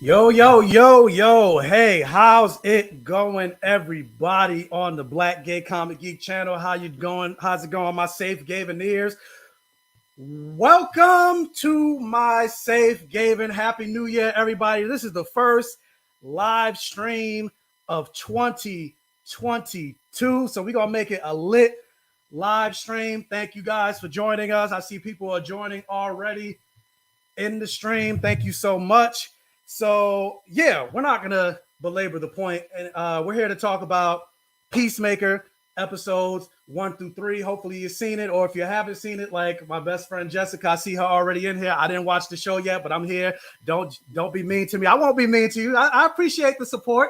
Yo, yo, yo, yo. Hey, how's it going, everybody on the Black Gay Comic Geek channel? How you going? How's it going, my Safe Gayven ears? Welcome to my Safe Gayven. Happy New Year, everybody. This is the first live stream of 2022. So we're going to make it a lit live stream. Thank you guys for joining us. I see people are joining already in the stream. Thank you so much. So, yeah, we're not going to belabor the point. And we're here to talk about Peacemaker episodes 1 through 3. Hopefully you've seen it, or if you haven't seen it, like my best friend Jessica, I see her already in here. I didn't watch the show yet, but I'm here. Don't be mean to me. I won't be mean to you. I appreciate the support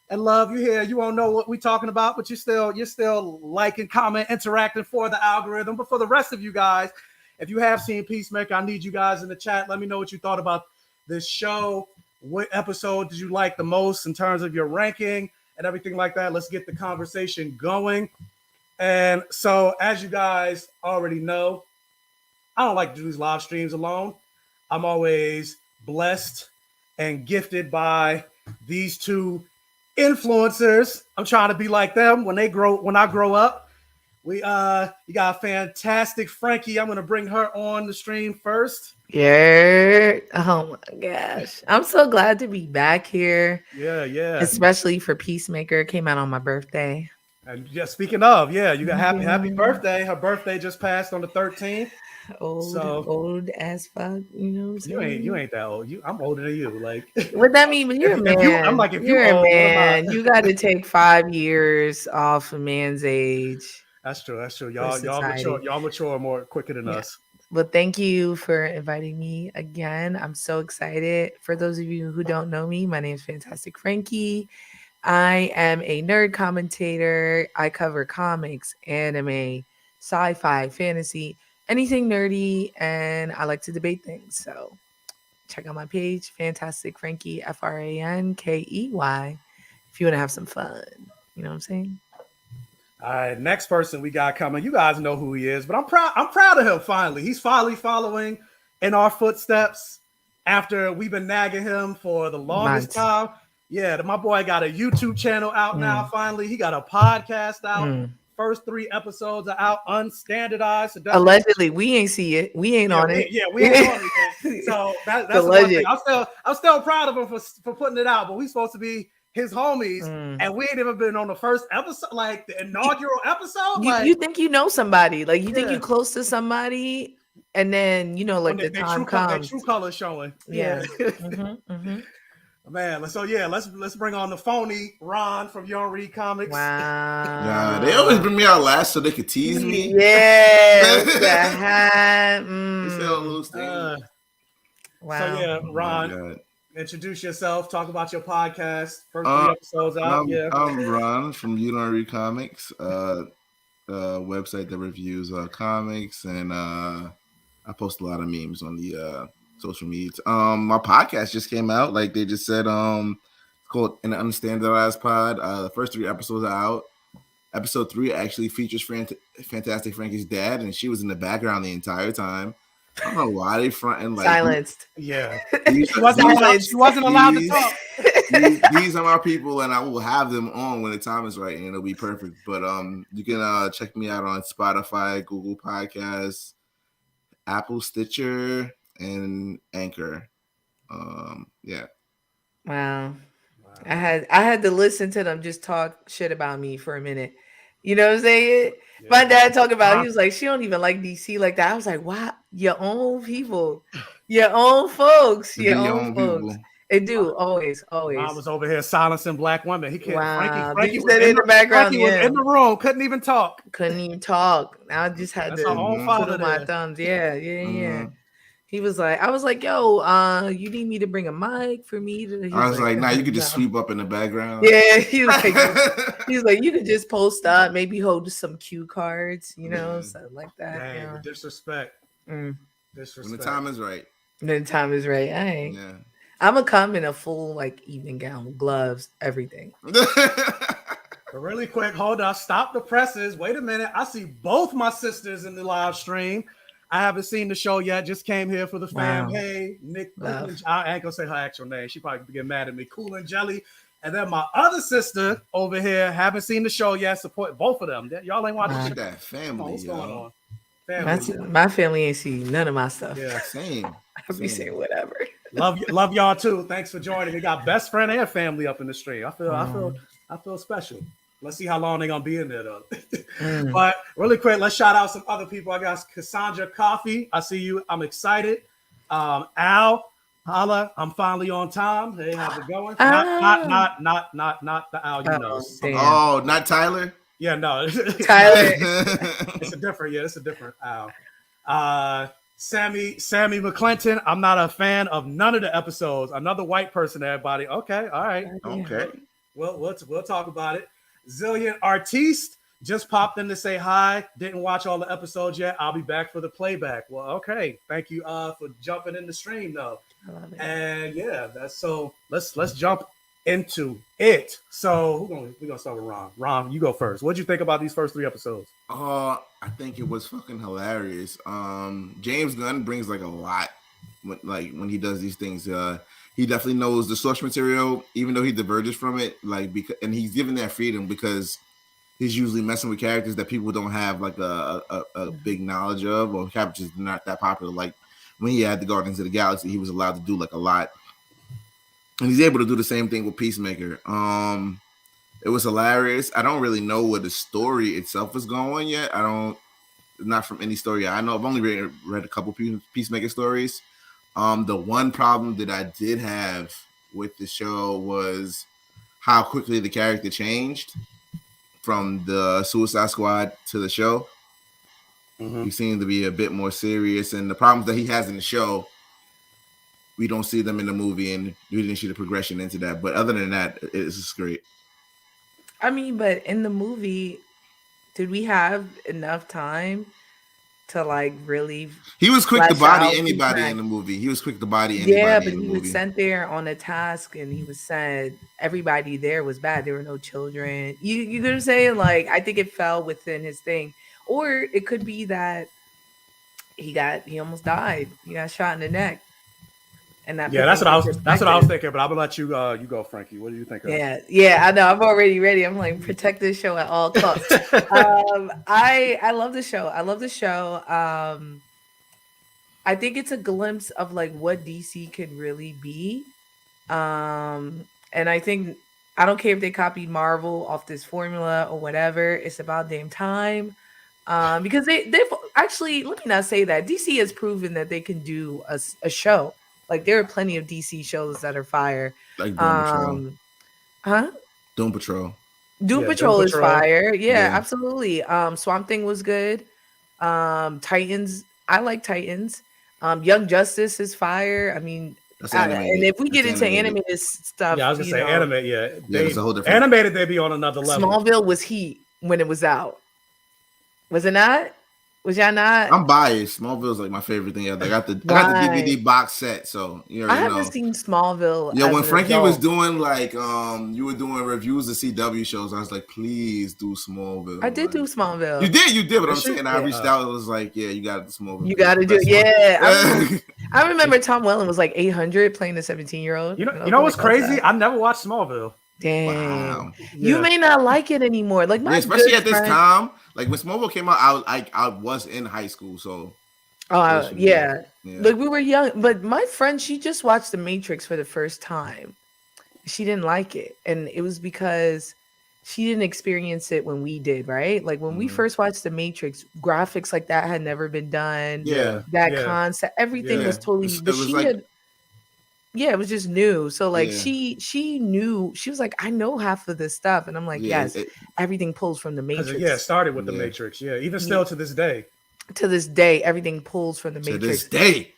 and love. You here. You won't know what we're talking about, but you're still liking, comment, interacting for the algorithm. But for the rest of you guys, if you have seen Peacemaker, I need you guys in the chat. Let me know what you thought about this show. What episode did you like the most in terms of your ranking and everything like that? Let's get the conversation going. And so, as you guys already know, I don't like to do these live streams alone. I'm always blessed and gifted by these two influencers. I'm trying to be like them when I grow up. You got a fantastic Frankie. I'm going to bring her on the stream first. Yeah. Oh my gosh. I'm so glad to be back here. Yeah. Especially for Peacemaker. It came out on my birthday. And yeah, speaking of, yeah, you got happy birthday. Her birthday just passed on the 13th. Old as fuck. You know what I'm saying? You ain't that old. I'm older than you. Like what that mean? But you're a man. I'm like, if you're old, a man. You got to take 5 years off a man's age. That's true. Y'all mature more quicker than us. Well, thank you for inviting me again. I'm so excited. For those of you who don't know me, my name is Fantastic Frankie. I am a nerd commentator. I cover comics, anime, sci-fi, fantasy, anything nerdy, and I like to debate things. So check out my page, Fantastic Frankie, FrankEY, if you want to have some fun. You know what I'm saying? All right, next person we got coming. You guys know who he is, but I'm proud of him finally. He's finally following in our footsteps after we've been nagging him for the longest time. Yeah, my boy got a YouTube channel out now, finally. He got a podcast out. First 3 episodes are out, unstandardized. So allegedly, we ain't see it. We ain't on it. Yeah, we ain't on it. So that's the one thing. I'm still proud of him for putting it out, but we supposed to be his homies, and we ain't even been on the first episode, like the inaugural episode. You think you know somebody, like you think you close to somebody, and then like the time comes, true colors showing. Yeah. Man, let's bring on the phony Ron from Young Read Comics. Wow. They always bring me out last so they could tease me. Yeah. Wow. So yeah, Ron. Introduce yourself. Talk about your podcast. First 3 episodes out. I'm Ron from You Don't Read Comics, website that reviews comics, and I post a lot of memes on the social media. My podcast just came out. Like they just said, it's called An Unstandardized Pod. The first 3 episodes are out. Episode 3 actually features Fantastic Frankie's dad, and she was in the background the entire time. I don't know why they fronting like silenced. Yeah, she wasn't allowed to talk. These are my people, and I will have them on when the time is right, and it'll be perfect. But you can check me out on Spotify, Google Podcasts, Apple, Stitcher, and Anchor. Yeah. Wow. I had to listen to them just talk shit about me for a minute. You know what I'm saying? Yeah. My dad talked about, he was like, she don't even like DC like that. I was like, wow, your own people, your own folks, your own folks. People. They do, always. I was over here silencing black women. He can't. Wow. Frankie was in the background. Frankie was in the room, couldn't even talk. I just had to put my thumbs. Yeah. He was like, I was like, yo, you need me to bring a mic for me to. I was like, nah, you could just sweep up in the background. Yeah, he was like, you could just post up, maybe hold some cue cards, something like that. Dang, disrespect. Disrespect. When the time is right. When the time is right. Yeah. I'm gonna come in a full evening gown, gloves, everything. Really quick, hold on, stop the presses. Wait a minute, I see both my sisters in the live stream. I haven't seen the show yet. Just came here for the fam. Wow. Hey, Nick. Love. I ain't gonna say her actual name. She probably get mad at me. Cool and Jelly. And then my other sister over here, haven't seen the show yet. Support both of them. Y'all ain't watching Look shit. at that family, What's going on? My, Family. my family ain't seen none of my stuff. Yeah. Same. I'll be saying whatever. Love y'all too. Thanks for joining. We got best friend and family up in the stream. I feel special. Let's see how long they're gonna be in there though. But really quick, let's shout out some other people. I got Cassandra Coffee. I see you. I'm excited. Al, holla. I'm finally on time. Hey, how's it going? Not the Al you know. Oh, not Tyler. Yeah, no. Tyler. It's a different Al. Sammy McClinton. I'm not a fan of none of the episodes. Another white person, everybody. Okay, all right. Okay. We'll talk about it. Zillion Artiste just popped in to say hi. Didn't watch all the episodes yet. I'll be back for the playback. Well, okay. Thank you for jumping in the stream though. I love it. And yeah, that's so. Let's jump into it. So we're gonna start with Ron. Ron, you go first. What'd you think about these first 3 episodes? I think it was fucking hilarious. James Gunn brings like a lot when he does these things. He definitely knows the source material, even though he diverges from it. And he's given that freedom because he's usually messing with characters that people don't have like a big knowledge of, or characters not that popular. Like when he had the Guardians of the Galaxy, he was allowed to do like a lot, and he's able to do the same thing with Peacemaker. It was hilarious. I don't really know where the story itself is going yet. Not from any story I know. I've only read a couple Peacemaker stories. The one problem that I did have with the show was how quickly the character changed from the Suicide Squad to the show. He seemed to be a bit more serious, and the problems that he has in the show, we don't see them in the movie, and we didn't see the progression into that. But other than that, it's just great. I mean, but in the movie, did we have enough time to like really? He was quick to flesh body out anybody Peacemaker? in the movie. He was quick to body anybody. Yeah, but in the he movie. was sent there on a task, and he was said everybody there was bad. There were no children. You know what I'm saying? Like, I think it fell within his thing, or it could be that he almost died. He got shot in the neck, and that. Yeah, that's what I was thinking. But I'm gonna let you go, Frankie. What do you think? Yeah, I know. I'm already ready. I'm like, protect this show at all costs. I love the show. I think it's a glimpse of like what DC can really be. And I think I don't care if they copied Marvel off this formula or whatever. It's about damn time. Because they've actually, let me not say that. DC has proven that they can do a show. Like there are plenty of DC shows that are fire. Like Doom Patrol. Huh? Doom Patrol. Doom Patrol is fire. Yeah, absolutely. Swamp Thing was good. Titans. I like Titans. Young Justice is fire. I mean, and if we get into animated stuff, I was gonna say animated. Yeah, it's a whole different. Animated, they be on another level. Smallville was heat when it was out. Was it not? Was y'all not? I'm biased. Smallville's like my favorite thing ever. I got the DVD box set, so I haven't seen Smallville. Yeah, when Frankie was doing like you were doing reviews of CW shows, I was like, please do Smallville. I did do Smallville. You did, but I'm saying I reached out and was like, yeah, you got the Smallville. You got to do it. Yeah. I remember Tom Welling was like 800 playing the 17-year-old. You know what's crazy? I never watched Smallville. Dang. Wow. You may not like it anymore. Like especially at this time. Like when Smallville came out, I was in high school, so. Yeah. Like we were young, but my friend, she just watched The Matrix for the first time. She didn't like it, and it was because she didn't experience it when we did, right? Like when we first watched The Matrix, graphics like that had never been done. Yeah. Concept, everything was totally. But she had. Yeah, it was just new. So like she knew, she was like, I know half of this stuff. And I'm like, yes, everything pulls from the Matrix. Yeah, it started with the Matrix. Yeah, even still to this day. To this day, everything pulls from the Matrix. To this day.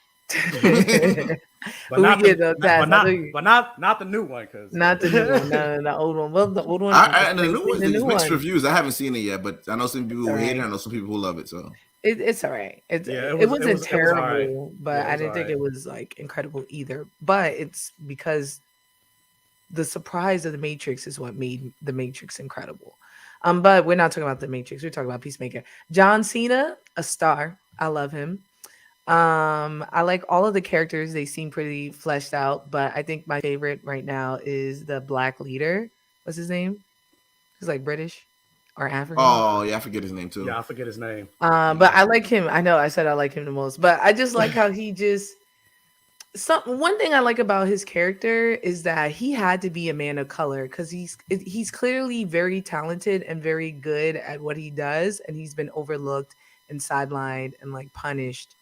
but not the new one, cause not the new one, no, the old one. Well, the old one and the new one is mixed reviews. I haven't seen it yet, but I know some people who hate it. I know some people who love it. So it's all right. It wasn't terrible, but I didn't think it was like incredible either. But it's because the surprise of the Matrix is what made the Matrix incredible. But we're not talking about the Matrix. We're talking about Peacemaker. John Cena, a star. I love him. I like all of the characters. They seem pretty fleshed out, but I think my favorite right now is the black leader. What's his name? He's like British or African. Oh yeah, I forget his name too. Yeah, I forget his name. But I like him. I know I said I like him the most, but I just like how he just one thing I like about his character is that he had to be a man of color because he's clearly very talented and very good at what he does, and he's been overlooked and sidelined and like punished.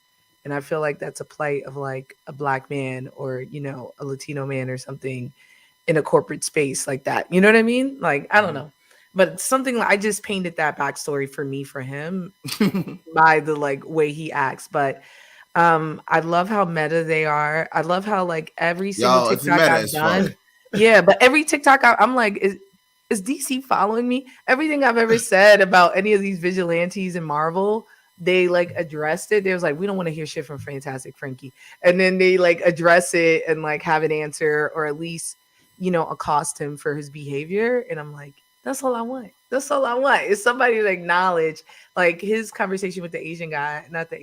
And I feel like that's a plight of like a black man or a Latino man or something in a corporate space like that. You know what I mean? Like I don't know, but something I just painted that backstory for him by the like way he acts, but. I love how meta they are. I love how like every single TikTok I've done. Yeah, but every TikTok I'm like, is DC following me? Everything I've ever said about any of these vigilantes in Marvel, they like addressed it. They was like, we don't want to hear shit from Fantastic Frankie. And then they like address it and like have an answer or at least, accost him for his behavior. And I'm like, that's all I want. That's all I want is somebody to acknowledge like his conversation with the Asian guy, not the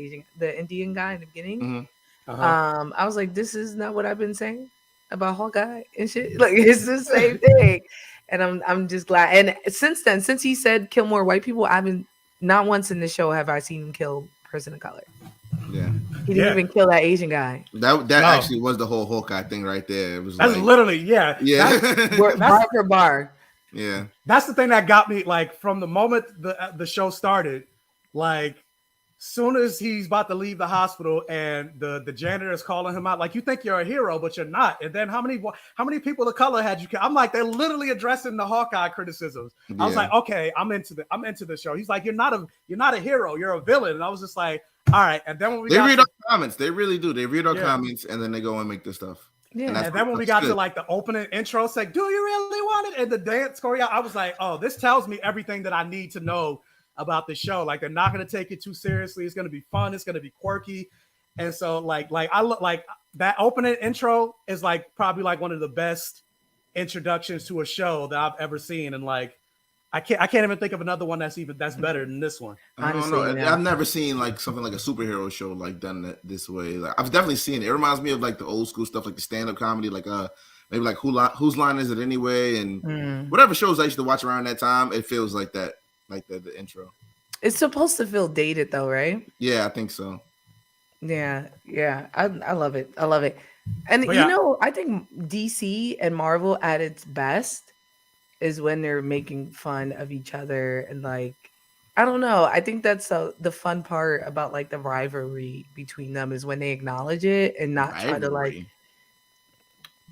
Indian guy in the beginning. Mm-hmm. Uh-huh. I was like, this is not what I've been saying about Hawkeye and shit. Like it's the same thing. And I'm just glad. And since then, since he said kill more white people, I've been not once in the show have I seen him kill a person of color. Yeah. He didn't even kill that Asian guy. That actually was the whole Hawkeye thing right there. It was that's like, literally, yeah. That's bar for bar. Yeah, that's the thing that got me. Like from the moment the show started, like soon as he's about to leave the hospital and the janitor is calling him out, like you think you're a hero, but you're not. And then how many people of color had you? I'm like they're literally addressing the Hawkeye criticisms. Yeah. I was like, okay, I'm into the show. He's like, you're not a hero, you're a villain. And I was just like, all right. And then when we read our comments, they really do. They read our comments and then they go and make this stuff. Yeah, and then when we got to like the opening intro, it's like, do you really want it? And the dance choreo, I was like, oh, this tells me everything that I need to know about the show. Like they're not going to take it too seriously. It's going to be fun. It's going to be quirky. And so like I look like that opening intro is like probably like one of the best introductions to a show that I've ever seen. And like I can't even think of another one that's better than this one. Honestly, I don't know. I've never seen like something like a superhero show like done this way. Like I've definitely seen it. It reminds me of like the old school stuff, like the stand-up comedy, like maybe like Whose Line Is It Anyway, and whatever shows I used to watch around that time. It feels like that, like the intro. It's supposed to feel dated though, right? Yeah, I think so. Yeah. I love it. I love it. And I think DC and Marvel at its best is when they're making fun of each other and like I don't know. I think that's the fun part about like the rivalry between them is when they acknowledge it and not try to like.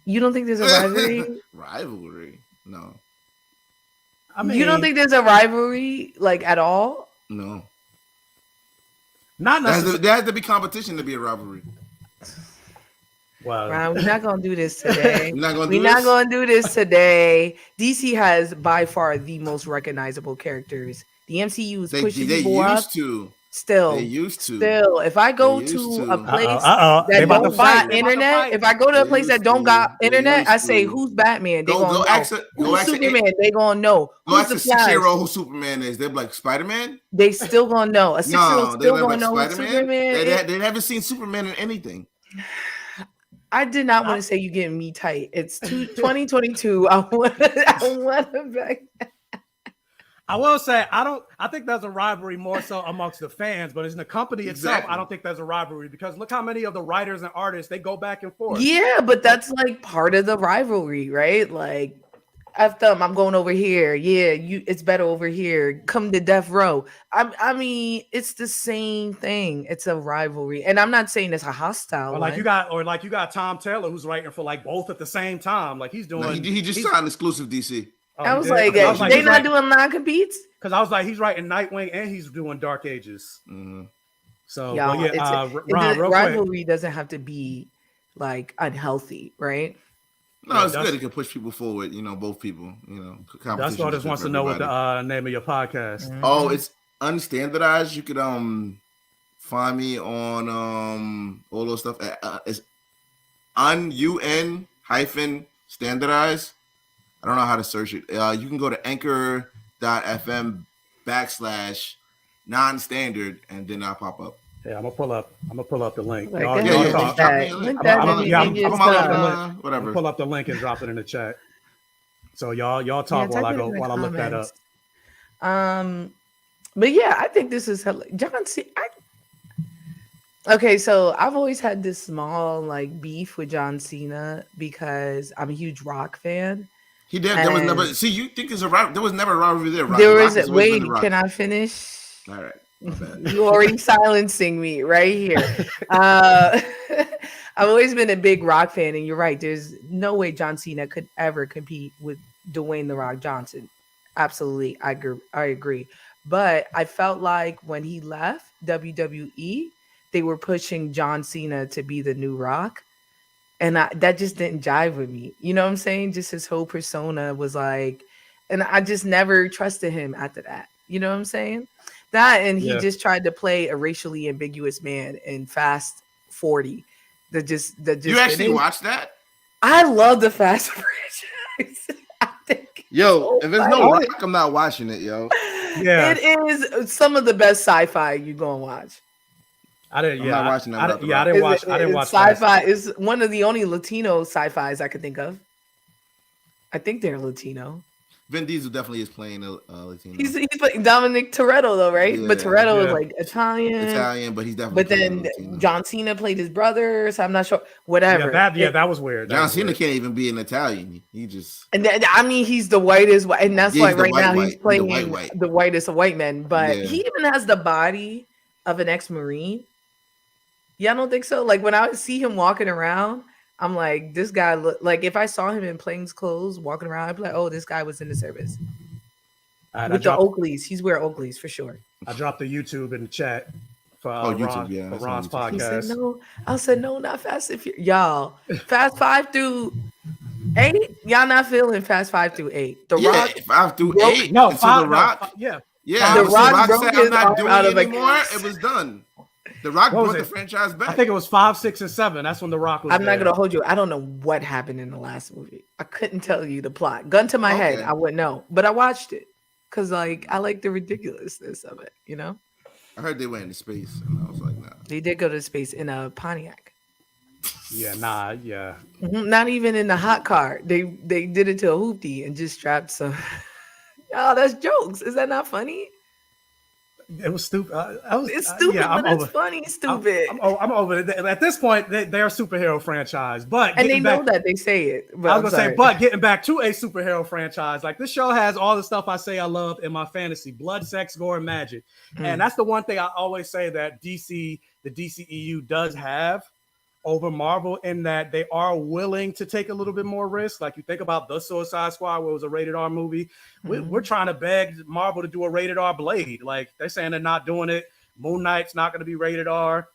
You don't think there's a rivalry? Rivalry? No. I mean, you don't think there's a rivalry like at all? No. Not necessarily. There has to be competition to be a rivalry. Wow. Ryan, we're not gonna do this today. We're not gonna do this today. DC has by far the most recognizable characters. The MCU is pushing people up. They used to. Still, if I go to a place that don't got internet, if I go to a place that don't got internet, I say, "Who's Batman?" They gonna know. Who's Superman? They gonna know. Go ask a 6-year-old who Superman is. They're like Spider-Man. They still gonna know. A 6-year-old still gonna know who Superman. They haven't seen Superman in anything. I did not want to say you getting me tight. It's 2022. I want to back. I will say I think there's a rivalry more so amongst the fans, but in the company itself, I don't think there's a rivalry because look how many of the writers and artists they go back and forth. Yeah, but that's like part of the rivalry, right? Like F them, I'm going over here. Yeah, it's better over here. Come to death row. I mean, it's the same thing. It's a rivalry. And I'm not saying it's a hostile. Or like you got Tom Taylor who's writing for like both at the same time. Like he's doing he just signed exclusive DC. Oh, I was like, they not doing non-competes? Because I was like, he's writing Nightwing and he's doing Dark Ages. Mm-hmm. So Ron, rivalry doesn't have to be like unhealthy, right? No, it's good. It can push people forward. Both people. That's what I just wants to know what the name of your podcast. Mm-hmm. Oh, it's unstandardized. You could find me on all those stuff. It's UN-standardized. I don't know how to search it. You can go to anchor.fm/non-standard and then I'll pop up. Yeah, I'm gonna pull up the link. Like, Y'all, go Yeah, y'all ahead, yeah. talk. Just drop me a link link. that I'm in yeah, in your I'm I'm pull up the stuff. link. I'm whatever. pull up the link and drop it in the chat. So y'all Yeah, talk while type I it in go the while I look that up. comments. But yeah, I think this is John C. Okay, so I've always had this small like beef with John Cena because I'm a huge rock fan. He did. There was never. And See, you think there's a rivalry? There was never a rivalry there. there The was Rock has always been the wait, Rock. can I finish? All right, my bad. You already silencing me right here. I've always been a big rock fan, and you're right. There's no way John Cena could ever compete with Dwayne the Rock Johnson. Absolutely, I agree. But I felt like when he left WWE, they were pushing John Cena to be the new Rock, and that just didn't jive with me. You know what I'm saying? Just his whole persona was like, and I just never trusted him after that. You know what I'm saying? That and he Yeah, just tried to play a racially ambiguous man in Fast 40. That You just actually finished. watched that? I love the Fast franchise. I think it's Yo, so if there's funny. no Rock, I'm not watching it, yo. yeah. It is some of the best sci-fi you gonna watch. I didn't. I'm Yeah, not watching that without the yeah. I Rock. didn't watch. I didn't watch Fast. Sci-fi is one of the only Latino sci-fis I could think of. I think they're Latino. Vin Diesel definitely is playing Latino. He's like Dominic Toretto though, right? But Yeah. Toretto is Yeah. like Italian. but he's definitely But playing then Latino. John Cena played his brother, so I'm not sure. Yeah, Whatever. that was weird. That John was Cena weird. can't even be an Italian. He just And I mean, he's the whitest, and that's Yeah, why he's the right now he's He's the playing white. the whitest of white men. But Yeah. he even has the body of an ex-Marine. Yeah, I don't think so. Like when I see him walking around, I'm like, this guy look like if I saw him in plain clothes walking around, I'd be like, oh, this guy was in the service All right, with the Oakleys. He's wearing Oakleys for sure. I dropped the YouTube in the chat for YouTube, Ron, yeah, for that's Ron's on YouTube. He said podcast. no. I said no, not Fast and Furious. Y'all, Fast 5 through 8. Y'all not feeling Fast 5 through 8. The Yeah, Rock 5 through broke- 8. No, until five. the Rock. No, yeah. Yeah, The ever since Rock Rock broke said his I'm not arm doing out it of a anymore, cast. it was done. The Rock What was brought the it? franchise back. I think it was 5, 6, and 7. That's when The Rock was. I'm not there. gonna hold you. I don't know what happened in the last movie. I couldn't tell you the plot. Gun to my head, Okay. I wouldn't know. But I watched it because like I like the ridiculousness of it, you know? I heard they went into space, and I was like, nah. They did go to space in a Pontiac. Yeah, nah, yeah. Not even in the hot car. They did it to a hoopty and just strapped some. Oh, that's jokes. Is that not funny? It was stupid. It's stupid, Yeah, but it's funny, stupid. I'm over it. At this point, they're a superhero franchise, but And they getting know back, that they say it. But I was I'm gonna sorry. say, but getting back to a superhero franchise, like this show has all the stuff I say I love in my fantasy: blood, sex, gore, and magic. And that's the one thing I always say that the DCEU does have over Marvel, in that they are willing to take a little bit more risk. Like you think about the Suicide Squad, where it was a rated R movie. We're trying to beg Marvel to do a rated R Blade. Like they're saying they're not doing it. Moon Knight's not going to be rated R.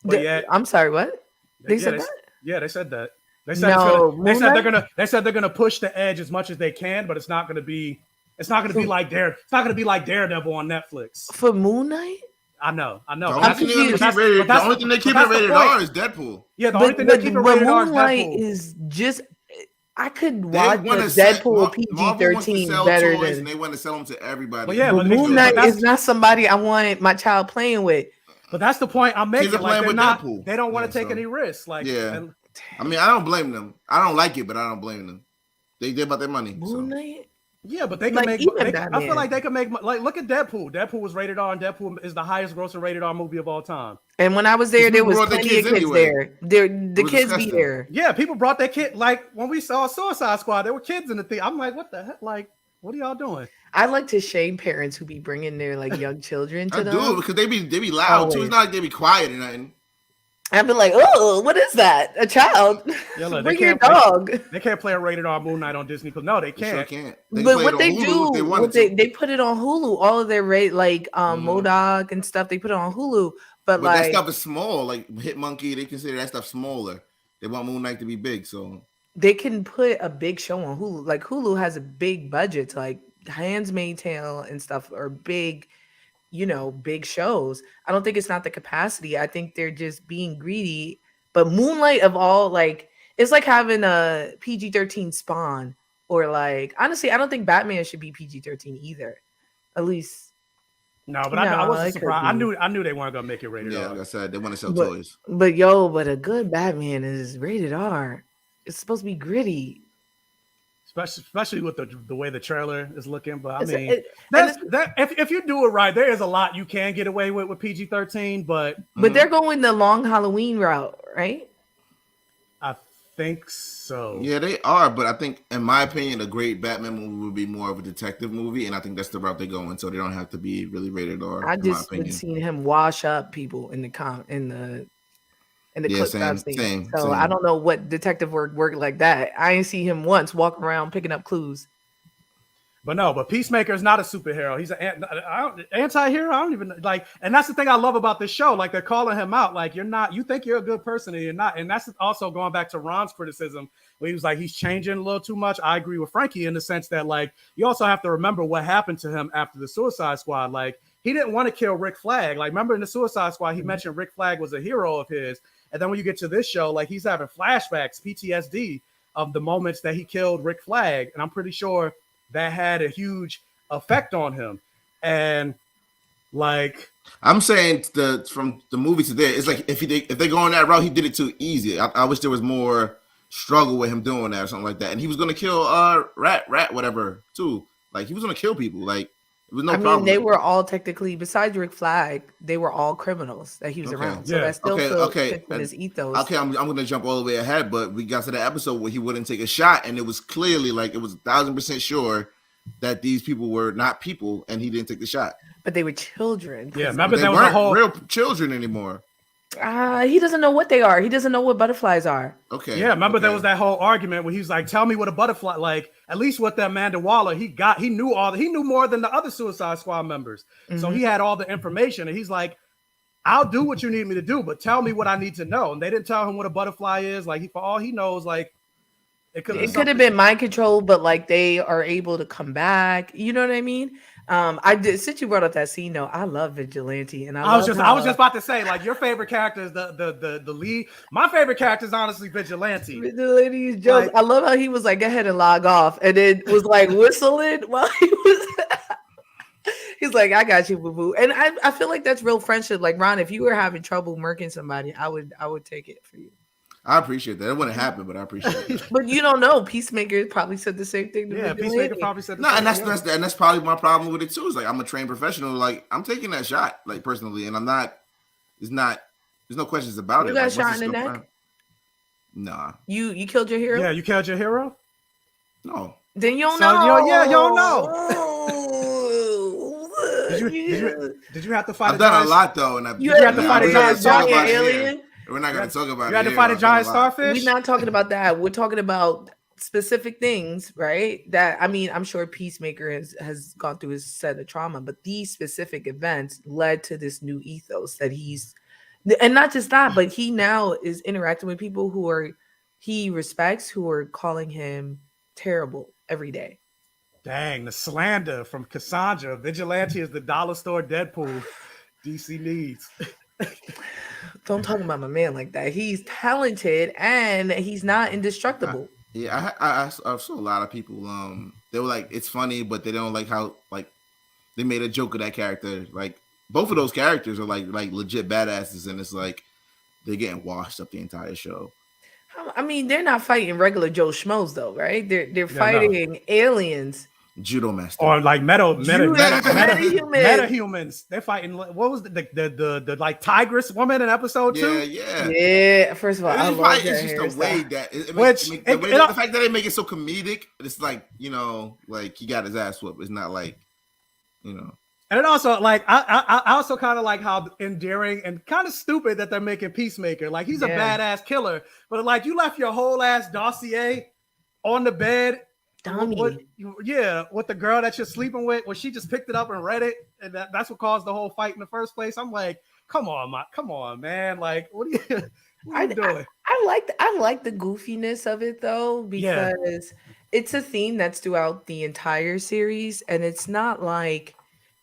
But yet, I'm sorry, what? They yeah, said that? Yeah, they said that. They said No, they said Moon Knight? they said they're gonna push the edge as much as they can, but it's not gonna be like Daredevil on Netflix. For Moon Knight? I know. The only thing they keep it rated R is Deadpool. Yeah, the only thing they keep it rated R is Moon Knight Deadpool. is just. I could They watch the want to sell Deadpool PG-13 better toys, and than. they want to sell them to everybody. But yeah, But Moon Knight is not somebody I want my child playing with. But that's the point I'm making. Kids are Like playing they're with not. Deadpool. They don't want to Yeah, take so- any risks. Like Yeah. and- I mean, I don't blame them. I don't like it, but I don't blame them. They did about their money. So. Moon Knight? yeah, but they can Like, make. even I feel Batman. like they can make. Like look at Deadpool. Deadpool was rated R, and Deadpool is the highest grossing rated R movie of all time. And when I was there, These there people was brought their plenty of kids kids anyway. there. The was kids disgusting. be there. Yeah, people brought their kid. Like when we saw Suicide Squad, there were kids in the thing. I'm like, what the heck? Like, what are y'all doing? I like to shame parents who be bringing their like young children to I them. do because they be loud too. Always. It's not like they be quiet or nothing. I'd be like, oh, what is that? A child? Yeah, look, they Bring your can't- dog. They can't play a rated R Moon Knight on Disney. No, they They sure can't. can't. But play what it they on Hulu do, if they wanted to. they put it on Hulu. All of their Modog and stuff, they put it on Hulu. But But like that stuff is small. Like Hitmonkey, they consider that stuff smaller. They want Moon Knight to be big, so they can put a big show on Hulu. Like Hulu has a big budget, like Handmaid's Tale and stuff are big, big shows. I don't think it's not the capacity. I think they're just being greedy. But Moonlight of all, like, it's like having a PG-13 Spawn, or like honestly, I don't think Batman should be PG-13 either. At least No, but I No, wasn't it could surprised. be. I knew they weren't gonna make it rated Yeah, R. like I said, they want to sell But toys. but a good Batman is rated R. It's supposed to be gritty. Especially with the way the trailer is looking. But I It's, mean, it, and that's it's, that if you do it right, there is a lot you can get away with PG-13. But but they're going the long Halloween route, right? I think so. Yeah, they are, but I think, in my opinion, a great Batman movie would be more of a detective movie, and I think that's the route they're going, so they don't have to be really rated R, I in my just would opinion. seen him wash up people in the Yeah, clips I've same, seen. same, So I same. don't know what detective work like that. I ain't see him once walk around picking up clues. But Peacemaker is not a superhero. He's an anti-hero. I don't even like, and that's the thing I love about this show. Like they're calling him out. Like you're not. You think you're a good person and you're not. And that's also going back to Ron's criticism, where he was like he's changing a little too much. I agree with Frankie in the sense that like you also have to remember what happened to him after the Suicide Squad. Like he didn't want to kill Rick Flag. Like remember in the Suicide Squad, he mentioned Rick Flag was a hero of his. And then when you get to this show, like he's having flashbacks, PTSD of the moments that he killed Rick Flag, and I'm pretty sure that had a huge effect on him. And like I'm saying from the movie to there, it's like if they go on that route, he did it too easy. I wish there was more struggle with him doing that or something like that. And he was gonna kill rat whatever too. Like he was gonna kill people. Like it was no problem. They were all technically, besides Rick Flag, they were all criminals that he was around. So that still fits in his ethos. Okay, I'm gonna jump all the way ahead, but we got to the episode where he wouldn't take a shot, and it was clearly like it was 1,000% sure that these people were not people, and he didn't take the shot. But they were children. Yeah, remember they there was weren't a whole real children anymore. He doesn't know what they are. He doesn't know what butterflies are. Okay. Yeah, remember there was that whole argument where he was like, "Tell me what a butterfly." Like, at least with that Amanda Waller, he knew more than the other Suicide Squad members. Mm-hmm. So he had all the information, and he's like, "I'll do what you need me to do, but tell me what I need to know." And they didn't tell him what a butterfly is. Like, for all he knows, like it could have been mind control, but like they are able to come back. You know what I mean? I did. Since you brought up that scene, though, I love Vigilante, and I was just about to say, like, your favorite character is the lead. My favorite character is honestly Vigilante. Vigilante is Joe. Like, I love how he was like, "Go ahead and log off," and it was like whistling while he was. He's like, "I got you, boo boo," and I feel like that's real friendship. Like Ron, if you were having trouble murking somebody, I would take it for you. I appreciate that. It wouldn't happen, but I appreciate it. But you don't know. Peacemaker probably said the same thing. Yeah, Peacemaker probably said the same thing. And that's probably my problem with it too. Is like I'm a trained professional. Like I'm taking that shot, like personally, and I'm not. There's no questions about it. You got shot in the neck? Nah. You killed your hero? Yeah, you killed your hero? No. Then you don't know. You don't know. Did you have to fight? I've done a lot though, and you had to fight a giant alien. We're not going to talk about it. You had to fight a giant starfish? We're not talking about that. We're talking about specific things, right? That, I mean, I'm sure Peacemaker has gone through his set of trauma, but these specific events led to this new ethos that and not just that, but he now is interacting with people he respects, who are calling him terrible every day. Dang, the slander from Cassandra. Vigilante is the dollar store Deadpool DC needs. Don't talk about my man like that. He's talented and he's not indestructible. I saw a lot of people. They were like, it's funny, but they don't like how like they made a joke of that character. Like both of those characters are like legit badasses, and it's like they're getting washed up the entire show. I mean, they're not fighting regular Joe Schmoes though, right? They're fighting aliens. Judo master or like metahumans. They're fighting. What was the like tigress woman in episode 2? Yeah. First of all, it's just the way that the fact that they make it so comedic. It's like like he got his ass whooped. It's not like And it also like I also kind of like how endearing and kind of stupid that they're making Peacemaker. Like he's a badass killer, but like you left your whole ass dossier on the bed. With the girl that you're sleeping with, where she just picked it up and read it, and that's what caused the whole fight in the first place. I'm like, come on, man. Like, what are you doing? I like the goofiness of it though, because it's a theme that's throughout the entire series, and it's not like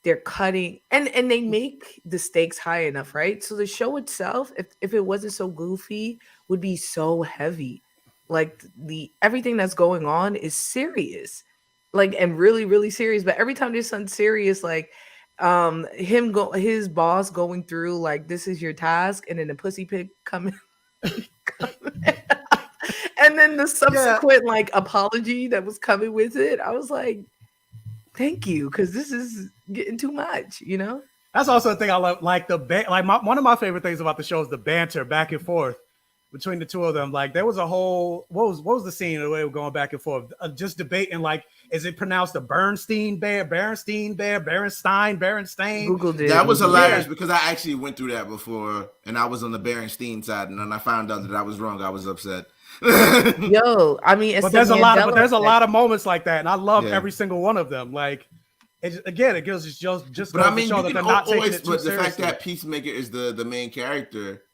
they're cutting and they make the stakes high enough, right? So the show itself, if it wasn't so goofy, would be so heavy. Like everything that's going on is serious, like, and really, really serious. But every time there's something serious, like his boss going through like, this is your task, and then the pussy pig coming. And then the subsequent like apology that was coming with it. I was like, thank you, because this is getting too much, you know. That's also the thing I love. Like one of my favorite things about the show is the banter back and forth between the two of them. Like there was a whole what was the scene the way they were going back and forth, just debating like, is it pronounced a Bernstein bear, Berenstein bear, Berenstein, Googled it. That was hilarious because I actually went through that before, and I was on the Berenstein side, and then I found out that I was wrong. I was upset. Yo, I mean, but there's a lot of moments like that, and I love every single one of them. Like, it gives just. But I mean, show you that can they're not taking always. it too But the seriously. fact that Peacemaker is the main character,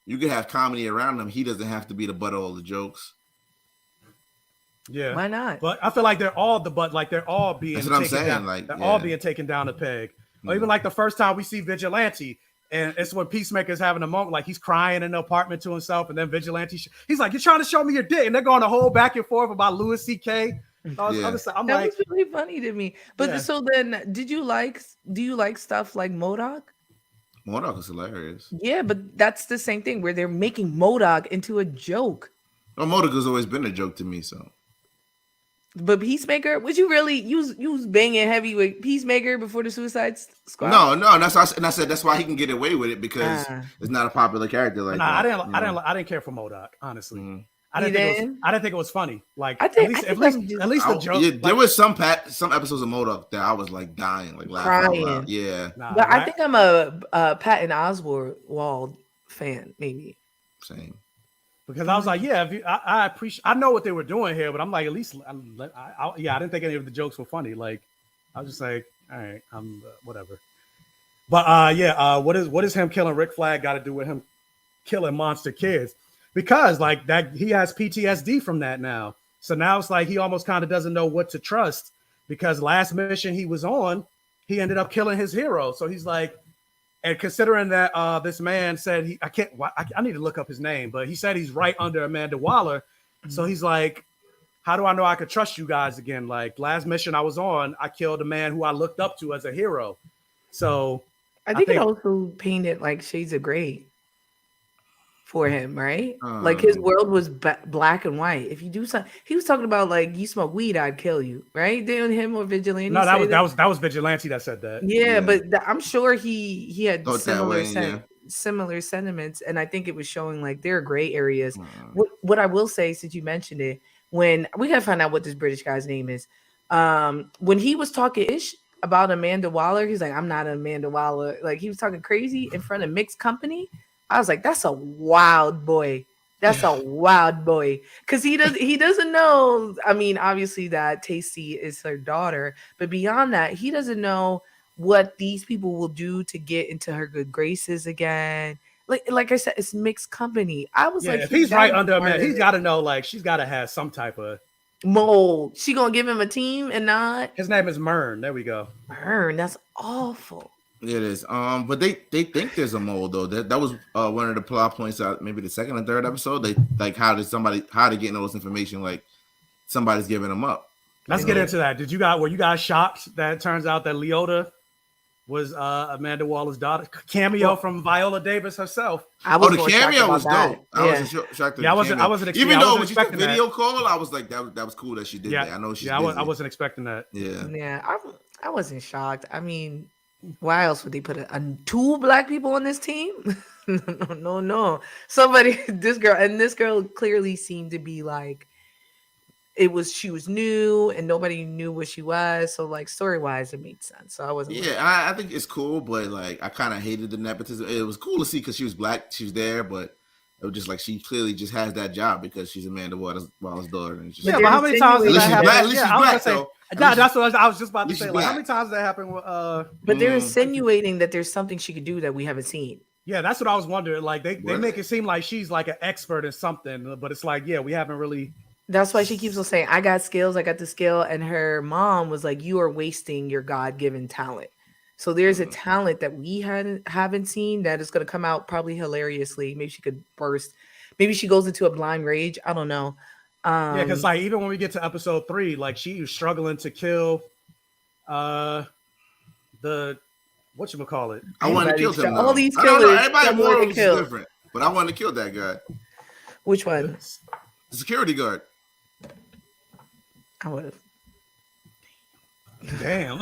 you can have comedy around him. He doesn't have to be the butt of all the jokes. Yeah, why not? But I feel like they're all they're all being. That's what I'm saying. Down, like they're all being taken down a peg. Or even like the first time we see Vigilante. And it's when Peacemaker's having a moment, like he's crying in the apartment to himself, and then Vigilante, he's like, "You're trying to show me your dick," and they're going a whole back and forth about Louis C.K. That was really funny to me. But so then, do you like stuff like MODOK? MODOK is hilarious. Yeah, but that's the same thing where they're making MODOK into a joke. Well, MODOK has always been a joke to me, so. But Peacemaker, would you really use banging heavy with Peacemaker before the Suicide Squad? No, that's why, and I said that's why he can get away with it because it's not a popular character like that. I didn't care for MODOK, honestly. I didn't think it was funny. Like at least the joke. Yeah, there was some episodes of MODOK that I was like dying, like laughing out loud. Yeah, but I think I'm a Patton Oswalt fan, maybe. Same. Because I was like, I appreciate. I know what they were doing here, but I'm like, at least, I didn't think any of the jokes were funny. Like, I was just like, all right, whatever. But what is him killing Rick Flag got to do with him killing monster kids? Because like that, he has PTSD from that now. So now it's like he almost kind of doesn't know what to trust because last mission he was on, he ended up killing his hero. So he's like. And considering that this man said I need to look up his name, but he said he's right under Amanda Waller. Mm-hmm. So he's like, how do I know I could trust you guys again? Like last mission I was on, I killed a man who I looked up to as a hero. So I think it also painted like shades of gray for him, right? Like his world was black and white. If you do something, he was talking about like you smoke weed, I'd kill you, right? Didn't him or Vigilante? No, that was Vigilante that said that. Yeah. But I'm sure he had similar sentiments, and I think it was showing like there are gray areas. What I will say, since you mentioned it, when we gotta find out what this British guy's name is, when he was talking ish about Amanda Waller, he's like, I'm not Amanda Waller. Like he was talking crazy in front of mixed company. I was like, that's a wild boy. That's a wild boy. Because he doesn't know. I mean, obviously that Tasty is her daughter. But beyond that, he doesn't know what these people will do to get into her good graces again. Like I said, it's mixed company. I was like, if he's right under Amanda, he's got to know, like, she's got to have some type of mold. She going to give him a team and not? His name is Mern. There we go. Mern. That's awful. It is. But they think there's a mole though. That was one of the plot points out maybe the second or third episode. They like how to get all this information, like somebody's giving them up. Let's get into that. Were you guys shocked that it turns out that Leota was Amanda Waller's daughter? Cameo from Viola Davis herself. The cameo was dope. I was shocked. I wasn't expecting. Even though it was just a video call, I was like, that was cool that she did that. I know she's busy. I wasn't expecting that. Yeah. I wasn't shocked. I mean, why else would they put two black people on this team? No. This girl clearly seemed to be like, she was new and nobody knew what she was. So like story wise, it made sense. So I wasn't. Yeah, I think it's cool, but like I kind of hated the nepotism. It was cool to see because she was black, she was there, but it was just like she clearly just has that job because she's Amanda Waller's daughter. And but how many times did that happen? At least she's black, though. That's what I was just about to say. Like, how many times did that happen? But they're insinuating that there's something she could do that we haven't seen. Yeah, that's what I was wondering. Like they make it seem like she's like an expert in something, but it's like, we haven't really. That's why she keeps on saying, I got skills, I got the skill. And her mom was like, you are wasting your God-given talent. So there's a talent that we haven't seen that is going to come out probably hilariously. Maybe she could burst. Maybe she goes into a blind rage. I don't know. Because like even when we get to episode 3, like she was struggling to kill the whatchamacallit. I wanted to kill him. All these I don't know. killers. Everybody someone to morals is kill. different, but I wanted to kill that guy. Which one? The security guard. I would have. Damn.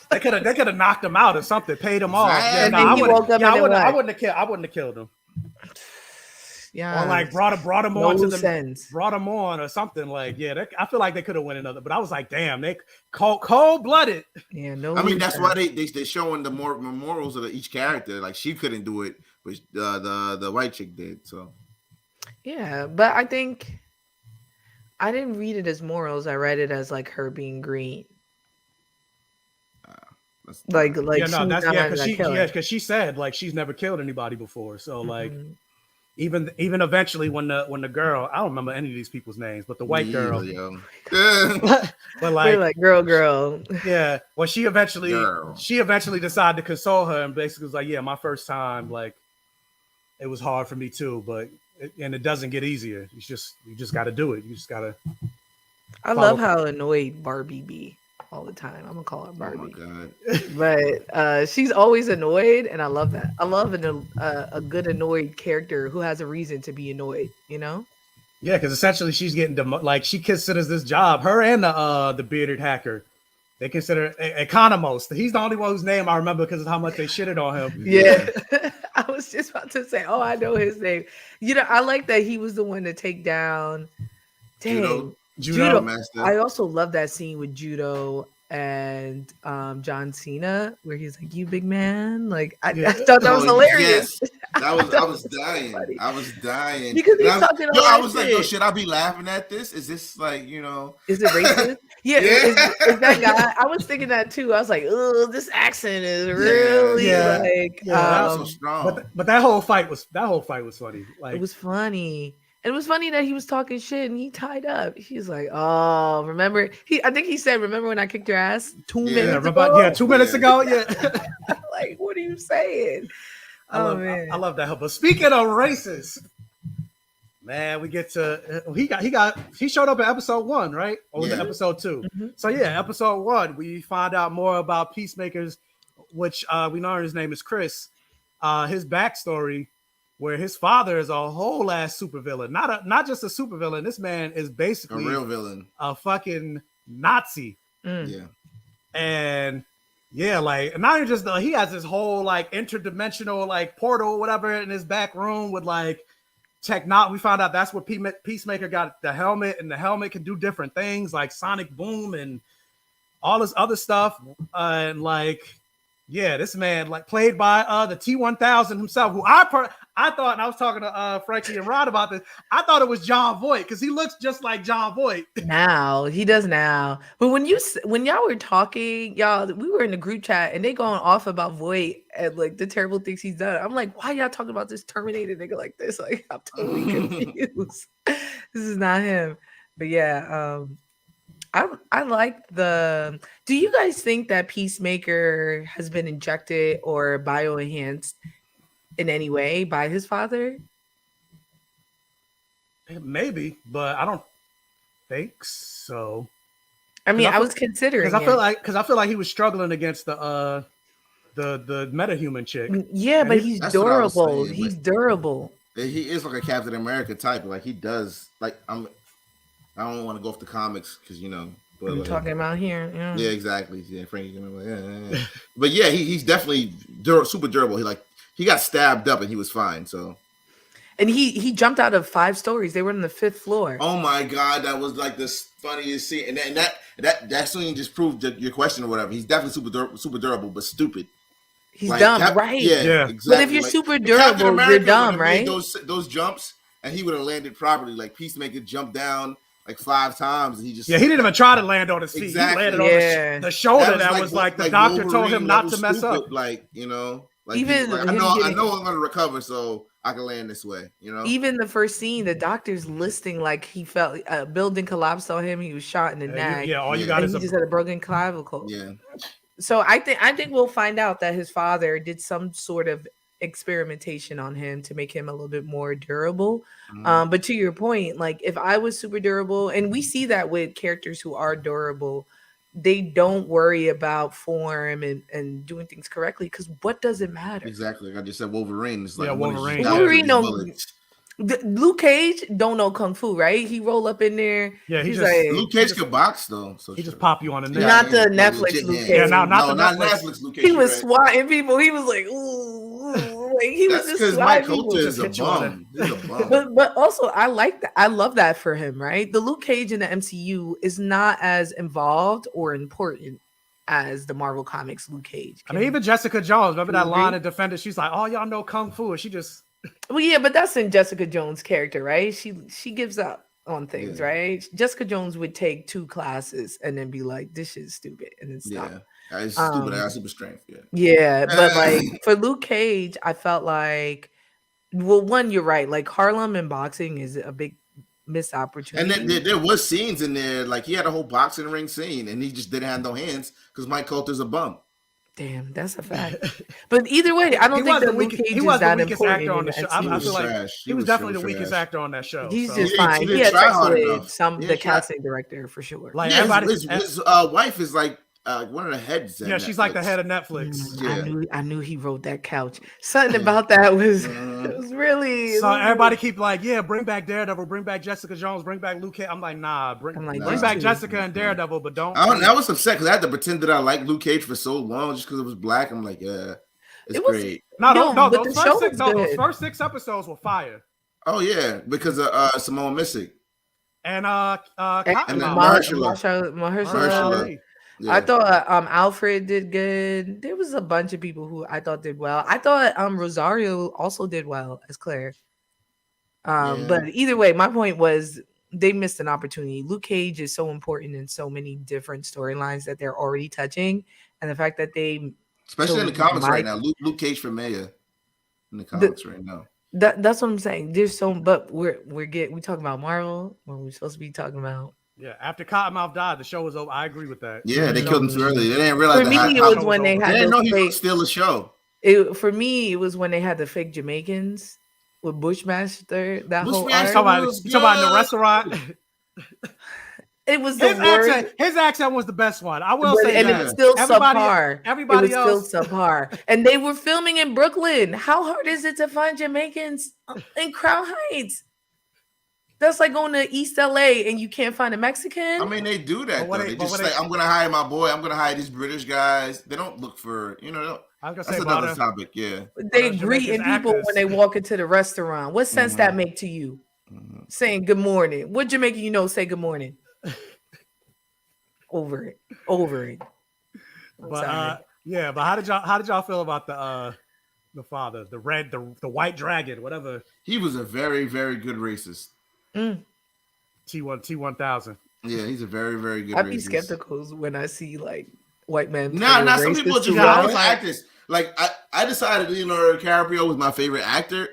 They could have knocked him out or something, paid him off. And Yeah, then he woke up I and wouldn't have killed him. Yeah. Or like brought him no on to the sense. brought him on or something. Like, yeah, I feel like they could have went another, but I was like, damn, they cold-blooded. Yeah, no. I mean, that's why they showing the morals of each character. Like she couldn't do it, but the white chick did. So yeah, but I think I didn't read it as morals. I read it as like her being green. Like yeah, no, that's because she said like she's never killed anybody before. So like even eventually when the girl, I don't remember any of these people's names, but the white girl, but like girl, yeah. Well, she eventually decided to console her and basically was like, yeah, my first time, like it was hard for me too, but it doesn't get easier. You just got to do it. You just got to. I love how annoyed Barbie be all the time. I'm gonna call her Barbie. Oh my God. But she's always annoyed, and I love that. I love a good annoyed character who has a reason to be annoyed. You know? Yeah, because essentially she's getting like she considers this job. Her and the bearded hacker, they consider Economos. He's the only one whose name I remember because of how much they shitted on him. Yeah. I was just about to say, oh, I know his name. You know, I like that he was the one to take down. Dang. Judo Master. I also love that scene with Judo and John Cena where he's like, "You big man!" Like I thought that was hilarious. Yes. I was dying. I was dying because he's talking. I was like, "Yo, should I be laughing at this? Is this like, you know? Is it racist?" Yeah. Is that guy? I was thinking that too. I was like, "Oh, this accent is really like." That was so strong. But that whole fight was funny. Like it was funny. And it was funny that he was talking shit and he tied up. He's like, "Oh, remember?" I think he said, "Remember when I kicked your ass 2 minutes ago?" Yeah, 2 minutes ago. Yeah. Like, what are you saying? Man, I love that. But speaking of racist, man, we get to he showed up in episode 1, right? Or was it episode 2? Mm-hmm. So yeah, episode 1, we find out more about Peacemaker's, which we know his name is Chris. His backstory. Where his father is a whole ass supervillain, not just a supervillain. This man is basically a real villain, a fucking Nazi. Yeah, and yeah, like not even just he has this whole like interdimensional like portal, whatever, in his back room with like technology. We found out that's what Peacemaker got the helmet, and the helmet can do different things like sonic boom and all this other stuff, and like. Yeah, this man, like played by the T-1000 himself, who I thought, and I was talking to Frankie and Ron about this. I thought it was John Voight because he looks just like John Voight. Now he does now, but when y'all were talking, y'all, we were in the group chat and they going off about Voight and like the terrible things he's done. I'm like, why y'all talking about this Terminator nigga like this? Like, I'm totally confused. This is not him. But yeah, I like the. Do you guys think that Peacemaker has been injected or bioenhanced in any way by his father? Maybe, but I don't think so. I mean, I was considering because I feel like he was struggling against the metahuman chick. Yeah, but he's durable. He's durable. He is like a Captain America type. Like he does. Like I don't want to go off the comics because you know. But I'm talking about here. Yeah, exactly. Yeah, Frankie. Yeah. But yeah, he's definitely super durable. He got stabbed up and he was fine. So. And he jumped out of 5 stories. They were on the 5th floor. Oh my god, that was like the funniest scene. And that scene just proved your question or whatever. He's definitely super durable, but stupid. He's dumb, right? Yeah, exactly. But if you're super durable, you're dumb, right? Those jumps, and he would have landed properly. Like Peacemaker jumped down like 5 times, and he just he didn't even try to land on his feet. Exactly. He landed on the shoulder. That was like the doctor told him not to mess up. Like you know, like even I know I'm gonna recover, so I can land this way. You know, even the first scene, the doctor's listing like he felt a building collapsed on him. He was shot in the neck. Yeah, all you got is he just had a broken clavicle. Yeah. So I think we'll find out that his father did some sort of experimentation on him to make him a little bit more durable. But to your point, like if I was super durable, and we see that with characters who are durable, they don't worry about form and doing things correctly, because what does it matter? Exactly. Like I just said, Wolverine is like Wolverine. Wolverine Luke Cage don't know kung fu, right? He roll up in there. Yeah, he's just, like, Luke Cage could box though. So he just pop you on the neck. Not the Netflix Luke Cage. Yeah, not Netflix Luke Cage. He was swatting people. He was like, ooh, like he was just because Mike Coulter is a bum. He's a bum. But also, I like that. I love that for him, right? The Luke Cage in the MCU is not as involved or important as the Marvel Comics Luke Cage. I mean, even Jessica Jones. Remember that line in Defenders? She's like, "Oh, y'all know kung fu," and she just. Well, yeah, but that's in Jessica Jones' character, right? She gives up on things, right? Jessica Jones would take 2 classes and then be like, "This shit's stupid," and then stop. Yeah, it's stupid. I got super strength. Yeah, but like for Luke Cage, I felt like, well, one, you're right. Like Harlem and boxing is a big missed opportunity. And then there was scenes in there, like he had a whole boxing ring scene, and he just didn't have no hands because Mike Coulter's a bum. Damn, that's a fact. But either way, I don't think that Luke Cage is that important on the show. I feel like he was definitely the weakest actor on that show. He's just fine. He had sex with the casting director for sure. Like his wife is like one of the heads. Yeah, she's like the head of Netflix. I knew he wrote that couch. Something about that was it was really. So everybody keep like, yeah, bring back Daredevil, bring back Jessica Jones, bring back Luke Cage. I'm like, nah, bring back Jessica and Daredevil, but don't. I was upset because I had to pretend that I liked Luke Cage for so long just because it was black. I'm like, yeah, it's great. No, those first 6 episodes were fire. Oh yeah, because of Simone Missick and Mahershala. Yeah. I thought Alfred did good. There was a bunch of people who I thought did well. I thought Rosario also did well as Claire. But either way, my point was they missed an opportunity. Luke Cage is so important in so many different storylines that they're already touching, and the fact that they, especially in the comics right now, Luke Cage for mayor in the comics right now. That's what I'm saying. There's so, but we talking about Marvel when we're supposed to be talking about. Yeah, after Cottonmouth died, the show was over. I agree with that. Yeah, they killed him too early. They didn't realize. For me, it was when they had. They didn't know he would steal the show. For me, it was when they had the fake Jamaicans with Bushmaster. That whole arc. You talking about in the restaurant? It was the worst. His accent was the best one. I will say and that. It was still subpar. Everybody else still subpar. And they were filming in Brooklyn. How hard is it to find Jamaicans in Crown Heights? That's like going to East LA and you can't find a Mexican. I mean, they do that. They just say, I'm going to hire my boy. I'm going to hire these British guys. They don't look for, that's another topic. Yeah. They greeting people when they walk into the restaurant. What sense that make to you? Saying good morning. What Jamaican say good morning? Over it. But how did y'all feel about the father, the white dragon, whatever? He was a very, very good racist. T1000. Yeah, he's a very, very good. I'd be skeptical when I see like white men. Nah, some people just actors. Like I decided Leonardo DiCaprio was my favorite actor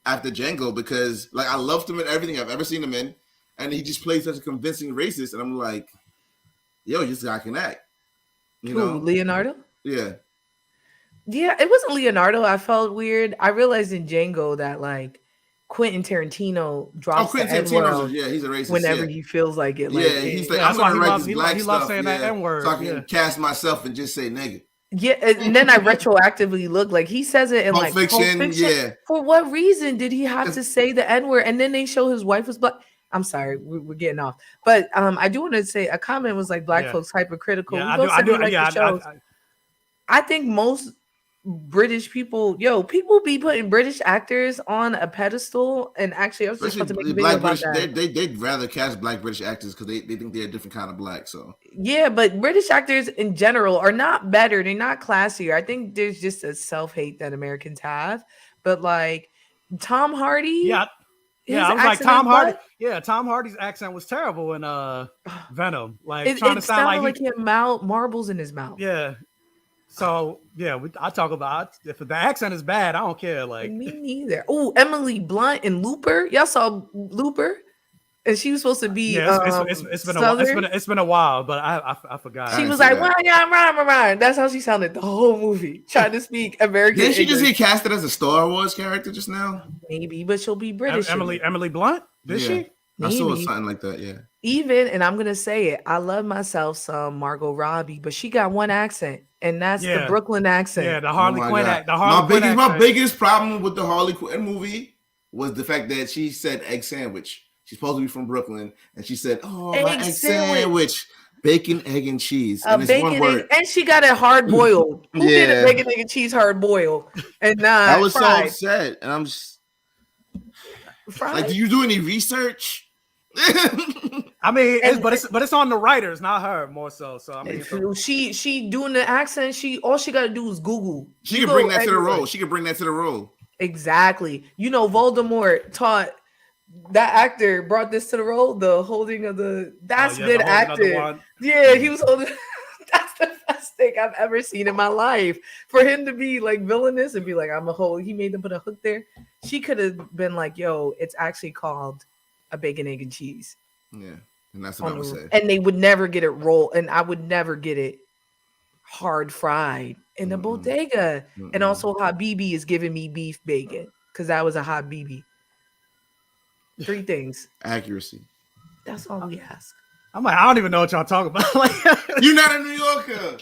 after Django because like I loved him in everything I've ever seen him in, and he just played such a convincing racist, and I'm like, yo, this guy can act. Leonardo? Yeah. Yeah, it wasn't Leonardo. I felt weird. I realized in Django that like Quentin Tarantino drops the N-word he's a racist. whenever he feels like it. Like, he's like, I'm going to write this black stuff. He loves saying that N-word. So I can cast myself and just say nigga. Yeah, and then I retroactively look like he says it in Pulp Fiction. Yeah. For what reason did he have to say the N-word? And then they show his wife was black. I'm sorry, we're getting off. But I do want to say a comment was like black folks hypercritical. Yeah, I think most British people be putting British actors on a pedestal, and actually I was just about to make a video about that. They'd rather cast black British actors because they think they're a different kind of black. So yeah, but British actors in general are not better. They're not classier. I think there's just a self-hate that Americans have. But like Tom Hardy, I was like Tom Hardy. Yeah, Tom Hardy's accent was terrible in Venom. Like trying to sound like he had marbles in his mouth. Yeah. So I talk about if the accent is bad, I don't care. Like me neither. Oh, Emily Blunt and Looper. Y'all saw Looper, and she was supposed to be. Yeah, it's been a while, but I forgot. She was like, "Run." That's how she sounded the whole movie, trying to speak American. Didn't she just get casted as a Star Wars character just now? Maybe, but she'll be British. Emily Blunt. Did she? I saw Maybe. something like that. Yeah. Even, and I'm gonna say it, I love myself some Margot Robbie, but she got one accent, and that's the Brooklyn accent. Yeah, the Harley Quinn act. My biggest problem with the Harley Quinn movie was the fact that she said egg sandwich. She's supposed to be from Brooklyn, and she said, "Oh, my egg sandwich, bacon, egg, and cheese." And it's one word. And she got it hard boiled. Who did a bacon, egg, and cheese hard boil and not I was fried? so upset, and I'm just fried? like, "Do you do any research?" I mean, but it's on the writers, not her, more so. So I mean, she doing the accent. All she got to do is Google. She can bring that to the role. She can bring that to the role. Exactly. You know, Voldemort taught that actor brought this to the role. The holding of the good acting. Yeah, he was holding. That's the best thing I've ever seen in my life. For him to be like villainous and be like, I'm a whole. He made them put a hook there. She could have been like, yo, it's actually called a bacon, egg, and cheese. Yeah, and that's what I would say. And they would never get it rolled, and I would never get it hard fried in the bodega. And also, Habibi is giving me beef bacon because that was a Habibi. 3 things. Accuracy. That's all we ask. I'm like, I don't even know what y'all talking about. Like, you're not a New Yorker.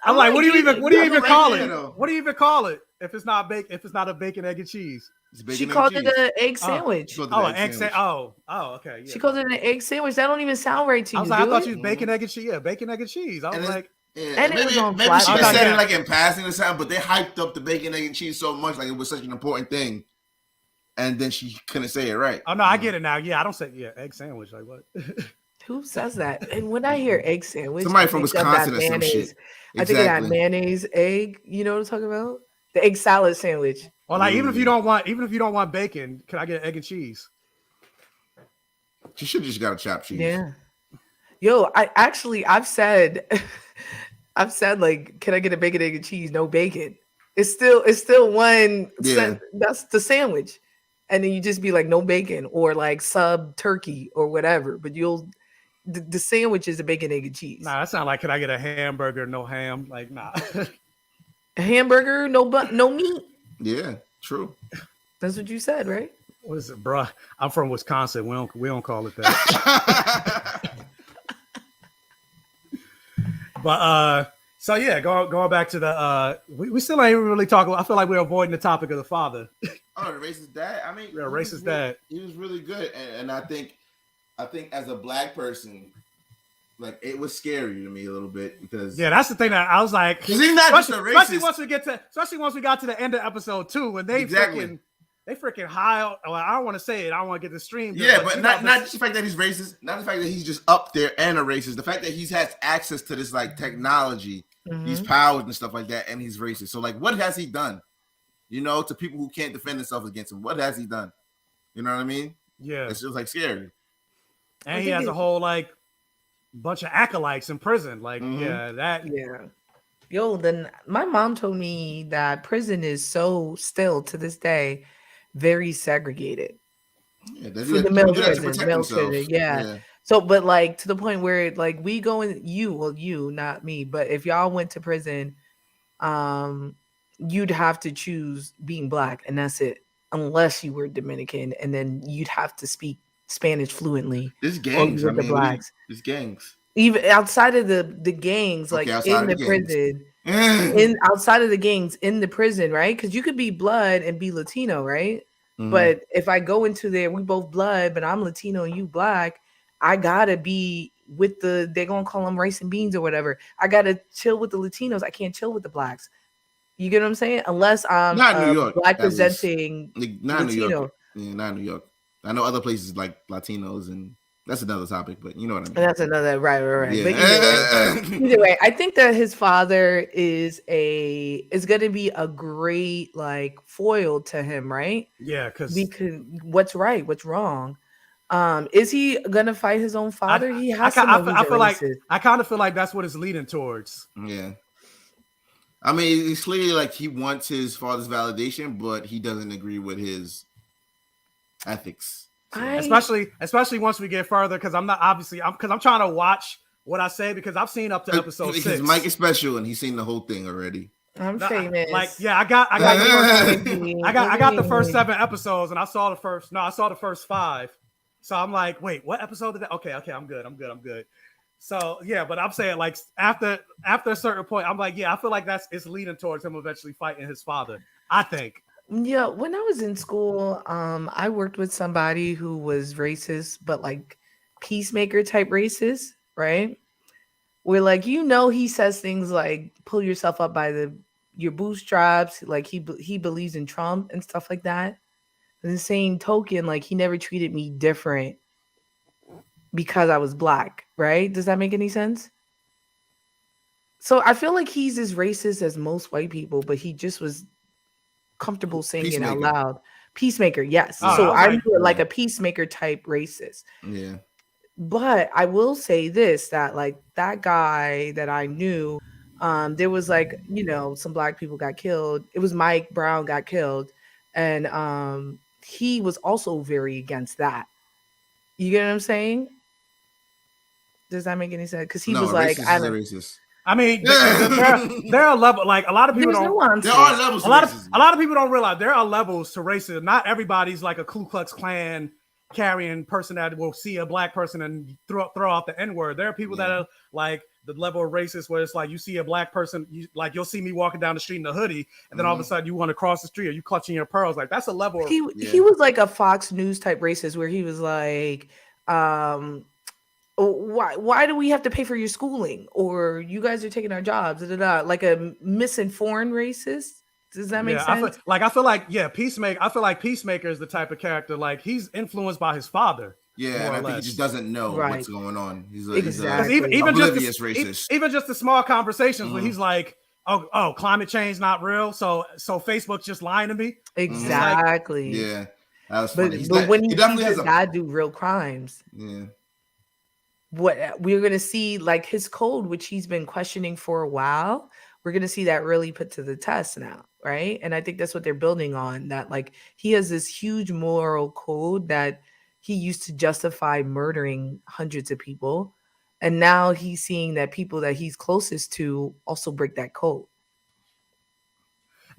I'm like, what do you even call it? What do you even call it if it's not a bacon, egg, and cheese? She called it an egg sandwich. Egg sandwich. Oh, okay. Yeah. She called it an egg sandwich. That don't even sound right to you. I was like, I thought you was bacon, egg, and cheese. Yeah, bacon, egg, and cheese. I was like, and maybe she said it like in passing or something, but they hyped up the bacon, egg, and cheese so much, like it was such an important thing, and then she couldn't say it right. Oh no, I get it now. Yeah, I don't say egg sandwich. Like what? Who says that? And when I hear egg sandwich, somebody from Wisconsin or some shit. I think of that mayonnaise egg. You know what I'm talking about? The egg salad sandwich. Or like even if you don't want bacon, can I get an egg and cheese? You should just got a chopped cheese. Yeah. Yo, I've said like, can I get a bacon, egg, and cheese? No bacon. It's still one. Yeah. That's the sandwich, and then you just be like, no bacon, or like sub turkey or whatever. But the sandwich is a bacon, egg, and cheese. Nah, that's not like, can I get a hamburger, no ham? Like, nah. A hamburger, no meat. Yeah, true. That's what you said, right? What is it, bro? I'm from Wisconsin. We don't call it that. But so yeah, going back to the we still ain't really talking. I feel like we're avoiding the topic of the father. Oh, the racist dad. I mean, yeah, racist dad. He was really good, and I think as a black person, like it was scary to me a little bit because that's the thing that I was like, because he's not just a racist. Especially once we got to the end of episode 2 when they freaking high. Well, I don't want to say it. I don't want to get the stream. Yeah, but not just the fact that he's racist, not the fact that he's just up there and a racist. The fact that he's has access to this like technology, these powers and stuff like that, and he's racist. So like, what has he done? You know, to people who can't defend themselves against him, what has he done? You know what I mean? Yeah, it's just like scary. And he has a whole like bunch of acolytes in prison. Like, Yo, then my mom told me that prison is so still to this day very segregated. Yeah, for the male prison. Yeah. So, but like to the point where like we go in, you, not me, but if y'all went to prison, you'd have to choose being black, and that's it, unless you were Dominican, and then you'd have to speak Spanish fluently. There's gangs. The blacks. There's gangs. Even outside of the gangs, like in the prison, outside of the gangs in the prison, right? Because you could be blood and be Latino, right? But if I go into there, we both blood, but I'm Latino and you black, I gotta be with they're gonna call them rice and beans or whatever. I gotta chill with the Latinos. I can't chill with the blacks. You get what I'm saying? Unless I'm not New York, black presenting not Latino. New York. Yeah, not New York. I know other places like Latinos, and that's another topic, but you know what I mean. And that's another right. Yeah. But either way, I think that his father is going to be a great like foil to him, right? Yeah, because what's right, what's wrong. Is he gonna fight his own father? He has to. I kind of feel like that's what it's leading towards. Yeah. I mean, it's clearly like he wants his father's validation, but he doesn't agree with his ethics. So. Especially once we get further, because I'm trying to watch what I say because I've seen up to episode 6. Because Mike is special and he's seen the whole thing already. I'm famous. I got the first 7 episodes, and I saw the first 5. So I'm like, wait, what episode did that? Okay, I'm good. So yeah, but I'm saying like after a certain point, I'm like, yeah, I feel like it's leading towards him eventually fighting his father. I think. Yeah, when I was in school, I worked with somebody who was racist, but like peacemaker type racist, right? Where like he says things like pull yourself up by your bootstraps, like he believes in Trump and stuff like that. In the same token, like he never treated me different because I was black, right? Does that make any sense? So I feel like he's as racist as most white people, but he just was comfortable saying it out loud. Peacemaker, yes. Yeah. So I'm like a peacemaker type racist. Yeah. But I will say this, that like that guy that I knew, there was like, some black people got killed. It was Mike Brown got killed. And he was also very against that. You get what I'm saying? Does that make any sense? Because he was like, racist. I mean, there are levels. Like a lot of people don't. There are levels. A lot of people don't realize there are levels to racism. Not everybody's like a Ku Klux Klan carrying person that will see a black person and throw out the N-word. There are people that are like the level of racist where it's like you see a black person, you'll see me walking down the street in a hoodie, and then all of a sudden you want to cross the street or you clutching your pearls. Like that's a level. He was like a Fox News type racist where he was like, why do we have to pay for your schooling, or you guys are taking our jobs, like a misinformed racist. Does that make sense? I feel like Peacemaker is the type of character like he's influenced by his father. Yeah, and I think he just doesn't know what's going on. He's exactly. Even oblivious racist. Even just the small conversations where he's like, oh, climate change not real, so Facebook's just lying to me. Exactly. Yeah, that was funny. But when he does not do real crimes, what we're gonna see, like his code, which he's been questioning for a while, we're gonna see that really put to the test now, right? And I think that's what they're building on. That like he has this huge moral code that he used to justify murdering hundreds of people, and now he's seeing that people that he's closest to also break that code.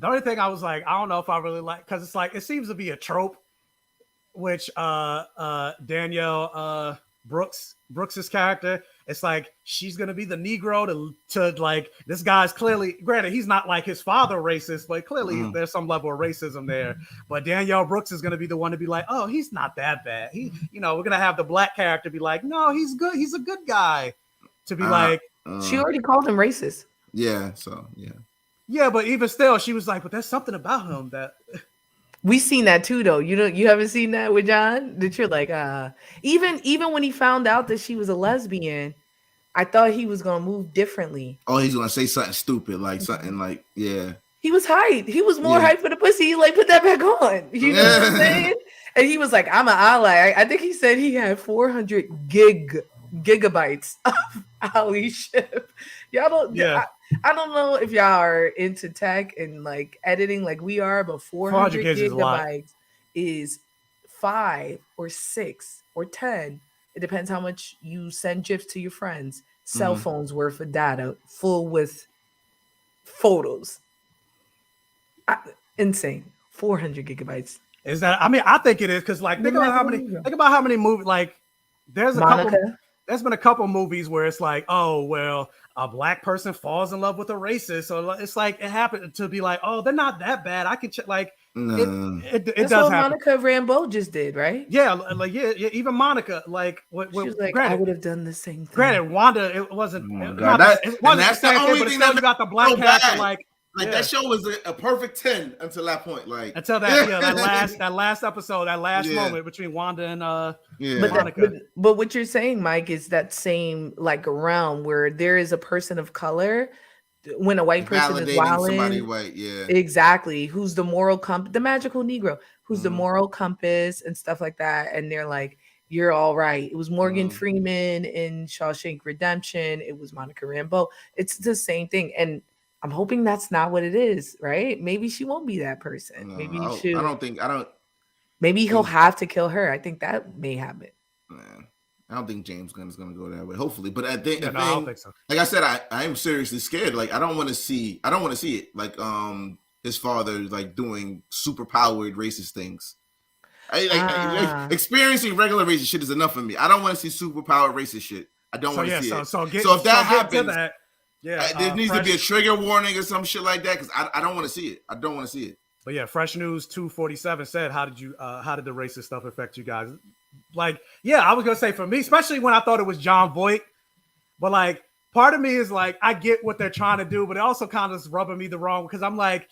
The only thing I was like, I don't know if I really like, because it's like it seems to be a trope, which Danielle Brooks's character, it's like she's gonna be the Negro to like this guy's clearly, granted he's not like his father racist, but clearly there's some level of racism there. But Danielle Brooks is gonna be the one to be like, oh, he's not that bad. We're gonna have the black character be like, no, he's good. He's a good guy. To be like, she already called him racist. Yeah. So yeah. Yeah, but even still, she was like, but there's something about him that. We seen that too, though. You haven't seen that with John? That you're like, even when he found out that she was a lesbian, I thought he was gonna move differently. Oh, he's gonna say something stupid, like something like, yeah. He was hyped. He was more hyped for the pussy. He like put that back on. You know what I'm saying? And he was like, I'm an ally. I think he said he had 400 gigabytes of allyship. Y'all don't. Yeah. I don't know if y'all are into tech and like editing like we are, but 400 gigabytes is 5 or 6 or 10. It depends how much you send GIFs to your friends. Cell phones worth of data full with photos. Insane. 400 gigabytes. Is that? I mean, I think it is because like think about how many movies like there's been a couple movies where it's like, oh well, a black person falls in love with a racist, so it's like it happened to be like, oh, they're not that bad. I can check like it That's does what happen. Monica Rambeau just did, right? Yeah, like even Monica, like she was like, I would have done the same thing. Granted, Wanda, it wasn't. That's the only thing that got the black character like. That show was a perfect 10 until that point. Like until that last episode, that last moment between Wanda and Monica. But what you're saying, Mike, is that same like realm where there is a person of color when a white person is wilding. Somebody white, exactly. Who's the moral compass, the magical Negro, who's the moral compass and stuff like that, and they're like, you're all right. It was Morgan Freeman in Shawshank Redemption. It was Monica Rambeau. It's the same thing, and I'm hoping that's not what it is, right? Maybe she won't be that person. No, maybe Maybe he'll have to kill her. I think that may happen. Man, I don't think James Gunn is going to go that way. Hopefully, but I don't think so. Like I said, I am seriously scared. Like I don't want to see it. Like his father like doing super powered racist things. Experiencing regular racist shit is enough for me. I don't want to see superpowered racist shit. I don't want to see it. So if that happens, there needs to be a trigger warning or some shit like that because I don't want to see it. I don't want to see it. But yeah, Fresh News 247 said, how did the racist stuff affect you guys? Like, yeah, I was gonna say for me, especially when I thought it was John Voight, but like part of me is like, I get what they're trying to do, but it also kind of is rubbing me the wrong because I'm like,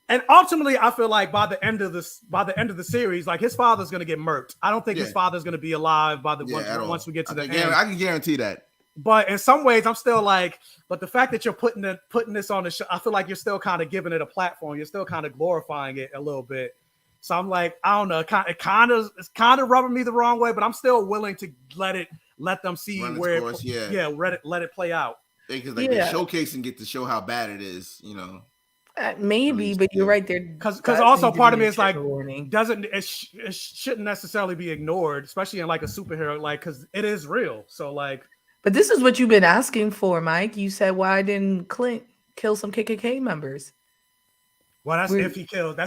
and ultimately I feel like by the end of the series, like his father's gonna get murked. I don't think his father's gonna be alive once we get to the end. I can guarantee that. But in some ways, I'm still like, but the fact that you're putting this on the show, I feel like you're still kind of giving it a platform. You're still kind of glorifying it a little bit. So I'm like, I don't know, it's kind of rubbing me the wrong way, but I'm still willing to let them see where let it play out. Because they're showcasing get to show how bad it is, you know. Maybe, but you're right there. Because also part of me is like, it shouldn't necessarily be ignored, especially in like a superhero, like because it is real. So like. But this is what you've been asking for, Mike. You said, why didn't Clint kill some KKK members? Well, if he kills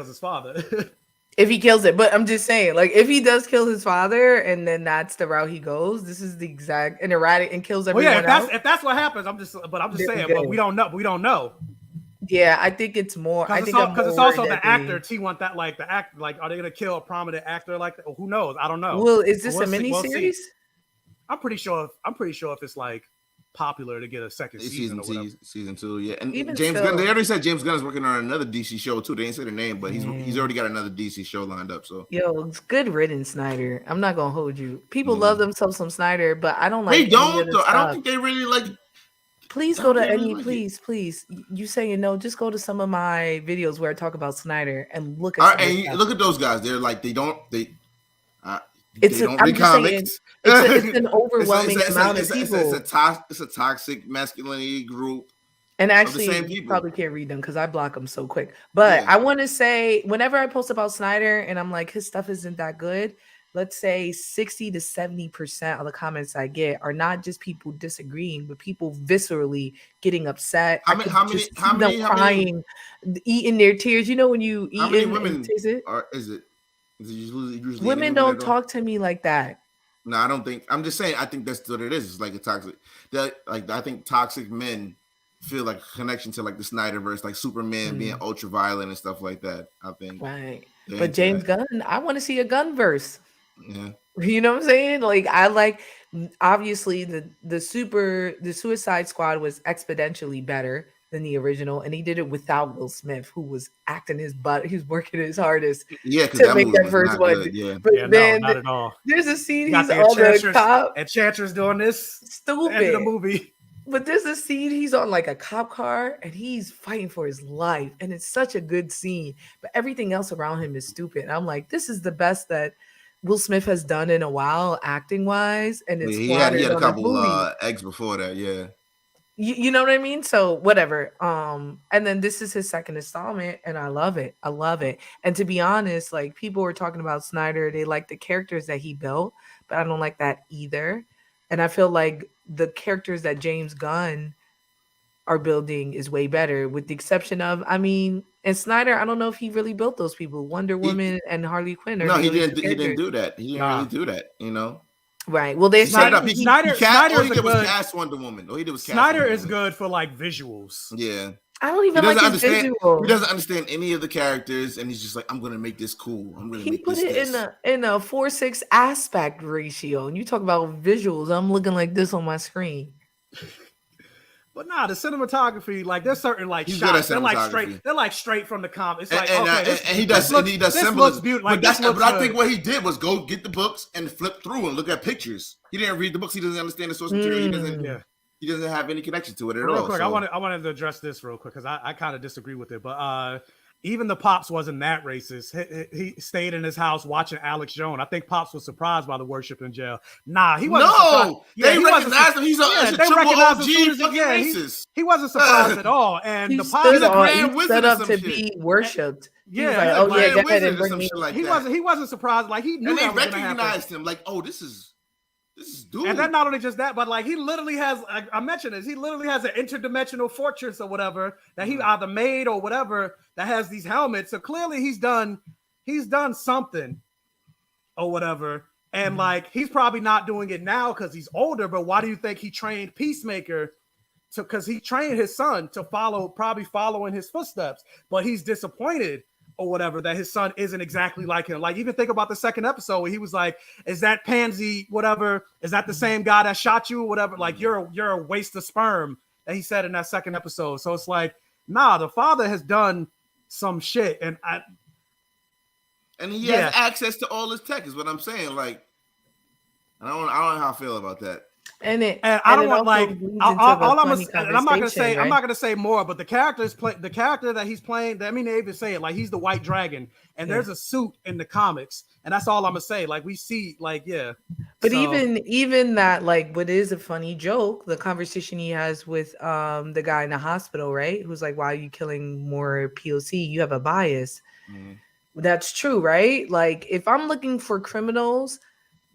his father. If he kills it. But I'm just saying, like, if he does kill his father and then that's the route he goes, this is the exact and erratic and kills everyone else. If that's what happens, I'm just saying, but we don't know. Yeah, I think it's more. Because it's also the actor. T want that like the act. Like, are they gonna kill a prominent actor like that? Who knows? I don't know. Well, is this a miniseries? I'm pretty sure if it's like popular to get a second season or whatever. Season 2, yeah. And James Gunn, they already said James Gunn is working on another DC show too. They didn't say the name, but he's already got another DC show lined up. So it's good riddance, Snyder. I'm not gonna hold you. People love themselves some Snyder, but I don't like. They don't though. I don't think they really like. Please go to any. Please. You saying no? Just go to some of my videos where I talk about Snyder and look at. Look at those guys. They're like they don't It's an overwhelming amount of people. It's a toxic masculinity group. And actually, you probably can't read them because I block them so quick. But I want to say, whenever I post about Snyder and I'm like, his stuff isn't that good, let's say 60 to 70% of the comments I get are not just people disagreeing, but people viscerally getting upset. How many crying, eating their tears. You know when you eat. How many women is it? Usually women don't talk to me like that. No, I don't think. I'm just saying. I think that's what it is. It's like a toxic. I think toxic men feel like a connection to like the Snyderverse, like Superman being ultra violent and stuff like that. I think. Right. But James Gunn, I want to see a gun verse. Yeah. You know what I'm saying? Like I like. Obviously, the Suicide Squad was exponentially better than the original, and he did it without Will Smith, who was acting his butt. He was working his hardest to make that first one. But then not at all. There's a scene he's on the cop. Enchantress doing this stupid end of the movie. But there's a scene he's on like a cop car and he's fighting for his life, and it's such a good scene. But everything else around him is stupid. And I'm like, this is the best that Will Smith has done in a while, acting wise. And it's he had a couple eggs before that, yeah. You know what I mean? So whatever. And then this is his second installment, and I love it. And to be honest, like people were talking about Snyder, they like the characters that he built, but I don't like that either. And I feel like the characters that James Gunn are building is way better, with the exception of, and Snyder, I don't know if he really built those people, Wonder Woman and Harley Quinn. No, he didn't do that. He didn't really do that, you know. Right. Well, there's Snyder was cast Wonder Woman. Snyder is good for like visuals. Yeah. I don't even like his visual. He doesn't understand any of the characters, and he's just like, I'm gonna make this cool. He put it in a 4:6 aspect ratio, and you talk about visuals. I'm looking like this on my screen. But nah, the cinematography, like there's certain like shots, they're like straight from the comic. It's like and he does symbolism. Looks beautiful. Like, but I think what he did was go get the books and flip through and look at pictures. He didn't read the books. He doesn't understand the source material. He doesn't have any connection to it at all. Real quick, I wanted to address this real quick because I kind of disagree with it. But even the Pops wasn't that racist. He stayed in his house watching Alex Jones. I think Pops was surprised by the worship in jail. Nah, he wasn't. No, they recognized him. He's a triple OG fucking racist. He wasn't surprised at all. And he the Pops stood up to be worshipped. Yeah, go ahead and bring me. He wasn't surprised. Like he knew and that they recognized him. Like, oh, this is dude. And then not only just that, but like he literally has, I mentioned this, he literally has an interdimensional fortress or whatever that he either made or whatever that has these helmets. So clearly he's done he's done something or whatever. And like, he's probably not doing it now because he's older, but why do you think he trained Peacemaker because he trained his son to probably follow in his footsteps, but he's disappointed or whatever that his son isn't exactly like him. Like, even think about the second episode where he was like, is that pansy, whatever, is that the same guy that shot you or whatever? Like, you're a waste of sperm, that he said in that second episode. So it's like, nah, the father has done some shit. And he has access to all his tech, is what I'm saying. Like, I don't know how I feel about that. And I don't want like all I'm not gonna say more, but the character that he's playing. I mean, they even say it like he's the White Dragon, and there's a suit in the comics, and that's all I'm gonna say. Like, we see, like, yeah. But even that, like, what is a funny joke, the conversation he has with the guy in the hospital, right? Who's like, why are you killing more POC? You have a bias. Mm-hmm. That's true, right? Like, if I'm looking for criminals,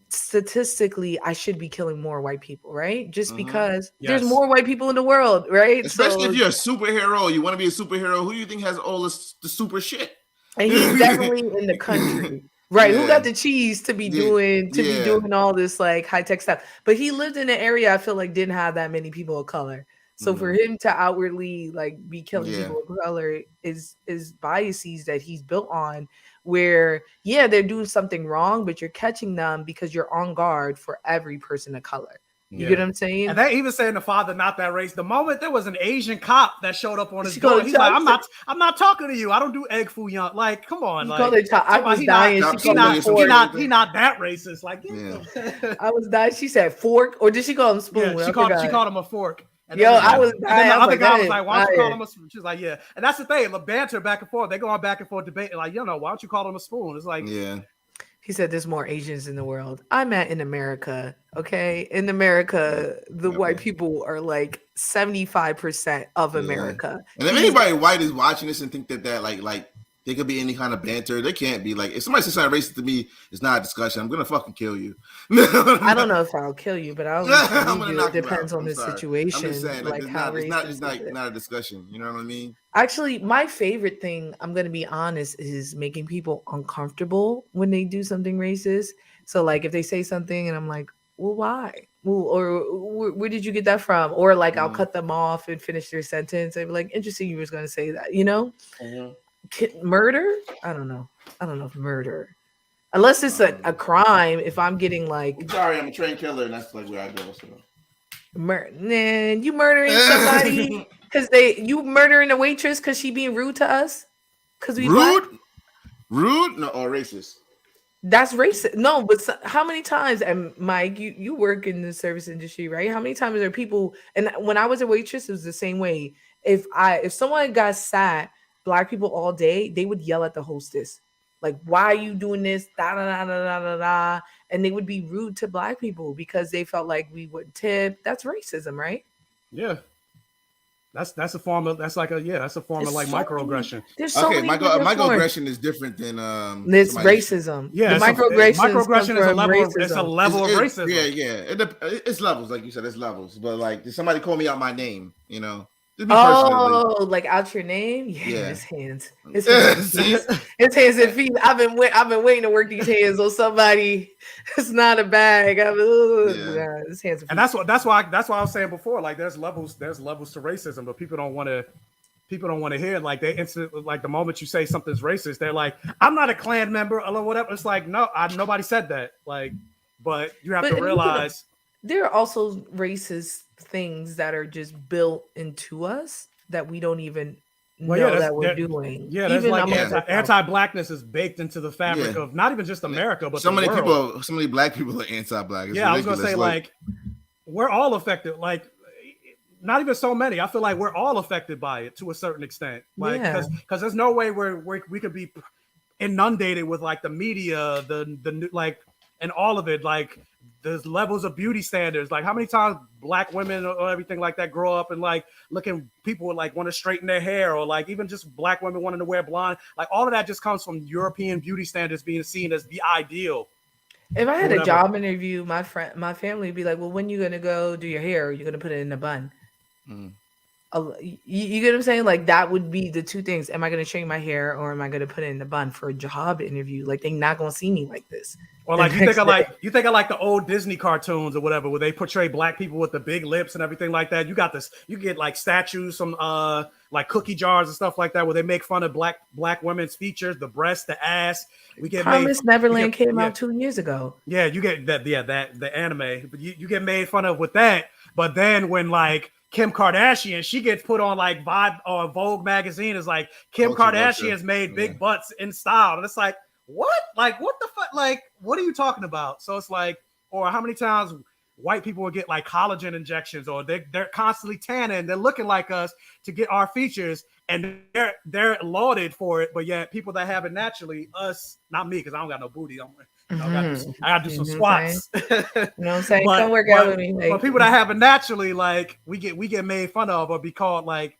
statistically, I should be killing more white people, right? Just because there's more white people in the world, right? Especially if you're a superhero, you want to be a superhero. Who do you think has all the super shit? And he's definitely in the country, right? Yeah. Who got the cheese to be doing be doing all this like high tech stuff? But he lived in an area I feel like didn't have that many people of color. So for him to outwardly like be killing people of color is biases that he's built on, where they're doing something wrong, but you're catching them because you're on guard for every person of color. You get what I'm saying? And they even saying the father not that race. The moment there was an Asian cop that showed up on his door, he's like, I'm not talking to you. I don't do egg foo young. Like, come on. Like, I was dying. He not that racist. Like, I was dying. She said fork, or did she call him spoon? Yeah, she called him a fork. And I was dying. And then the other guy was like, why don't you call him a spoon? She's like, yeah. And that's the thing. The banter back and forth. They're going back and forth debating. Like, why don't you call him a spoon? It's like, He said there's more Asians in the world. I'm in America, okay? In America, the white people are like 75% of America. And if anybody white is watching this and think that like there could be any kind of banter, they can't be. Like, if somebody says something racist to me, it's not a discussion. I'm gonna fucking kill you. I don't know if I'll kill you, but it depends on the situation. I'm just saying, like, it's not a discussion. You know what I mean? Actually, my favorite thing, I'm going to be honest, is making people uncomfortable when they do something racist. So, like, if they say something and I'm like, well, why? Well, or where did you get that from? Or, like, I'll cut them off and finish their sentence. I'd be like, interesting you was going to say that, you know? Murder? I don't know if murder. Unless it's a crime, if I'm getting, like... I'm sorry, I'm a trained killer, and that's, like, where I go. So. You murdering somebody... Because you murdering a waitress because she being rude to us? Because we rude? No, or racist? That's racist. No, but how many times, and Mike, you work in the service industry, right? How many times are people, and when I was a waitress, it was the same way. If someone got sat, Black people all day, they would yell at the hostess. Like, why are you doing this? Da, da, da, da, da, da. And they would be rude to Black people because they felt like we would tip. That's racism, right? Yeah. That's a form of like microaggression. There's so many microaggression is different than it's racism. Yeah, microaggression is a level of racism. It's levels, like you said, it's levels. But like, did somebody call me out my name? You know. Like out your name? Yeah, his hands. His hands and feet. I've been waiting to work these hands on somebody. It's not a bag. His hands and feet. And that's why I was saying before, like, there's levels to racism, but people don't want to hear it. Like, they instantly, like, the moment you say something's racist, they're like, I'm not a Klan member or whatever. It's like, no, nobody said that. Like, but you have to realize there are also racist things that are just built into us that we don't even know that we're doing. Yeah, there's like anti-blackness is baked into the fabric of not even just America, but so many Black people are anti-black. It's I was gonna say, like, we're all affected. Like, not even so many. I feel like we're all affected by it to a certain extent. Like, because there's no way we could be inundated with like the media, the like, and all of it, like. There's levels of beauty standards. Like, how many times Black women or everything like that grow up and like looking, people like want to straighten their hair, or like even just Black women wanting to wear blonde. Like, all of that just comes from European beauty standards being seen as the ideal. If I had a job interview, my family would be like, well, when you going to go do your hair? Or are you going to put it in a bun? You get what I'm saying? Like that would be the two things. Am I going to straighten my hair or am I going to put it in the bun for a job interview? Like they're not going to see me like this. Or like you think of like the old Disney cartoons or whatever, where they portray black people with the big lips and everything like that. You got this. You get like statues from like cookie jars and stuff like that, where they make fun of black women's features, the breast, the ass. We get Promise Neverland came out 2 years ago. Yeah, you get that. Yeah, that the anime, but you get made fun of with that. But then when like Kim Kardashian, she gets put on like Vibe or Vogue magazine is like Kim Kardashian has made big butts in style, and it's like. What? Like, what the fuck? Like, what are you talking about? So it's like, or how many times white people will get like collagen injections, or they're constantly tanning, they're looking like us to get our features, and they're lauded for it. But yet, people that have it naturally, us, not me, because I don't got no booty. I got to do some squats. You know what I'm saying? Don't work out with me. Like, but people that have it naturally, like we get made fun of or be called like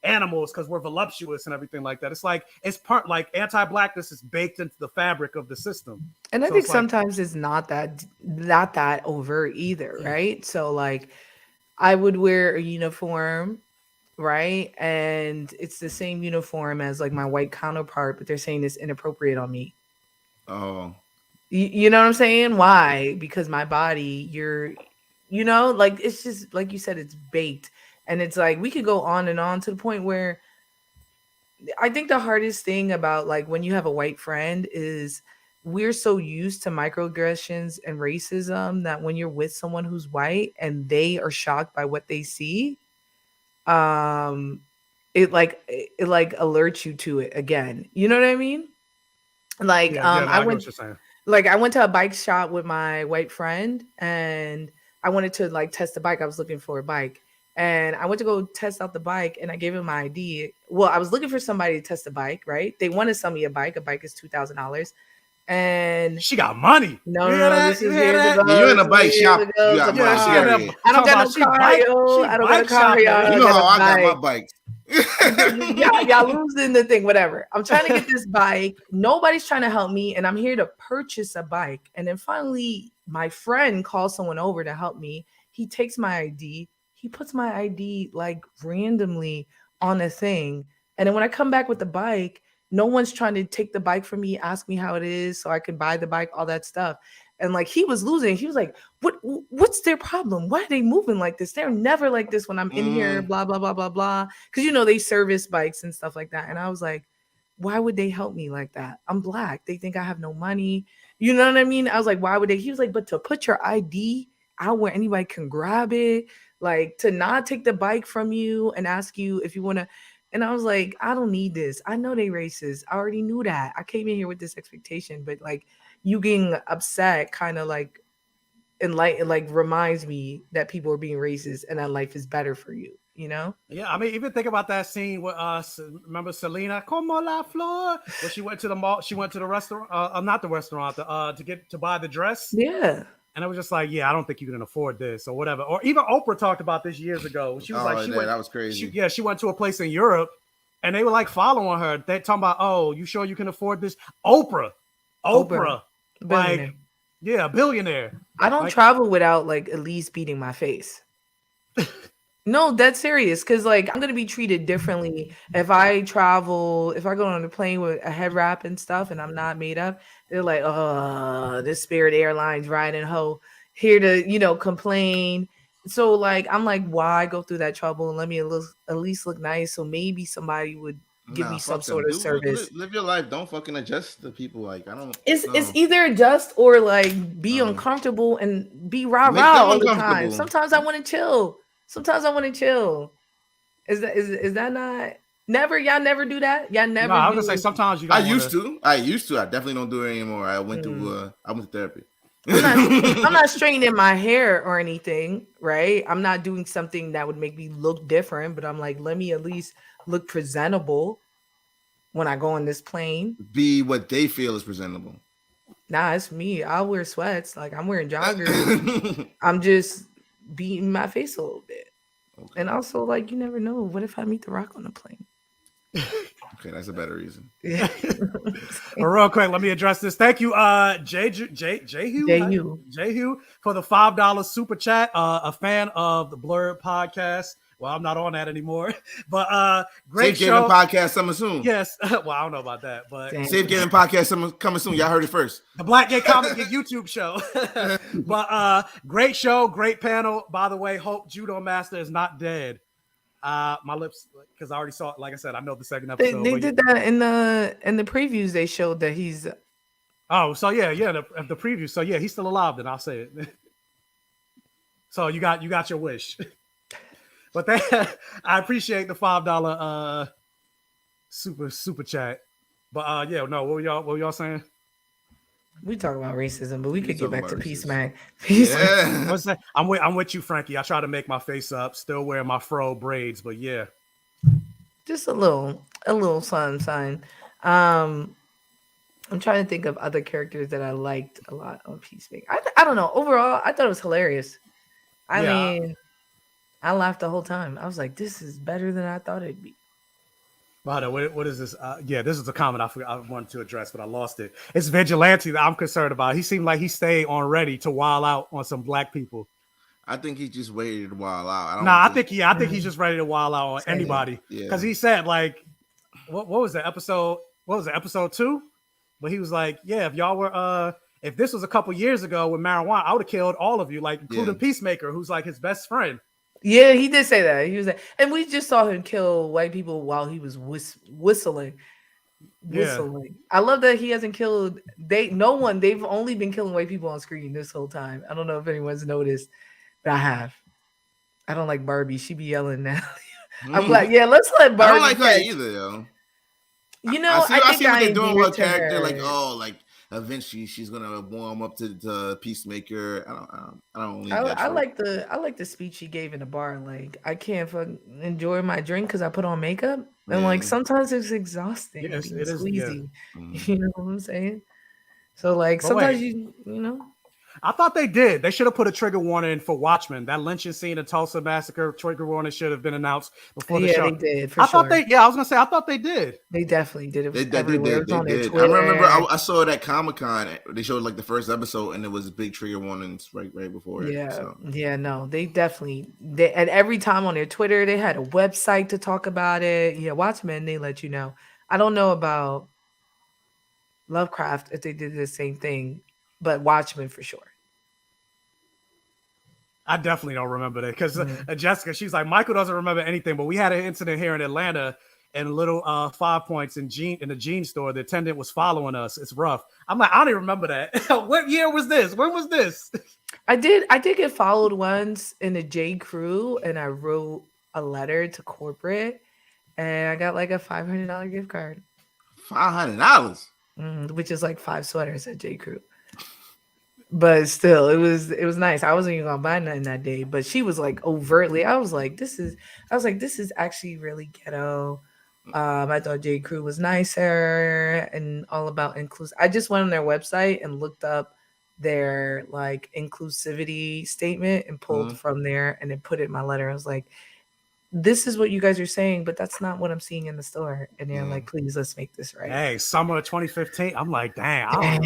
animals because we're voluptuous and everything like that. It's like it's part like anti-blackness is baked into the fabric of the system. And I think sometimes it's not that overt either, right? So like I would wear a uniform, right? And it's the same uniform as like my white counterpart, but they're saying it's inappropriate on me. Oh. You know what I'm saying? Why? Because my body, like it's just like you said, it's baked. And it's like we could go on and on to the point where I think the hardest thing about like when you have a white friend is we're so used to microaggressions and racism that when you're with someone who's white and they are shocked by what they see, it alerts you to it again. You know what I mean? Like I went to a bike shop with my white friend and I wanted to like test the bike. I was looking for a bike. And I went to go test out the bike and I gave him my ID. Well, I was looking for somebody to test the bike, right? They want to sell me a bike. A bike is $2,000. And she got money. No, this is years ago. You're in a bike shop. I don't got no car, yo. I don't got a car, y'all. You know how I got my bike. y'all losing the thing, whatever. I'm trying to get this bike. Nobody's trying to help me. And I'm here to purchase a bike. And then finally, my friend calls someone over to help me. He takes my ID. He puts my ID like randomly on a thing. And then when I come back with the bike, no one's trying to take the bike from me, ask me how it is so I can buy the bike, all that stuff. And like he was losing. He was like, what's their problem? Why are they moving like this? They're never like this when I'm in here, blah, blah, blah, blah, blah. Because, they service bikes and stuff like that. And I was like, why would they help me like that? I'm Black. They think I have no money. You know what I mean? I was like, why would they? He was like, but to put your ID out where anybody can grab it, like to not take the bike from you and ask you if you want to. And I was like, I don't need this. I know they racist. I already knew that. I came in here with this expectation, but like you getting upset kind of like reminds me that people are being racist and that life is better for you, Yeah, I mean, even think about that scene with remember Selena, como la flor, when she went to the mall, she went to the restaurant, not the restaurant, to buy the dress. Yeah. And I was just like, I don't think you can afford this or whatever. Or even Oprah talked about this years ago. She was that was crazy. She went to a place in Europe and they were like following her. They're talking about, oh, you sure you can afford this? Oprah. Billionaire. Like, billionaire. I don't travel without like at least beating my face. No, that's serious. Cause like I'm gonna be treated differently if I travel, if I go on a plane with a head wrap and stuff and I'm not made up. They're like, oh, this Spirit Airlines riding hoe here to, complain. So like I'm like, why go through that trouble and let me at least look nice? So maybe somebody would give me some sort of service. Live your life. Don't fucking adjust to people. Like I don't. It's either adjust or like be uncomfortable and be rah all the time. Sometimes I want to chill. Is that not never? Y'all never do that? Y'all never? No, I was gonna say sometimes you don't. I used to. I definitely don't do it anymore. I went to therapy. I'm not straightening my hair or anything, right? I'm not doing something that would make me look different, but I'm like, let me at least look presentable when I go on this plane. Be what they feel is presentable. Nah, it's me. I'll wear sweats. Like I'm wearing joggers. I'm just beating my face a little bit. Okay. And also, like, you never know. What if I meet The Rock on the plane? Okay, that's a better reason. Yeah. Well, real quick, let me address this. Thank you, Jehu, for the $5 super chat. A fan of the Blurred podcast. Well, I'm not on that anymore. But great Safe show. Gayven podcast coming soon. Yes. Well, I don't know about that, but Safe Gayven podcast coming soon. Y'all heard it first. The BlackGayComicGeek YouTube show. But great show, great panel. By the way, hope Judo Master is not dead. My lips, because I already saw it. Like I said, I know the second episode. They did that in the previews. They showed that he's. Oh, so yeah, the preview. So yeah, he's still alive. Then I'll say it. So you got your wish. But I appreciate the $5 super chat. But yeah, no, what were y'all saying? We talk about racism, but we could get back to Peacemaker. Yeah. What's that? I'm with you, Frankie. I try to make my face up, still wearing my fro braids, but yeah. Just a little something. I'm trying to think of other characters that I liked a lot on Peacemaker. I don't know. Overall, I thought it was hilarious. I mean, I laughed the whole time. I was like, this is better than I thought it'd be. By the way, what is this? Yeah, this is a comment I wanted to address, but I lost it. It's Vigilante that I'm concerned about. He seemed like he stayed on ready to wild out on some black people. I think he just waited a while out. I think he's just ready to wild out on anybody. Because he said, like, what was that episode? What was it, episode 2? But he was like, yeah, if y'all were if this was a couple years ago with marijuana, I would have killed all of you, like including Peacemaker, who's like his best friend. Yeah, he did say that. He was like, and we just saw him kill white people while he was whistling. Yeah. I love that he hasn't killed they've only been killing white people on screen this whole time. I don't know if anyone's noticed, but I have. I don't like Barbie. She be yelling now. I'm like, yeah, let's let Barbie. I don't like her either, yo. You know, I see what they're doing with her character. Like, like eventually she's gonna warm up to Peacemaker. I don't. I like the speech she gave in the bar. Like, I can't enjoy my drink because I put on makeup, and like sometimes it's exhausting. Yes, it is sleazy. You know what I'm saying? So like sometimes you know. I thought they did. They should have put a trigger warning for Watchmen. That lynching scene in Tulsa Massacre trigger warning should have been announced before the show. Yeah, they did. I thought they did. They definitely did. It was they everywhere. did. It was on their I Twitter. remember I saw it at Comic-Con. They showed like the first episode, and there was big trigger warnings right before it. Yeah, so. yeah, no, they definitely. And every time on their Twitter, they had a website to talk about it. Yeah, Watchmen, they let you know. I don't know about Lovecraft if they did the same thing, but Watchmen for sure. I definitely don't remember that because Jessica, she's like, Michael doesn't remember anything, but we had an incident here in Atlanta and little 5 Points in the jean store. The attendant was following us. It's rough. I'm like, I don't even remember that. What year was this? When was this? I did get followed once in the J. Crew, and I wrote a letter to corporate, and I got like a $500 gift card. $500, which is like 5 sweaters at J. Crew. But still, it was nice. I wasn't even gonna buy nothing that day, but she was like overtly. I was like, this is actually really ghetto. I thought J. Crew was nicer and all about inclusive. I just went on their website and looked up their like inclusivity statement and pulled from there and then put it in my letter. I was like, this is what you guys are saying, but that's not what I'm seeing in the store. And they're like, please, let's make this right. Hey, summer of 2015. I'm like, dang, I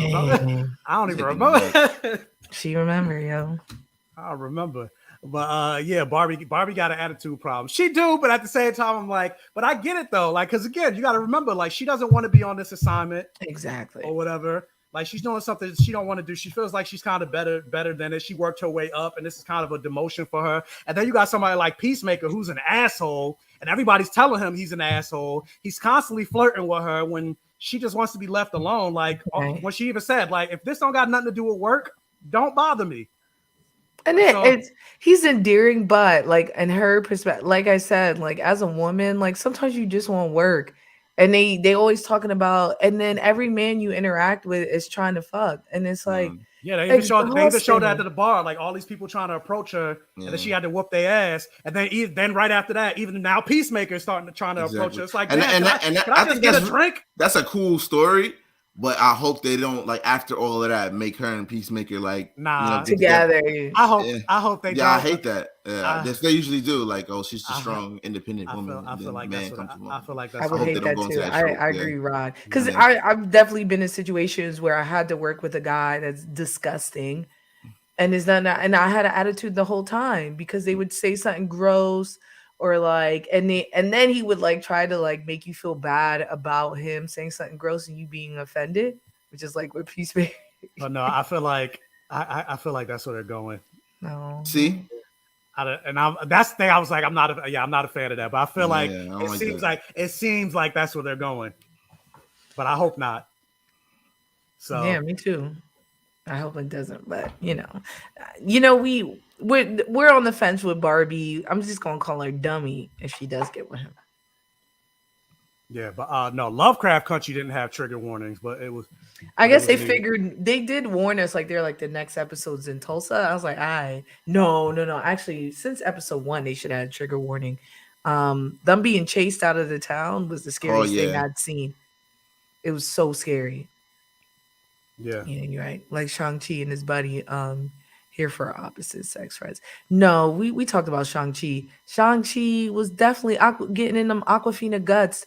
don't even remember. She remember, yo. I remember. But yeah, Barbie got an attitude problem. She do, but at the same time, I'm like, but I get it though. Like, because again, you got to remember, like, she doesn't want to be on this assignment. Exactly. Or whatever. Like, she's doing something she don't want to do. She feels like she's kind of better than it. She worked her way up, and this is kind of a demotion for her. And then you got somebody like Peacemaker, who's an asshole, and everybody's telling him he's an asshole. He's constantly flirting with her when she just wants to be left alone. Like, when she even said, like, if this don't got nothing to do with work, don't bother me. And he's endearing, but like in her perspective, like I said, like as a woman, like sometimes you just want work. And they always talking about, and then every man you interact with is trying to fuck, and it's like, yeah, they even showed that at the bar, like all these people trying to approach her, and then she had to whoop their ass, and then right after that, even now Peacemaker is trying to approach her. It's like, can I just get a drink? That's a cool story. But I hope they don't, like, after all of that, make her and Peacemaker like together. I hope they. Yeah, I hate that. They usually do. Like, oh, she's a strong, independent woman. I feel like that's I would hate that too. I agree, Rod, because I've definitely been in situations where I had to work with a guy that's disgusting, and is done, and I had an attitude the whole time because they would say something gross, or like, and then he would like try to like make you feel bad about him saying something gross and you being offended, which is like what Peacemaker. But no, I feel like I feel like that's where they're going. No. See, that's the thing. I was like, I'm not a fan of that. But I feel like it seems like that's where they're going. But I hope not. So yeah, me too. I hope it doesn't. But we're on the fence with Barbie. I'm just gonna call her dummy if she does get with him. Yeah, but no, Lovecraft Country didn't have trigger warnings, but it was. I guess they figured they did warn us, like they're like the next episode's in Tulsa. I was like, no. Actually, since episode 1, they should have had trigger warning. Them being chased out of the town was the scariest thing I'd seen. It was so scary. Yeah, you're right. Like Shang-Chi and his buddy, here for opposite sex friends. No, we talked about Shang-Chi. Shang-Chi was definitely getting in them Aquafina guts.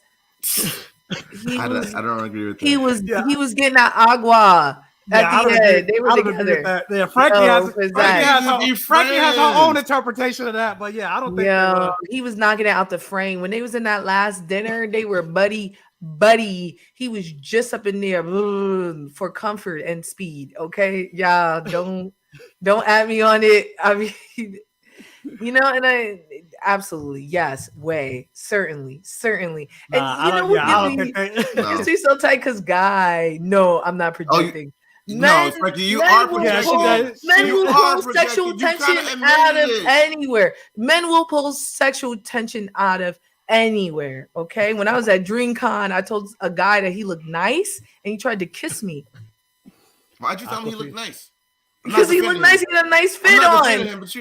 I don't agree with that. He was getting that agua at the end. They were together. Yeah, Frankie has her own interpretation of that, but yeah, I don't think he was knocking it out the frame. When they was in that last dinner, they were buddy. He was just up in there for comfort and speed. Okay, yeah, don't add me on it. I mean, and I absolutely yes, way certainly, and she's so tight because Guy. No, I'm not projecting. No, Frankie, you are projecting. Men will pull sexual tension out of anywhere. Men will pull sexual tension out of anywhere. Okay, when I was at DreamCon, I told a guy that he looked nice, and he tried to kiss me. Why'd you tell me he looked nice? Because he looked nice. He had a nice fit on. Him, but he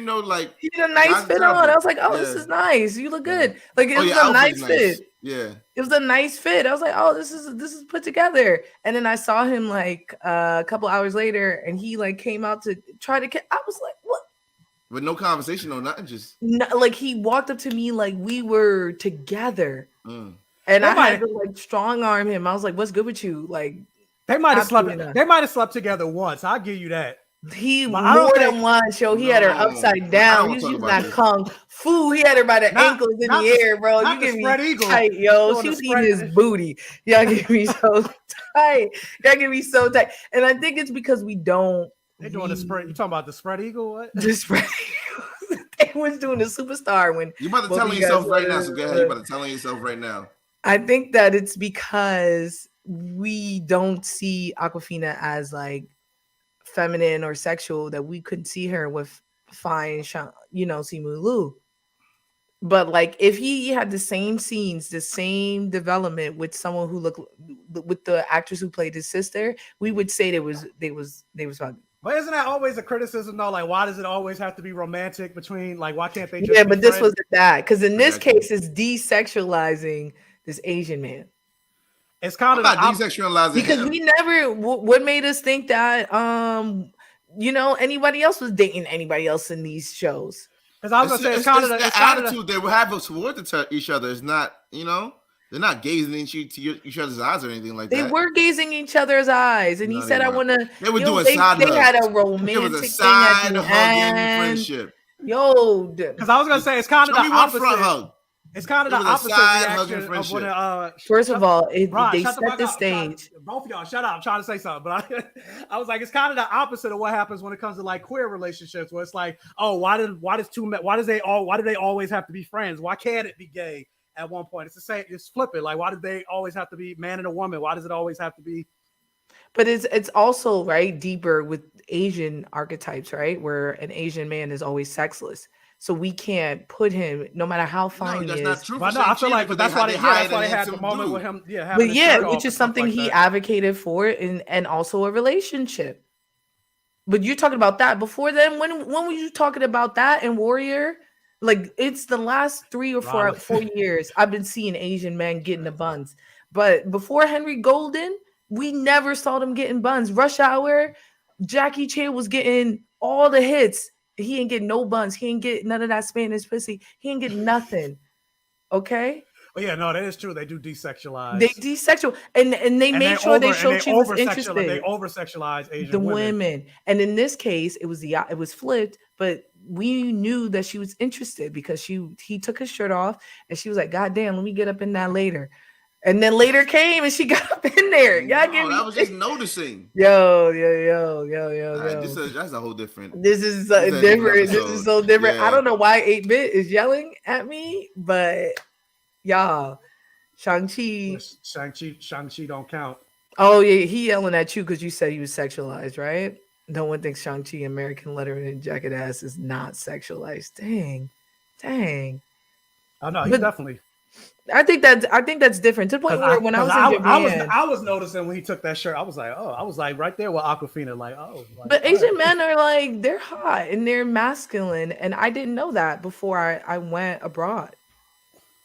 had a nice fit on. I was like, "Oh, this is nice. You look good." Like it was a nice fit. Yeah, it was a nice fit. I was like, "Oh, this is put together." And then I saw him like a couple hours later, and he like came out to try to. I was like, "What?" With no conversation or nothing, just like he walked up to me like we were together, and I had to like strong arm him. I was like, "What's good with you?" Like they might have slept. They might have slept together once. I'll give you that. He more than one show. He had her upside down. He was using that kung fu. He had her by the ankles in the air, bro. You get me tight, yo. She was eating his booty. Y'all get me so tight. And I think it's because we don't. They're doing the spread. You talking about the spread eagle? What? The spread eagle. They was doing the superstar when you about to tell yourself right now. So go ahead. You about to tell yourself right now. I think that it's because we don't see Aquafina as like feminine or sexual, that we couldn't see her with fine, Simu Liu. But like if he had the same scenes, the same development with someone who looked with the actress who played his sister, we would say they was fucking. But isn't that always a criticism though? Like, why does it always have to be romantic between? Like, why can't they? Just but this wasn't that, because in this case, it's desexualizing this Asian man. It's kind of desexualizing because him. we never. What made us think that anybody else was dating anybody else in these shows? Because I was gonna say it's kind of the attitude they would have towards each other. It's not, they're not gazing into each other's eyes or anything like that. They were gazing each other's eyes, and he said, "I want to." They were doing side hugs. They had a romantic side hugging friendship. Because I was gonna say it's kind of the opposite. Front hug. It's kind of the opposite reaction of when first of all, they set the stage. Both of y'all, shut up. I'm trying to say something, but I was like, it's kind of the opposite of what happens when it comes to like queer relationships, where it's like, oh, why do they always have to be friends? Why can't it be gay at one point? It's the same. It's flip it. Like, why do they always have to be man and a woman? Why does it always have to be? But it's also right deeper with Asian archetypes, right? Where an Asian man is always sexless. So we can't put him, no matter how fine he is. Not true. But no, I feel like, but that's why they had the moment with him. Yeah, which is something he advocated for, and also a relationship. But you're talking about that before then. When were you talking about that in Warrior? Like it's the last 3 or 4 years I've been seeing Asian men getting the buns. But before Henry Golden, we never saw them getting buns. Rush Hour, Jackie Chan was getting all the hits. He ain't getting no buns. He ain't get none of that Spanish pussy. He ain't getting nothing. Okay? Well, yeah, no, that is true. They do desexualize. They desexual, and they made sure they showed she was interested. They over-sexualize Asian women. And in this case, it was flipped, but we knew that she was interested because he took his shirt off and she was like, God damn, let me get up in that later. And then later came and she got up in there. Y'all give me. I was just noticing. Yo. That's a whole different. This is different. This is so different. I don't know why 8-Bit is yelling at me, but y'all, Shang-Chi don't count. Oh yeah, he yelling at you because you said he was sexualized, right? No one thinks Shang-Chi American Letterman and Jacket Ass is not sexualized. Dang. Oh no, he definitely. I think that's different to the point where when I was in Japan, I was noticing when he took that shirt, I was like right there with Aquafina, like, oh. Like, but Asian men are like, they're hot and they're masculine, and I didn't know that before I went abroad.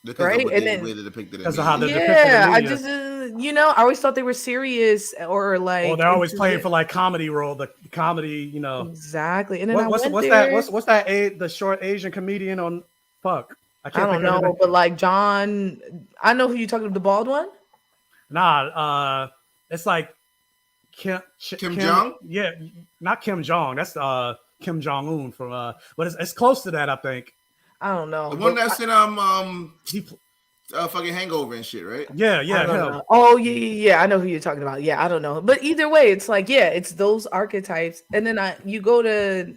Because right, and then because of how they're depicted in the media. I just I always thought they were serious or like. Well, they're always playing for like comedy role, the comedy, Exactly. And then what's that? The short Asian comedian on fuck. I don't know, but like John, I know who you're talking about, the bald one. Nah, it's like Kim Jong. Yeah, not Kim Jong. That's Kim Jong Un from but it's close to that, I think. I don't know. The one that's in fucking Hangover and shit, right? Yeah. Oh yeah. I know who you're talking about. Yeah, I don't know, but either way, it's like it's those archetypes, and then you go to.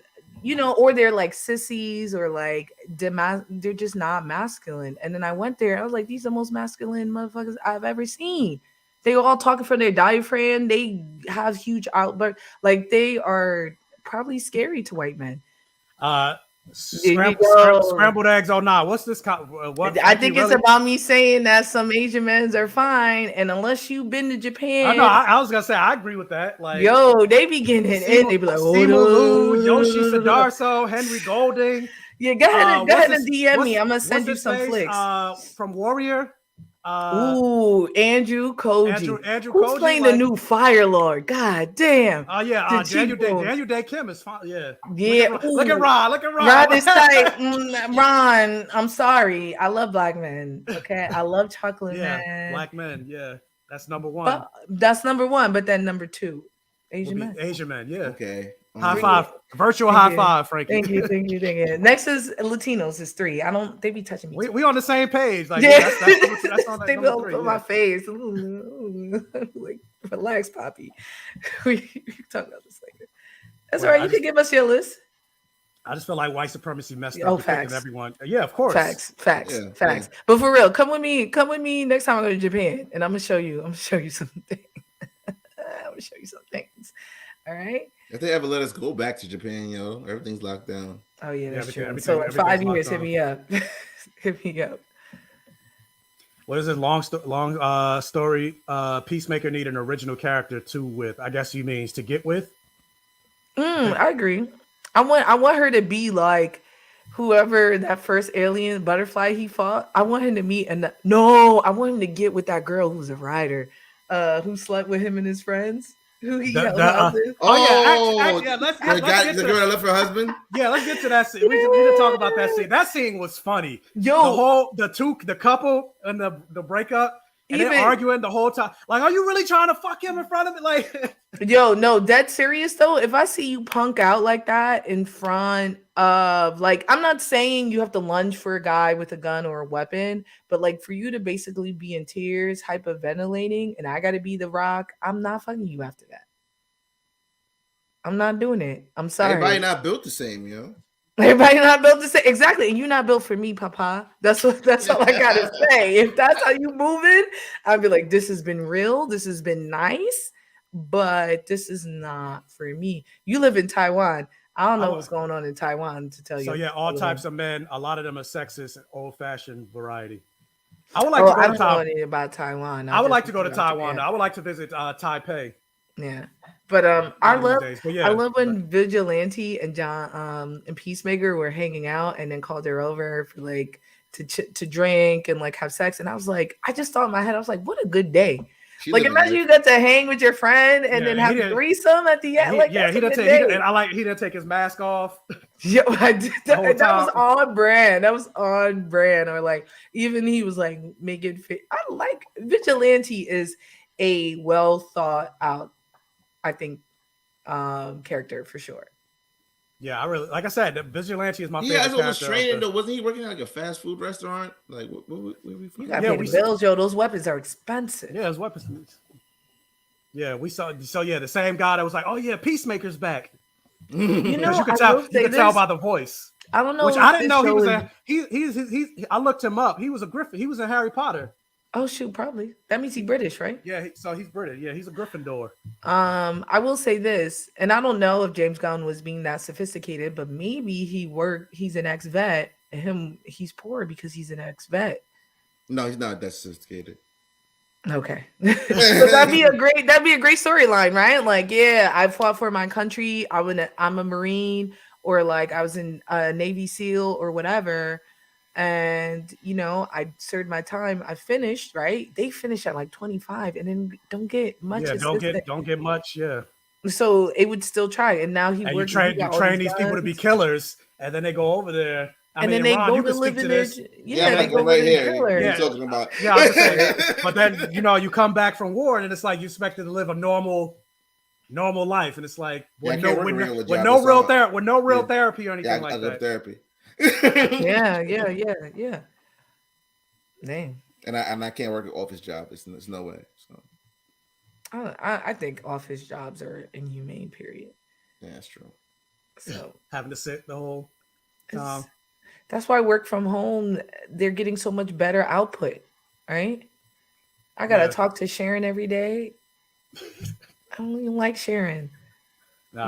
Or they're like sissies or like they're just not masculine. And then I went there. I was like, these are the most masculine motherfuckers I've ever seen. They all talking from their diaphragm. They have huge outbursts. Like they are probably scary to white men. Scrambled eggs or not? What's this? I think it's about me saying that some Asian men are fine, and unless you've been to Japan, I was gonna say I agree with that. Like, they be getting it in. They be like, Simu, Yoshi Sadarso, Henry Golding. Yeah, go ahead and DM me. I'm gonna send you some flicks from Warrior. Andrew Koji. Andrew Who's Koji, playing the new Fire Lord? God damn. Daniel Day Kim is fine. Yeah. Look at Ron. Ron is tight. Ron, I'm sorry. I love black men. Okay. I love chocolate men. Black men. Yeah. That's number one. But then number two, Asian men. Yeah. Okay. High five. Virtual high five, Frankie. Thank you. Next is Latinos is 3. They be touching me. We on the same page. Like, that's on they built on my face. Like, relax, Poppy. we talk about this later. That's all right. You can give us your list. I just feel like white supremacy messed up. Facts. Everyone. Yeah, of course. Facts. Yeah. But for real, come with me next time I go to Japan, and I'm gonna show you some things. All right. If they ever let us go back to Japan, everything's locked down. Oh yeah, that's true. So 5 years, hit me up. Hit me up. What is it? Long story. Peacemaker need an original character to with. I guess he means to get with. I agree. I want her to be like whoever that first alien butterfly he fought. I want him to meet I want him to get with that girl who's a rider, who slept with him and his friends. Who he let's the girl that left her husband. Yeah, let's get to that scene. We need to talk about that scene. That scene was funny. The couple and the breakup, and they're arguing the whole time. Like, are you really trying to fuck him in front of me? Like, no, dead serious though. If I see you punk out like that in front of, like, I'm not saying you have to lunge for a guy with a gun or a weapon, but like for you to basically be in tears, hyperventilating, and I got to be the rock, I'm not fucking you after that. I'm not doing it. I'm sorry. Everybody not built the same, Everybody not built the same. Exactly. And you're not built for me, Papa. That's all I gotta say. If that's how you moving, I'd be like, this has been real. This has been nice, but this is not for me. You live in Taiwan. I don't know what's going on in Taiwan to tell you. So yeah, all types of men. A lot of them are sexist and old-fashioned variety. I would like to go to Taiwan. I don't know anything about Taiwan. I would like to go to Taiwan. I would like to visit Taipei. Yeah. But I love when Vigilante and John and Peacemaker were hanging out and then called her over for like to drink and like have sex, and I was like, I just thought in my head, I was like, what a good day. Like, imagine you got to hang with your friend and then have a threesome at the end. He didn't take his mask off. Yeah, I did that was on brand. Or like, even he was like, make it fit. I like Vigilante is a well thought out, I think, character for sure. Yeah, I really like I said, the Vigilante is my favorite. Yeah, was character. training though. Wasn't he working at like a fast food restaurant? Like, what you gotta pay the bills, yo. Those weapons are expensive. Yeah, his weapons. Yeah, we saw. So yeah, the same guy that was like, "Oh yeah, Peacemaker's back." You know, you can tell by the voice. I don't know. Which I didn't know he was a. He's. I looked him up. He was a Griffin. He was in Harry Potter. Oh shoot, probably. That means he's British, right? Yeah, so he's British. Yeah, he's a Gryffindor. I will say this, and I don't know if James Gunn was being that sophisticated, but maybe he's an ex-vet, and he's poor because he's an ex-vet. No, he's not that sophisticated. Okay. So that'd be a great storyline, right? Like, yeah, I fought for my country. I'm a Marine, or like I was in a Navy SEAL or whatever. And you know, I served my time. I finished, right? They finished at like 25 and then don't get much. Yeah, don't get much. Yeah. So it would still try. And now you train these people to be killers, and then they go over there. And then they go to live in their they go right here. You're talking about. Yeah, I'm just saying. But then you come back from war, and it's like you expected to live a normal life, and it's like with no real therapy or anything like that. Therapy. Yeah. Dang. And I can't work an office job. There's no way. So I think office jobs are inhumane. Period. Yeah, that's true. So having to sit the whole time. That's why work from home, they're getting so much better output, right? I gotta talk to Sharon every day. I don't even like Sharon.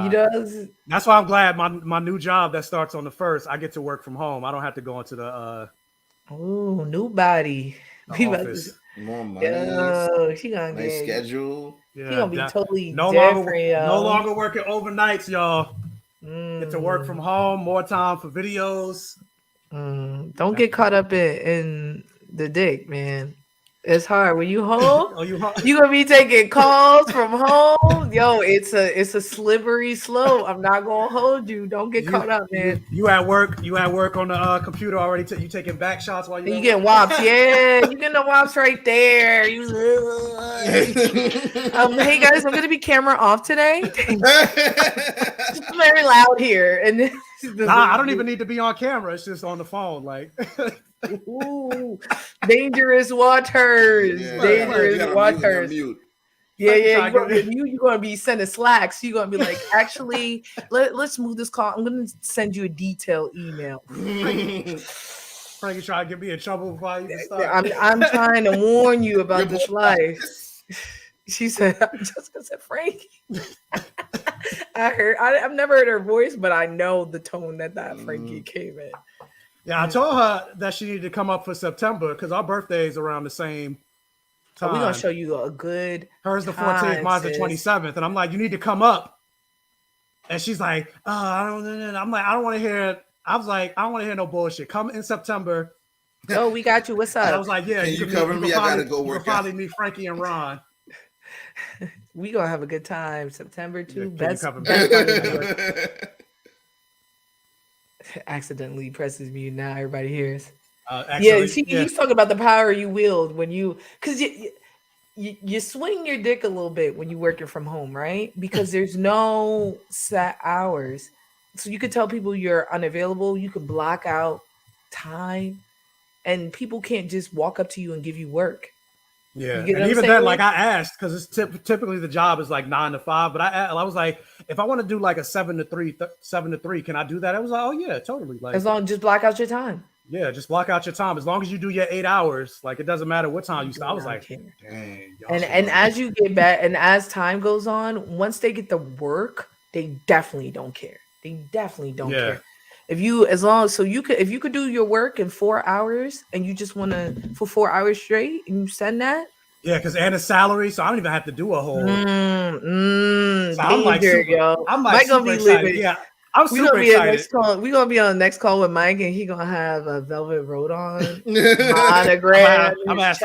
He does. That's why I'm glad my new job that starts on the 1st, I get to work from home. I don't have to go into the new body. Office. More money. She gonna nice schedule. Yeah, she gonna be totally no longer working overnights, y'all. Get to work from home, more time for videos. Don't get caught up in the dick, man. It's hard when you home. You gonna be taking calls from home. Yo, it's a slippery slope. I'm not gonna hold you. Don't get caught up, man. You at work on the computer already. You taking back shots while you get wops. Yeah, you getting the wops right there. Hey guys, I'm gonna be camera off today. It's very loud here, and I don't even need to be on camera. It's just on the phone, like. Ooh, dangerous waters. Dangerous waters. Yeah. You're gonna be sending slacks. You're gonna be like, actually, let's move this call. I'm gonna send you a detailed email. Frankie trying to get me in trouble before I even start. I'm trying to warn you about this life. She said, Jessica said, Frankie. I've never heard her voice, but I know the tone that Frankie came in. Yeah, I told her that she needed to come up for September because our birthday is around the same time. We're gonna show you a good. Hers the 14th, mine's the 27th, and I'm like, you need to come up. And she's like, I don't. I'm like, I don't want to hear. I was like, I don't want to hear no bullshit. Come in September. Oh, we got you. What's up? And I was like, yeah, you cover me. I gotta go work. Probably meet Frankie and Ron. We gonna have a good time. September 2. Best accidentally presses mute. Now everybody hears. He's talking about the power you wield when because you swing your dick a little bit when you're working from home, right? Because there's no set hours, so you could tell people you're unavailable. You can block out time, and people can't just walk up to you and give you work. Yeah, and even then, like I asked, because it's typically the job is like 9 to 5, but I was like, if I want to do like a 7 to 3, can I do that? I was like, oh yeah, totally. Like, as long as just block out your time. Yeah, just block out your time. As long as you do your 8 hours, like it doesn't matter what time you start. I was like, dang. And as you get back, and as time goes on, once they get the work, they definitely don't care. They definitely don't care. If you could do your work in 4 hours and you just want to for 4 hours straight and you send that. Yeah, because and a salary, so I don't even have to do a whole. So I'm like, Mike gonna be living. Yeah, I'm super excited. We're gonna be on the next call with Mike, and he gonna have a Velvet Road on monogram. I'm gonna have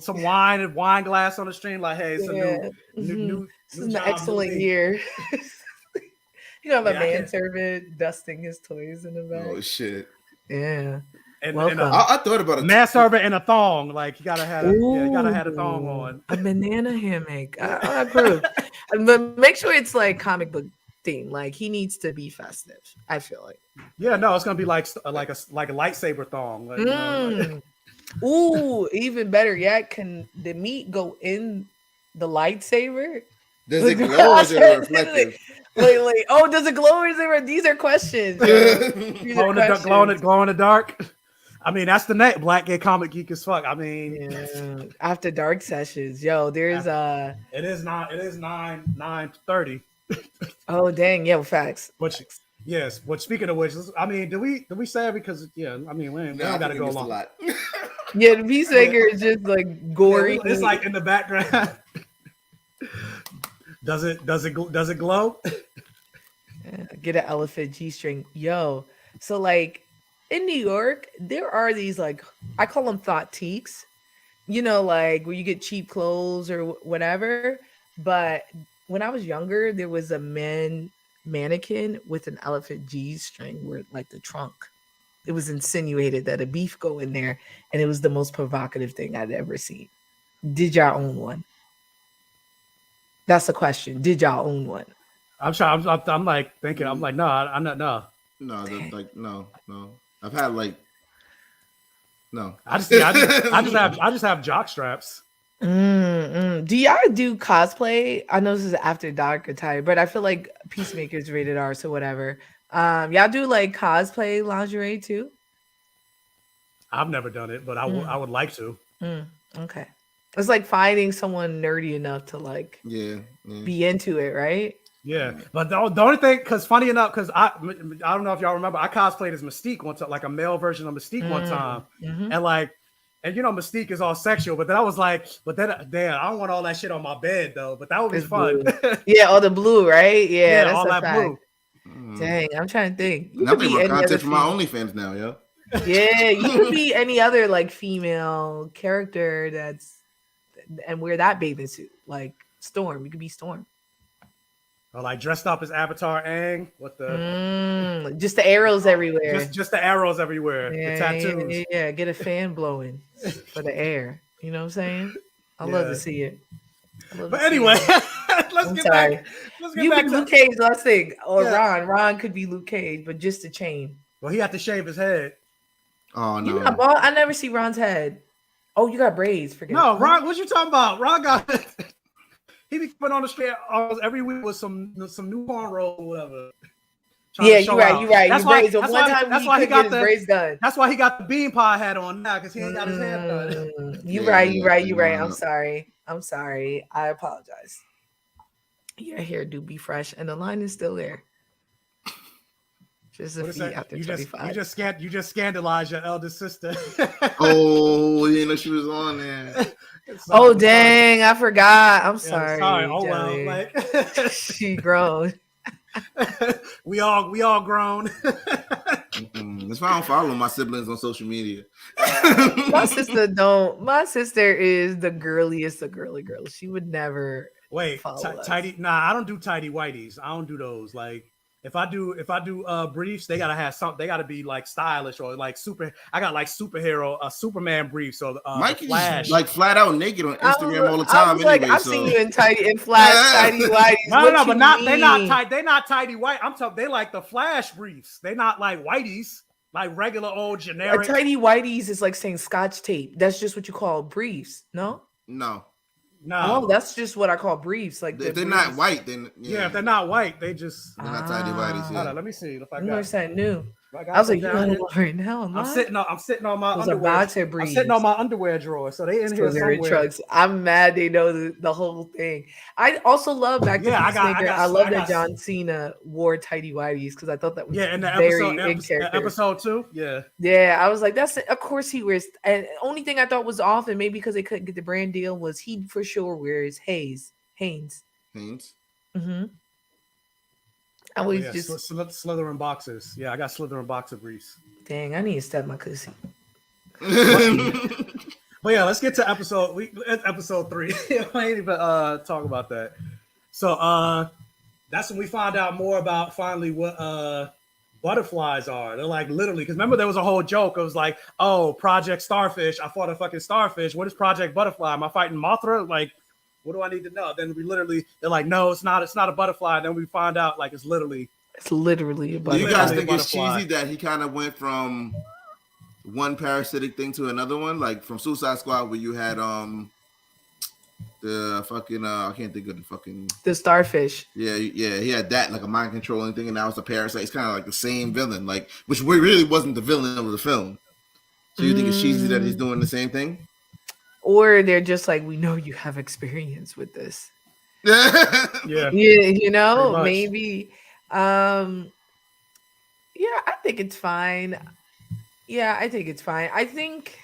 some wine glass on the stream. Like, hey, it's a new. This is an excellent year. You know, a manservant dusting his toys in the back. Oh shit! Yeah, and I thought about it. Manservant and a thong, like you gotta have a thong on. A banana hammock. I approve, but make sure it's like comic book theme. Like he needs to be festive. I feel like. Yeah, no, it's gonna be like a lightsaber thong. Like, you know, Ooh, even better yet, can the meat go in the lightsaber? Does it glow or is it reflective? Wait. Oh, does it glow or is it? These are questions. These glow are in the questions. glow in the dark. I mean, that's the name. Black Gay Comic Geek as fuck. I mean, Yeah. After dark sessions, yo, there's It is 9:30. Oh dang, yo, facts. Which yes. But speaking of which, I mean, do we say it because I mean, we No, I gotta think go it's a along. lot. Yeah, the Peacemaker is just like gory. Yeah, it's like in the background. Does it glow? Get an elephant G-string. Yo. So like in New York, there are these like I call them thought teaks. You know, like where you get cheap clothes or whatever. But when I was younger, there was a mannequin with an elephant G-string where like the trunk. It was insinuated that a beef go in there, and it was the most provocative thing I'd ever seen. Did y'all own one? That's the question. Did y'all own one? I'm trying. I'm like thinking. I'm like, no, I'm not. No, No, no. I've had like no. I just have jock straps. Do y'all do cosplay? I know this is after dark attire, but I feel like Peacemaker's rated R, so whatever. Y'all do like cosplay lingerie too? I've never done it, but I would like to. Okay. It's like finding someone nerdy enough to like be into it, right? Yeah, but the only thing, because funny enough, because I don't know if y'all remember, I cosplayed as Mystique one time, like a male version of Mystique one time, and you know Mystique is all sexual, but then I was like, damn, I don't want all that shit on my bed though, but that would be fun. Yeah, all the blue, right? Yeah, that's all that fact. blue. Dang, I'm trying to think. I'm making more content for my OnlyFans now, yo. Yeah, you could be any other like female character and wear that bathing suit, like Storm. You could be Storm. Or like dressed up as Avatar Aang with the just the arrows everywhere. Just the arrows everywhere. The tattoos. Yeah, get a fan blowing for the air. You know what I'm saying? I love to see it. But anyway, let's get back. You be Luke Cage, let's think. Or Ron. Ron could be Luke Cage, but just a chain. Well, he had to shave his head. Oh no! I never see Ron's head. Oh, you got braids. Forget. No, Ron. What you talking about? Ron got. He be putting on the straight every week with some new cornrows or whatever. Yeah, you're right. That's why he got his braids done. That's why he got the bean pie hat on now, because he ain't got his hair done. You're right. I'm sorry. I apologize. Your hair do be fresh, and the line is still there. Just a feet after 25. You just scandalized your eldest sister. Oh, you know she was on there. Oh dang, I forgot. I'm sorry. Sorry. Oh well, like she grown. we all grown. That's why I don't follow my siblings on social media. My sister don't. My sister is the girliest of girly girls. She would never tidy. Nah, I don't do tidy whities. I don't do those. Like if I do briefs, they gotta have something. They gotta be like stylish or like super. I got like superhero, Superman briefs. So Mike is Flash, like flat out naked on Instagram all the time. I've seen you in flash tidy whities. No, but not they're not tight. They're not tidy white. I'm talking. They like the Flash briefs. They're not like whiteys, like regular old generic. A tidy whiteys is like saying Scotch tape. That's just what you call briefs. No. No, that's just what I call briefs. Like if they're not white, then if they're not white, they just they're not tidy whities. Hold on, let me see if I got. You something new. I was like, you got right now. I'm sitting on my underwear. I'm sitting on my underwear drawer, so they in here somewhere. Trucks. I'm mad they know the whole thing. I also love back to Peacemaker. I love that John Cena wore tidy whities because I thought that was in the episode 2. Yeah. I was like, of course he wears. And the only thing I thought was off, and maybe because they couldn't get the brand deal, was he for sure wears Hanes. Mm-hmm. I always just Slytherin boxers. Yeah, I got Slytherin boxer briefs. Dang, I need to step my pussy. But yeah, let's get to episode 3. I ain't even talk about that. So that's when we find out more about finally what butterflies are. They're like literally, because remember there was a whole joke. It was like, oh, Project Starfish. I fought a fucking starfish. What is Project Butterfly? Am I fighting Mothra? Like, What do I need to know? Then they're like, no, it's not a butterfly. And then we find out like it's literally a Do butterfly. you guys think it's cheesy that he kind of went from one parasitic thing to another one, like from Suicide Squad, where you had the fucking I can't think of the starfish. Yeah, he had that like a mind controlling thing, and now it's a parasite. It's kind of like the same villain, like which really wasn't the villain of the film. So you think it's cheesy that he's doing the same thing? Or they're just like, we know you have experience with this. Yeah, you know, maybe. Yeah, I think it's fine. I think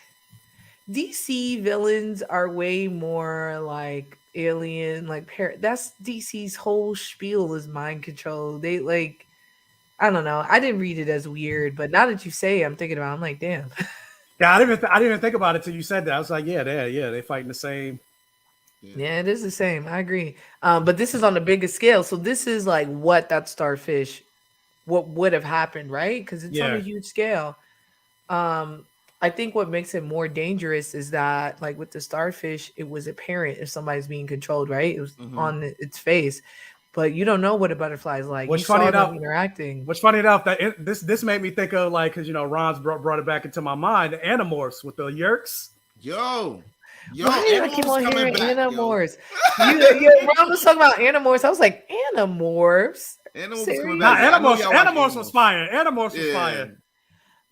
DC villains are way more like alien, like that's DC's whole spiel is mind control. They like, I don't know. I didn't read it as weird, but now that you say it, I'm thinking about it, I'm like, damn. Yeah, I didn't even think about it till you said that. I was like, they fighting the same. Yeah, it is the same. I agree. But this is on a bigger scale. So this is like what that starfish, what would have happened, right? Because it's on a huge scale. I think what makes it more dangerous is that, like with the starfish, it was apparent if somebody's being controlled, right? It was on its face, but you don't know what a butterfly is like. Which you funny saw enough, them interacting. Which funny enough that this made me think of like because Ron's brought it back into my mind the Animorphs with the Yerks. Yo, why I keep on hearing Animorphs? Ron was talking about Animorphs. I was like, Animorphs. Animorphs was fire. Animorphs was fire.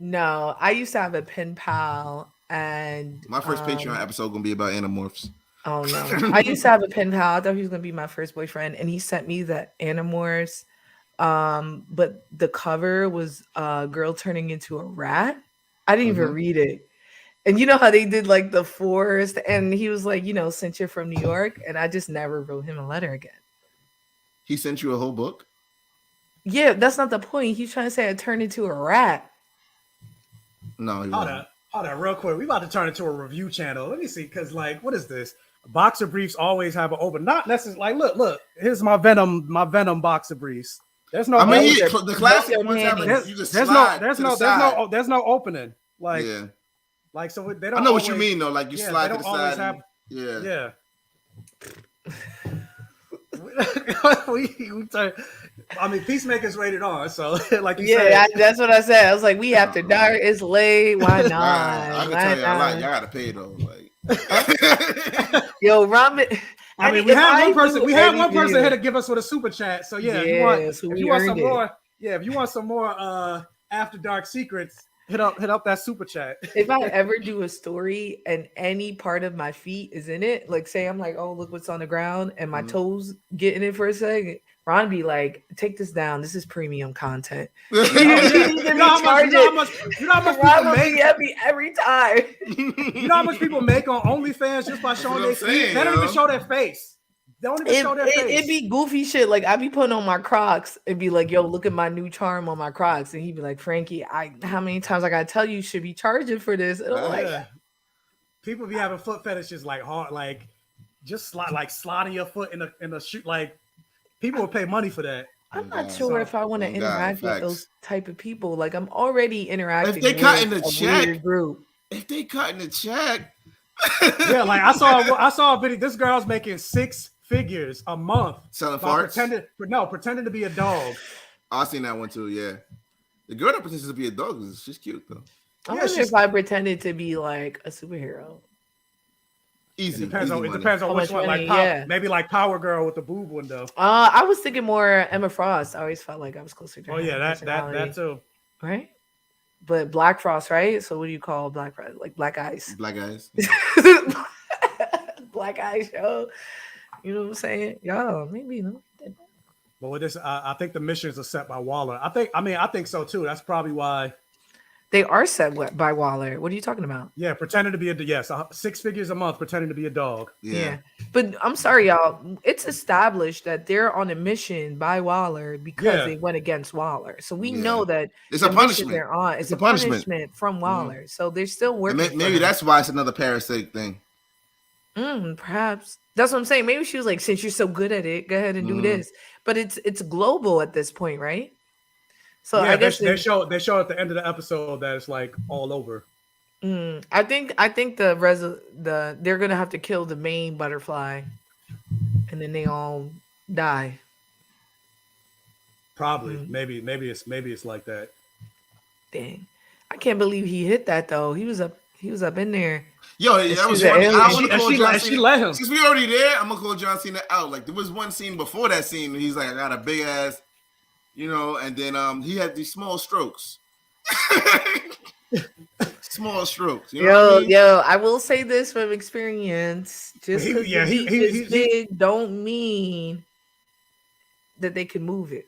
No, I used to have a pen pal, and my first Patreon episode gonna be about Animorphs. Oh no, I used to have a pen pal. I thought he was gonna be my first boyfriend, and he sent me the Animorphs. But the cover was a girl turning into a rat. I didn't even read it. And you know how they did like the forest, and he was like, since you're from New York, and I just never wrote him a letter again. He sent you a whole book? Yeah, that's not the point. He's trying to say I turned into a rat. No, he wasn't. Hold on, real quick. We about to turn into a review channel. Let me see, because like, what is this? Boxer briefs always have an open, not necessarily like, look, here's my Venom boxer briefs. There's no. I mean, the classic ones have there's no opening. Like, like so they don't. I know what you mean though. Like you slide to the side. Yeah. I mean, Peacemaker's rated R, so like you said. That's what I said. I was like, we have to die. It's late. Why not? I can tell you, y'all gotta pay though. Like, yo, Ramen. I mean, we had one person here to give us with a super chat. So if you want some more After Dark secrets, hit up that super chat. If I ever do a story and any part of my feet is in it, like say I'm like, oh, look what's on the ground, and my toes get in it for a second, Ron be like, take this down. This is premium content. You know how much people make every time. You know how much people make on OnlyFans just by showing their feet? They don't even show their face. They don't even show their face. It'd be goofy shit. Like I be putting on my Crocs and be like, yo, look at my new charm on my Crocs. And he'd be like, Frankie, how many times I gotta tell you should be charging for this? And I'm like, people be having foot fetishes like hard, like just sliding your foot in a shoot. Like people would pay money for that. I'm not sure if I want to interact with those type of people. Like I'm already interacting. If they cutting the check, group. If they cutting the check, like I saw a video. This girl's making 6 figures a month selling farts. Pretending to be a dog. I seen that one too. Yeah, the girl that pretends to be a dog she's cute though. I wonder if I pretended to be like a superhero. Easy. It depends on which one. Like maybe like Power Girl with the boob window. I was thinking more Emma Frost. I always felt like I was closer to her. Oh yeah, that too. Right. But Black Frost, right? So what do you call Black Frost? Like Black Eyes. Black Eyes. Black Eyes show. You know what I'm saying? Yo, maybe no. But with this, I think the missions are set by Waller. I think so too. That's probably why they are set by Waller. What are you talking about? Yeah, pretending to be 6 figures a month, pretending to be a dog. Yeah. But I'm sorry, y'all. It's established that they're on a mission by Waller because they went against Waller. So we know that it's a punishment. They're on. It's a punishment from Waller. So they're still working. Maybe that's why it's another parasitic thing. Perhaps. That's what I'm saying. Maybe she was like, since you're so good at it, go ahead and do this. But it's global at this point, right? So I guess they show at the end of the episode that it's like all over. I think they're gonna have to kill the main butterfly. and then they all die. Probably. Maybe it's like that. Dang, I can't believe he hit that though. He was up in there. Yo, And that was she's an funny. I alien. want to call John She Cena. let him. Since we already there, I'm gonna call John Cena out. Like there was one scene before that scene where he's like, I got a big ass, and then he had these small strokes. Small strokes. You know what I mean? Yo, I will say this from experience. Just because he's big don't mean that they can move it.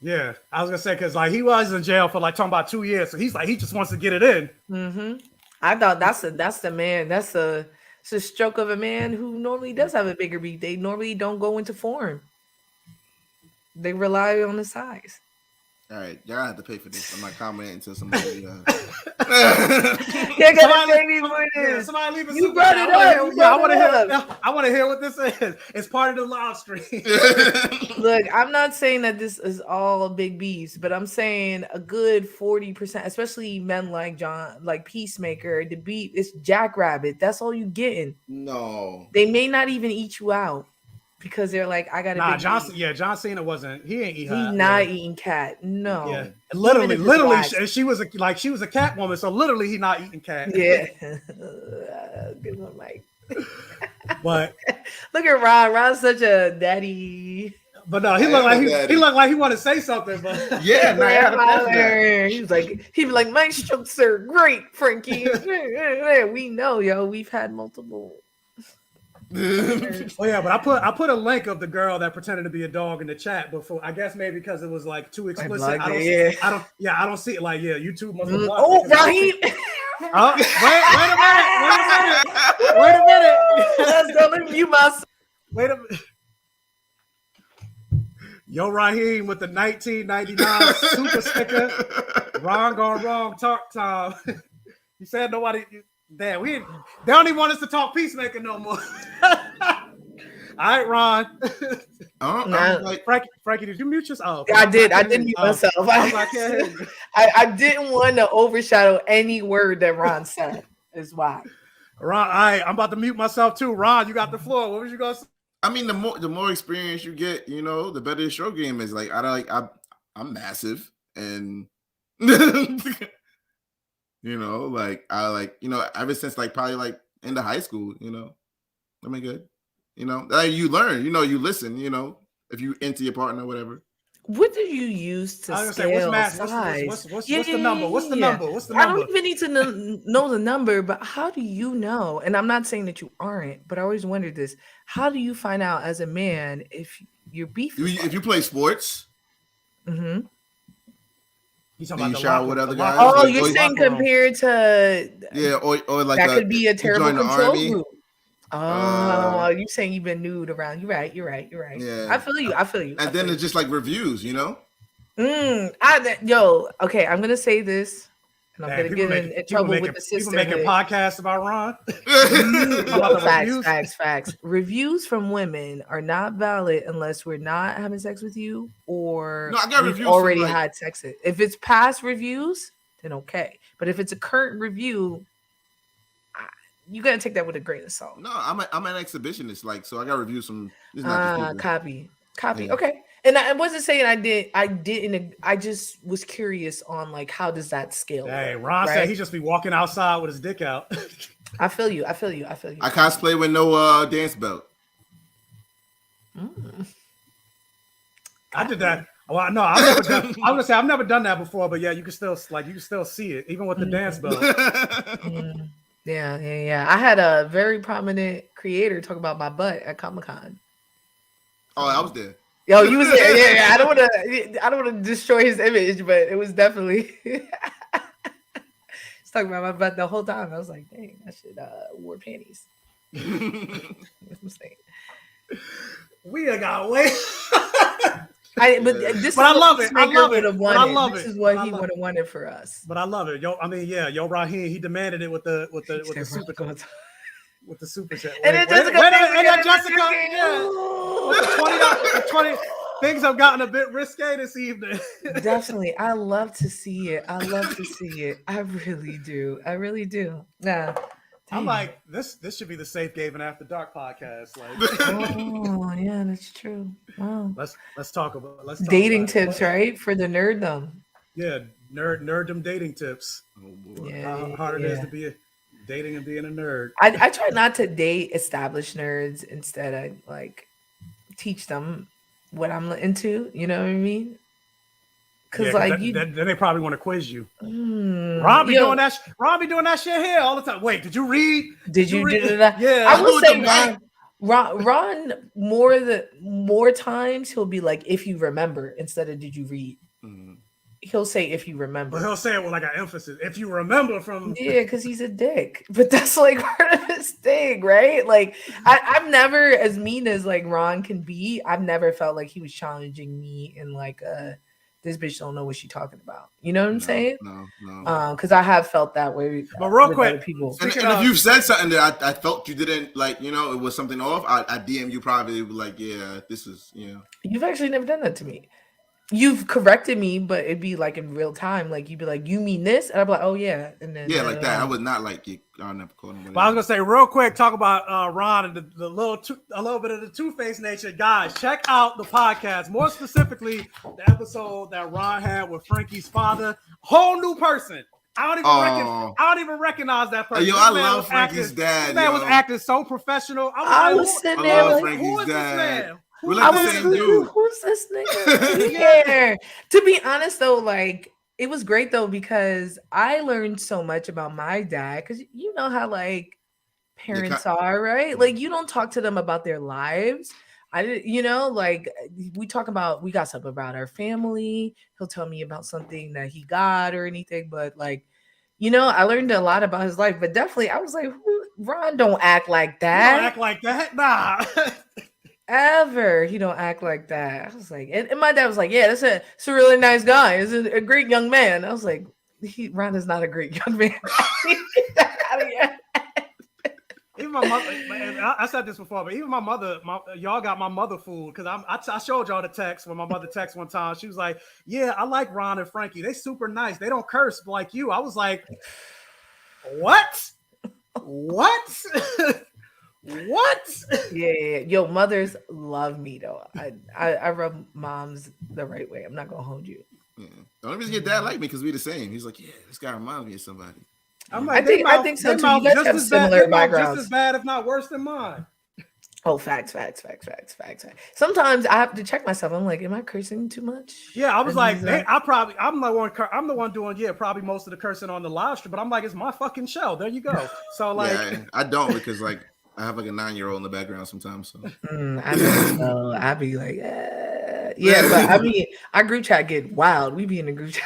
Yeah, I was gonna say because like he was in jail for like talking about 2 years, so he's like he just wants to get it in. Mm-hmm. I thought that's the man. It's a stroke of a man who normally does have a bigger beat. They normally don't go into form. They rely on the size. All right, y'all have to pay for this. I'm not commenting until somebody. Somebody leave a You brought it up. I want to hear what this is. It's part of the live stream. Look, I'm not saying that this is all big beefs, but I'm saying a good 40%, especially men like Peacemaker. The beat is Jackrabbit. That's all you getting. No, they may not even eat you out. Because they're like, I got a John Cena wasn't. He ain't eating. He's not eating cat. No. Yeah, literally, she was a cat woman. So literally, he not eating cat. Yeah. Good one, Mike. But look at Ron. Ron's such a daddy. But no, he looked like he wanted to say something. But yeah, he was like, my strokes are great, Frankie. We know, yo. We've had multiple. Oh yeah, but I put a link of the girl that pretended to be a dog in the chat before. I guess maybe because it was like too explicit. I don't see it. Like YouTube must have blocked it. Raheem. Wait a minute. Let's go. Let me mute myself. Wait a minute. Yo, Raheem with the 1999 super sticker. Wrong on wrong talk time. You said nobody. Damn, they don't even want us to talk Peacemaker no more. All right, Ron. Frankie, did you mute yourself? I did. I didn't mute myself. I didn't want to overshadow any word that Ron said. Is why. Ron, I'm about to mute myself too. Ron, you got the floor. What was you gonna say? I mean, the more experience you get, the better your stroke game is. Like I'm massive and. Ever since probably into high school, I mean, good, you learn, you listen, if you into your partner or whatever. What do you use to scale size? What's the number? What's the number? I don't even need to know the number, but how do you know? And I'm not saying that you aren't, but I always wondered this. How do you find out as a man if you're beefing? If you play sports? Mm-hmm. You talking about shower with other guys? Oh, you're saying compared to or like that could be a terrible control group. Oh, you saying you've been nude around? You're right. Yeah, I feel you. And then it's just like reviews, Okay, I'm gonna say this, and I'm gonna get in trouble with the sister. People making podcasts about Ron. Facts. Reviews from women are not valid unless we're not having sex with you or we've already had sex. If it's past reviews, then okay. But if it's a current review, you gotta take that with a grain of salt. No, I'm an exhibitionist, so I got reviews from. Copy. Yeah. Okay. And I wasn't saying I didn't. I just was curious on how does that scale? Hey, Ron said he just be walking outside with his dick out. I feel you. I cosplay with no dance belt. I did that. Well, no, I've never done. I was gonna say I've never done that before, but yeah, you can still see it even with the dance belt. Yeah. I had a very prominent creator talk about my butt at Comic-Con. Oh, I was there. Yo, you was there. Yeah. I don't want to destroy his image, but it was definitely. He's talking about my butt the whole time. I was like, dang, I should wore panties. I'm saying. We got way. I love it. I love it. This is what he would have wanted for us. But I love it. Yo, Raheem, he demanded it with the super with the super chat. And then Jessica, with the $20, things have gotten a bit risque this evening. Definitely, I love to see it. I really do. Yeah. I'm like, this should be the Safe Gayven After Dark podcast. Like, oh yeah, that's true. Wow. Let's talk about dating tips, right? For the nerddom. Yeah, nerddom dating tips. Oh boy. How hard it is to be dating and being a nerd. I try not to date established nerds. Instead, I like teach them what I'm into. You know what I mean? Because then they probably want to quiz you. Ron be doing that. Ron be doing that shit here all the time. Wait, did you read? Did you do that? Yeah, I will say Ron more times he'll be like, if you remember, instead of did you read. He'll say if you remember. But he'll say it with like an emphasis. If you remember from because he's a dick. But that's like part of his thing, right? Like I've never, as mean as like Ron can be, I've never felt like he was challenging me in like this bitch don't know what she talking about. You know what I'm saying? No. Because I have felt that way. But real quick, people. And if you've said something that I felt you didn't like, it was something off, I DM you probably like, yeah, this is, You've actually never done that to me. You've corrected me, but it'd be like in real time. Like you'd be like, "You mean this?" And I'd be like, "Oh yeah." And then like that. I would not like you. I'll never call him. But I was gonna say real quick, talk about Ron and a little bit of the two-faced nature. Guys, check out the podcast. More specifically, the episode that Ron had with Frankie's father. Whole new person. I don't even recognize that person. I love Frankie's dad. This man was acting so professional. I was sitting there like, who is this man? Who's this nigga here? To be honest, though, like it was great though because I learned so much about my dad because you know how like parents are, right? Like you don't talk to them about their lives. Like we got something about our family. He'll tell me about something that he got or anything, but like, I learned a lot about his life. But definitely, I was like, Ron don't act like that. Don't act like that, nah. Ever he don't act like that. I was like, and my dad was like, yeah, that's a really nice guy. He's a great young man. I was like, Ron is not a great young man. Even my mother, I said this before, but even my mother, y'all got my mother fooled because I showed y'all the text when my mother texted one time. She was like, yeah, I like Ron and Frankie. They super nice. They don't curse like you. I was like, what? What? Yeah. Yo, mothers love me though. I rub moms the right way. I'm not gonna hold you. Yeah. The only reason your dad liked me because we the same. He's like, yeah, this guy reminds me of somebody. I'm like, I think so too. You guys have similar backgrounds. Just as bad, if not worse than mine. Oh, facts. Sometimes I have to check myself. I'm like, am I cursing too much? Yeah, I was like, I'm the one doing probably most of the cursing on the live stream. But I'm like, it's my fucking show. There you go. So like, yeah, I don't because like. I have like a 9-year-old in the background sometimes. So I know. So I'd be like, yeah, but I mean, our group chat get wild. We be in the group chat.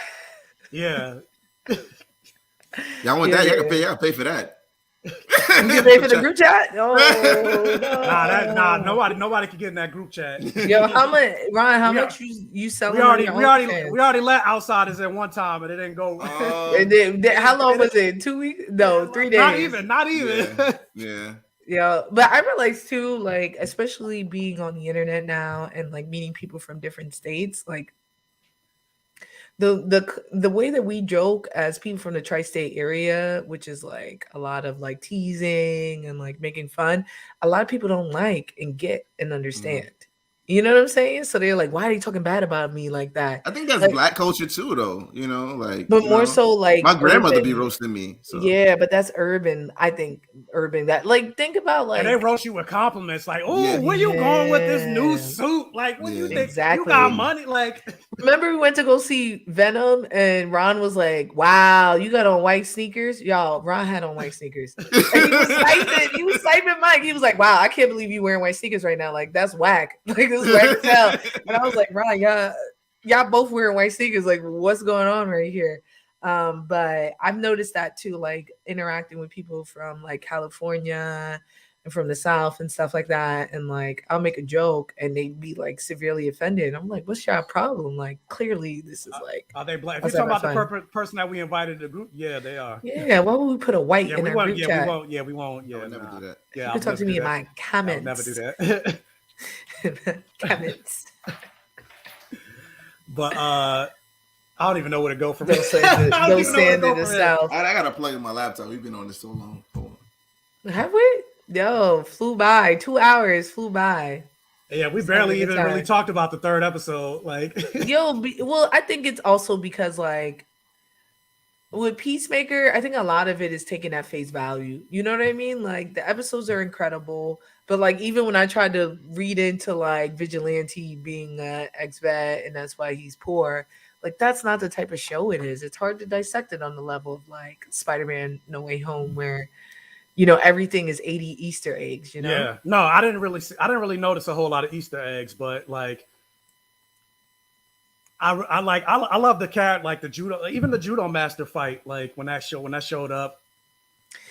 Yeah. Y'all want that? Y'all pay for that. You can pay for the group chat? Oh, no. Nobody can get in that group chat. Yo, how much, Ron? How much you selling? We already let outsiders in one time, and it didn't go. And then, how long was it? 2 weeks? No, 3 days. Not even. Yeah. Yeah, but I realize too, like, especially being on the internet now and like meeting people from different states, like the way that we joke as people from the tri-state area, which is like a lot of like teasing and like making fun, a lot of people don't like and get and understand. You know what I'm saying? So they're like, why are you talking bad about me like that? I think that's like, Black culture too, though. But more so like my grandmother be roasting me. So. Yeah, but that's urban. I think urban. That like think about like and they roast you with compliments, like, "Oh, where you going with this new suit? Like, what do you think? Exactly. You got money?" Like, remember we went to go see Venom, and Ron was like, "Wow, you got on white sneakers, y'all." Ron had on white sneakers. And he was sniping Mike. He was like, "Wow, I can't believe you wearing white sneakers right now. Like, that's whack. Like, this is whack as hell." And I was like, "Ron, y'all both wearing white sneakers. Like, what's going on right here?" But I've noticed that too, like interacting with people from like California and from the South and stuff like that. And like, I'll make a joke and they'd be like severely offended. I'm like, what's your problem? Like, clearly this is like, are they Black? If you're talking about the person that we invited to the group, yeah, they are. Yeah. Why would we put a white in our group chat? We won't. Yeah, never do that. Yeah, you can talk to me in my comments. I'll never do that. Comments. But I don't even know where to go from Don't send it to the South. I gotta plug in my laptop. We've been on this so long. Have we? Yo, flew by. 2 hours flew by. Yeah, we Just having a barely good even really time. talked about the third episode. Like, Well, I think it's also because like with Peacemaker, I think a lot of it is taken at face value. You know what I mean? Like the episodes are incredible, but like even when I tried to read into like Vigilante being an ex-vet and that's why he's poor, like that's not the type of show it is. It's hard to dissect it on the level of like Spider-Man No Way Home, where everything is 80 Easter eggs. yeah, no, I didn't really notice a whole lot of Easter eggs, but like, I love the character, like the judo, even the judo master fight, like when that showed up,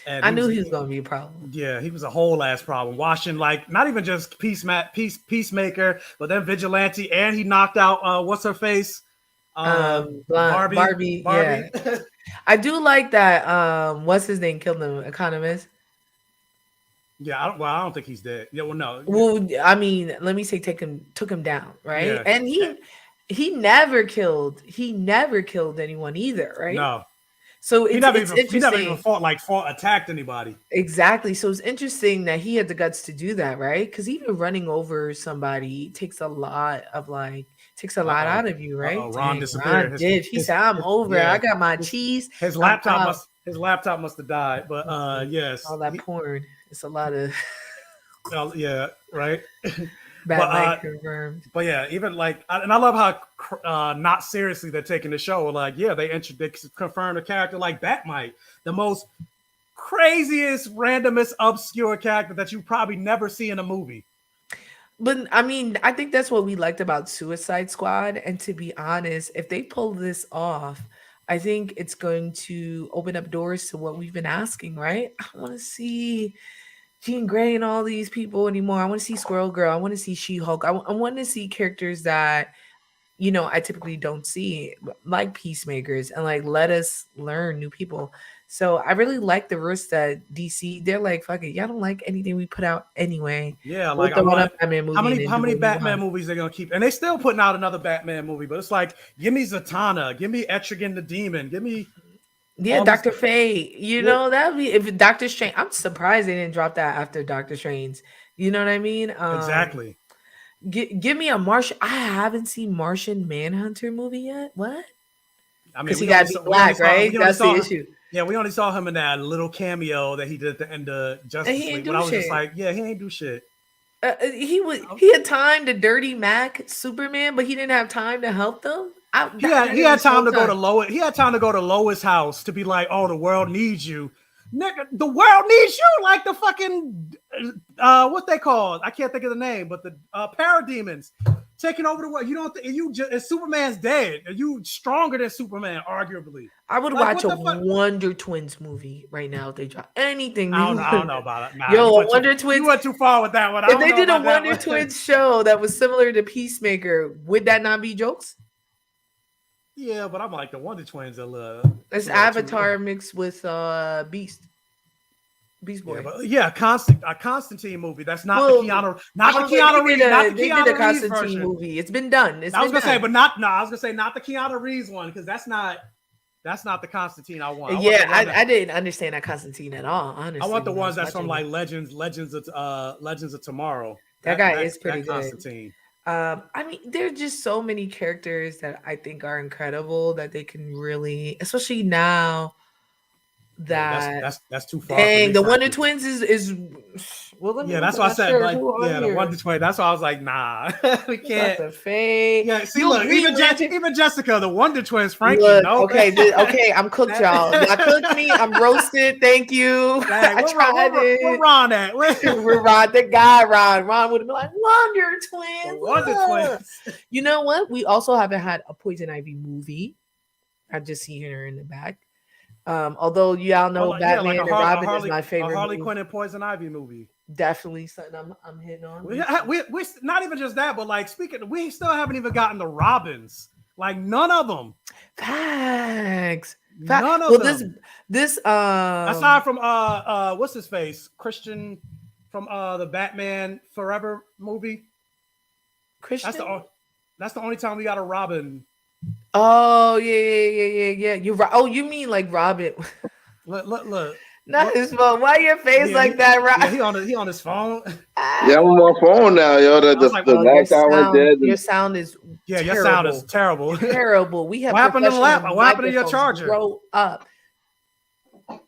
and I knew he was gonna be a problem. yeah, he was a whole ass problem. Watching like not even just Peacemaker, but then Vigilante, and he knocked out what's her face, Barbie. Yeah, I do like that. What's his name? Killed him. Economist. Yeah, I don't think he's dead. Yeah, well, no. Well, I mean, let me say took him down, right? Yeah. And he never killed anyone either, right? No. So it's he interesting. never even attacked anybody. Exactly. So it's interesting that he had the guts to do that, right? Because even running over somebody takes a lot out of you, right? Ron disappeared. Ron did. He said, "I'm over. Yeah. I got my cheese." His laptop must have died. But yes, all that porn. It's a lot of. Yeah. Right. Bad confirmed. But yeah, even like, and I love how not seriously they're taking the show. Like, yeah, they confirmed a character like Batmite, the most craziest, randomest, obscure character that you probably never see in a movie. But I mean, I think that's what we liked about Suicide Squad. And to be honest, if they pull this off, I think it's going to open up doors to what we've been asking, right? I want to see Jean Grey and all these people anymore. I want to see Squirrel Girl. I want to see She-Hulk. I want to see characters that, I typically don't see, like Peacemakers, and like let us learn new people. So I really like the risk that DC, they're like, fuck it, y'all don't like anything we put out anyway. Yeah, like how many Batman movies they're gonna keep, and they still putting out another Batman movie, but it's like, give me Zatanna, give me Etrigan the Demon, give me. Yeah, Dr. Fate. That would be if Dr. Strange. I'm surprised they didn't drop that after Dr. Strange. You know what I mean? Exactly. Give me a Martian. I haven't seen Martian Manhunter movie yet. What? I mean, because he got to be black, right? That's the issue. Yeah, we only saw him in that little cameo that he did at the end of Justice League. But I was just like, yeah, he ain't do shit. He had time to dirty Mac Superman, but he didn't have time to help them. He had time to go to Lois. He had time to go to Lois' house to be like, "Oh, the world needs you, nigga. The world needs you." Like the fucking what they called? I can't think of the name, but the parademons taking over the world. You don't think Superman's dead? Are you stronger than Superman? Arguably, I would watch a Wonder Twins movie right now if they drop anything. I don't know about it. Nah, Wonder Twins. You went too far with that one. If they did a Wonder Twins show that was similar to Peacemaker, would that not be jokes? Yeah, but I'm like the Wonder Twins. It's Avatar mixed with Beast Boy. Yeah, a Constantine movie. That's not the Keanu. Not the Keanu Reeves. They did a Constantine movie. It's been done. I was gonna say not the Keanu Reeves one because that's not the Constantine I want. I didn't understand that Constantine at all. Honestly, I want the ones that's from like Legends of Tomorrow. That guy is pretty good. Constantine. I mean, there are just so many characters that I think are incredible that they can really, especially now that that's too far. Dang, the Wonder Twins is well. That's why I said the Wonder Twins. That's why I was like, nah, we can't. Yeah, see, look, even Jessica, the Wonder Twins, Frankie. Okay, I'm cooked, y'all. Y'all cooked me. I'm roasted. Thank you. Dang, I tried it. Where Ron at? We're Ron, the guy Ron. Ron would have been like Wonder Twins. Wonder Twins. You know what? We also haven't had a Poison Ivy movie. I just see her in the back. Although y'all know Batman and Robin is my favorite. Harley Quinn and Poison Ivy movie. Definitely something I'm hitting on. We not even just that, but like we still haven't even gotten the Robins. Like none of them. Facts. None of them. This aside from what's his face? Christian from the Batman Forever movie. Christian. That's the only time we got a Robin. Oh yeah. You're right. Oh, you mean like Robin? Look. Not his phone. Why your face like that, Rob? Yeah, he on his phone. Yeah, I'm on my phone now, yo. The like, last time I did. Your sound is yeah, terrible. your sound is terrible. Terrible. We have what happened to the lap? professional What happened to your microphones. charger? Grow up.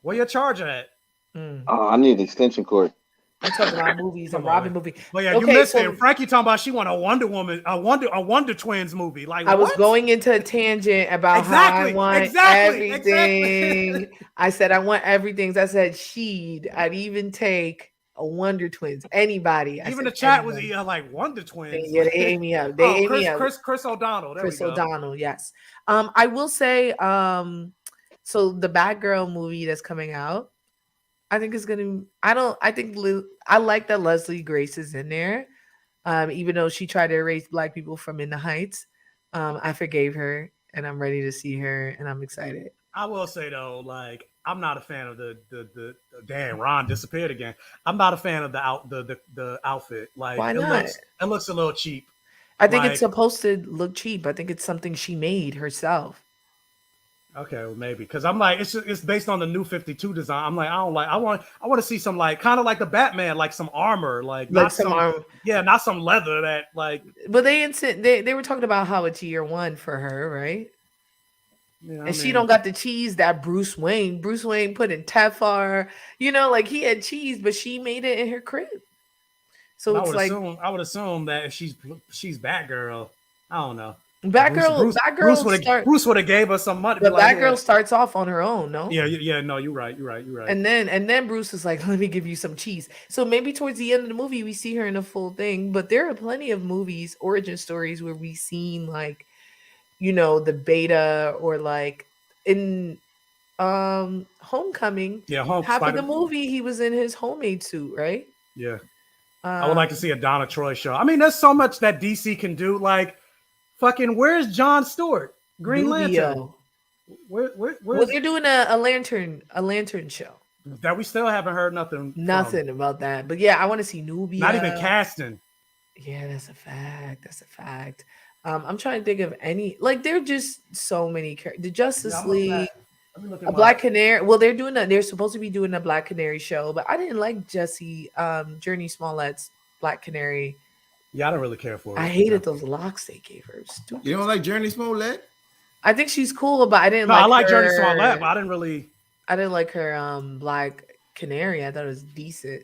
Where your charger at? Oh, I need an extension cord. I'm talking about movies, a Robin movie. Well, yeah, you missed it. Frankie talking about she want a Wonder Woman, a Wonder Twins movie. Like I was going into a tangent about how I want everything. I said I want everything. I said I'd even take a Wonder Twins. Anybody. Even the chat was like Wonder Twins. Yeah, they ate me up. Chris O'Donnell. Chris O'Donnell. Yes. I will say. So the Batgirl movie that's coming out, I think it's gonna. I like that Leslie Grace is in there, even though she tried to erase Black people from In the Heights. I forgave her, and I'm ready to see her, and I'm excited. I will say though, like I'm not a fan of the damn Ron disappeared again. I'm not a fan of the outfit. Like why not? It looks a little cheap. I think it's supposed to look cheap. I think it's something she made herself. Okay, well, maybe because I'm like it's based on the New 52 design. I'm like I want to see some like kind of like the Batman, like some armor, like not some armor. Yeah, not some leather that like. But they were talking about how it's year one for her, right? Yeah, and she don't got the cheese that Bruce Wayne put in Tefar. Like he had cheese, but she made it in her crib. So it's I would assume that if she's Batgirl, I don't know. Bruce would have gave us some money. But Batgirl starts off on her own, no? Yeah. No, you're right. And then Bruce is like, "Let me give you some cheese." So maybe towards the end of the movie, we see her in a full thing. But there are plenty of movies, origin stories, where we've seen like, the beta or like in Homecoming. Yeah, half of the movie he was in his homemade suit, right? Yeah. I would like to see a Donna Troy show. I mean, there's so much that DC can do. Like. Fucking, where's Jon Stewart? Green Lantern. Well, they're doing a lantern show. That we still haven't heard nothing about that. But yeah, I want to see Nubia. Not even casting. Yeah, that's a fact. I'm trying to think of any there are just so many characters. The Justice League, a Black Canary. Well, they're supposed to be doing a Black Canary show, but I didn't like Journey Smollett's Black Canary. Yeah, I don't really care for it. I hated those locks they gave her. Stupid. You don't like Journey Smollett? I think she's cool, but I didn't like her. I like Journey Smollett, but I didn't like her Black Canary. I thought it was decent.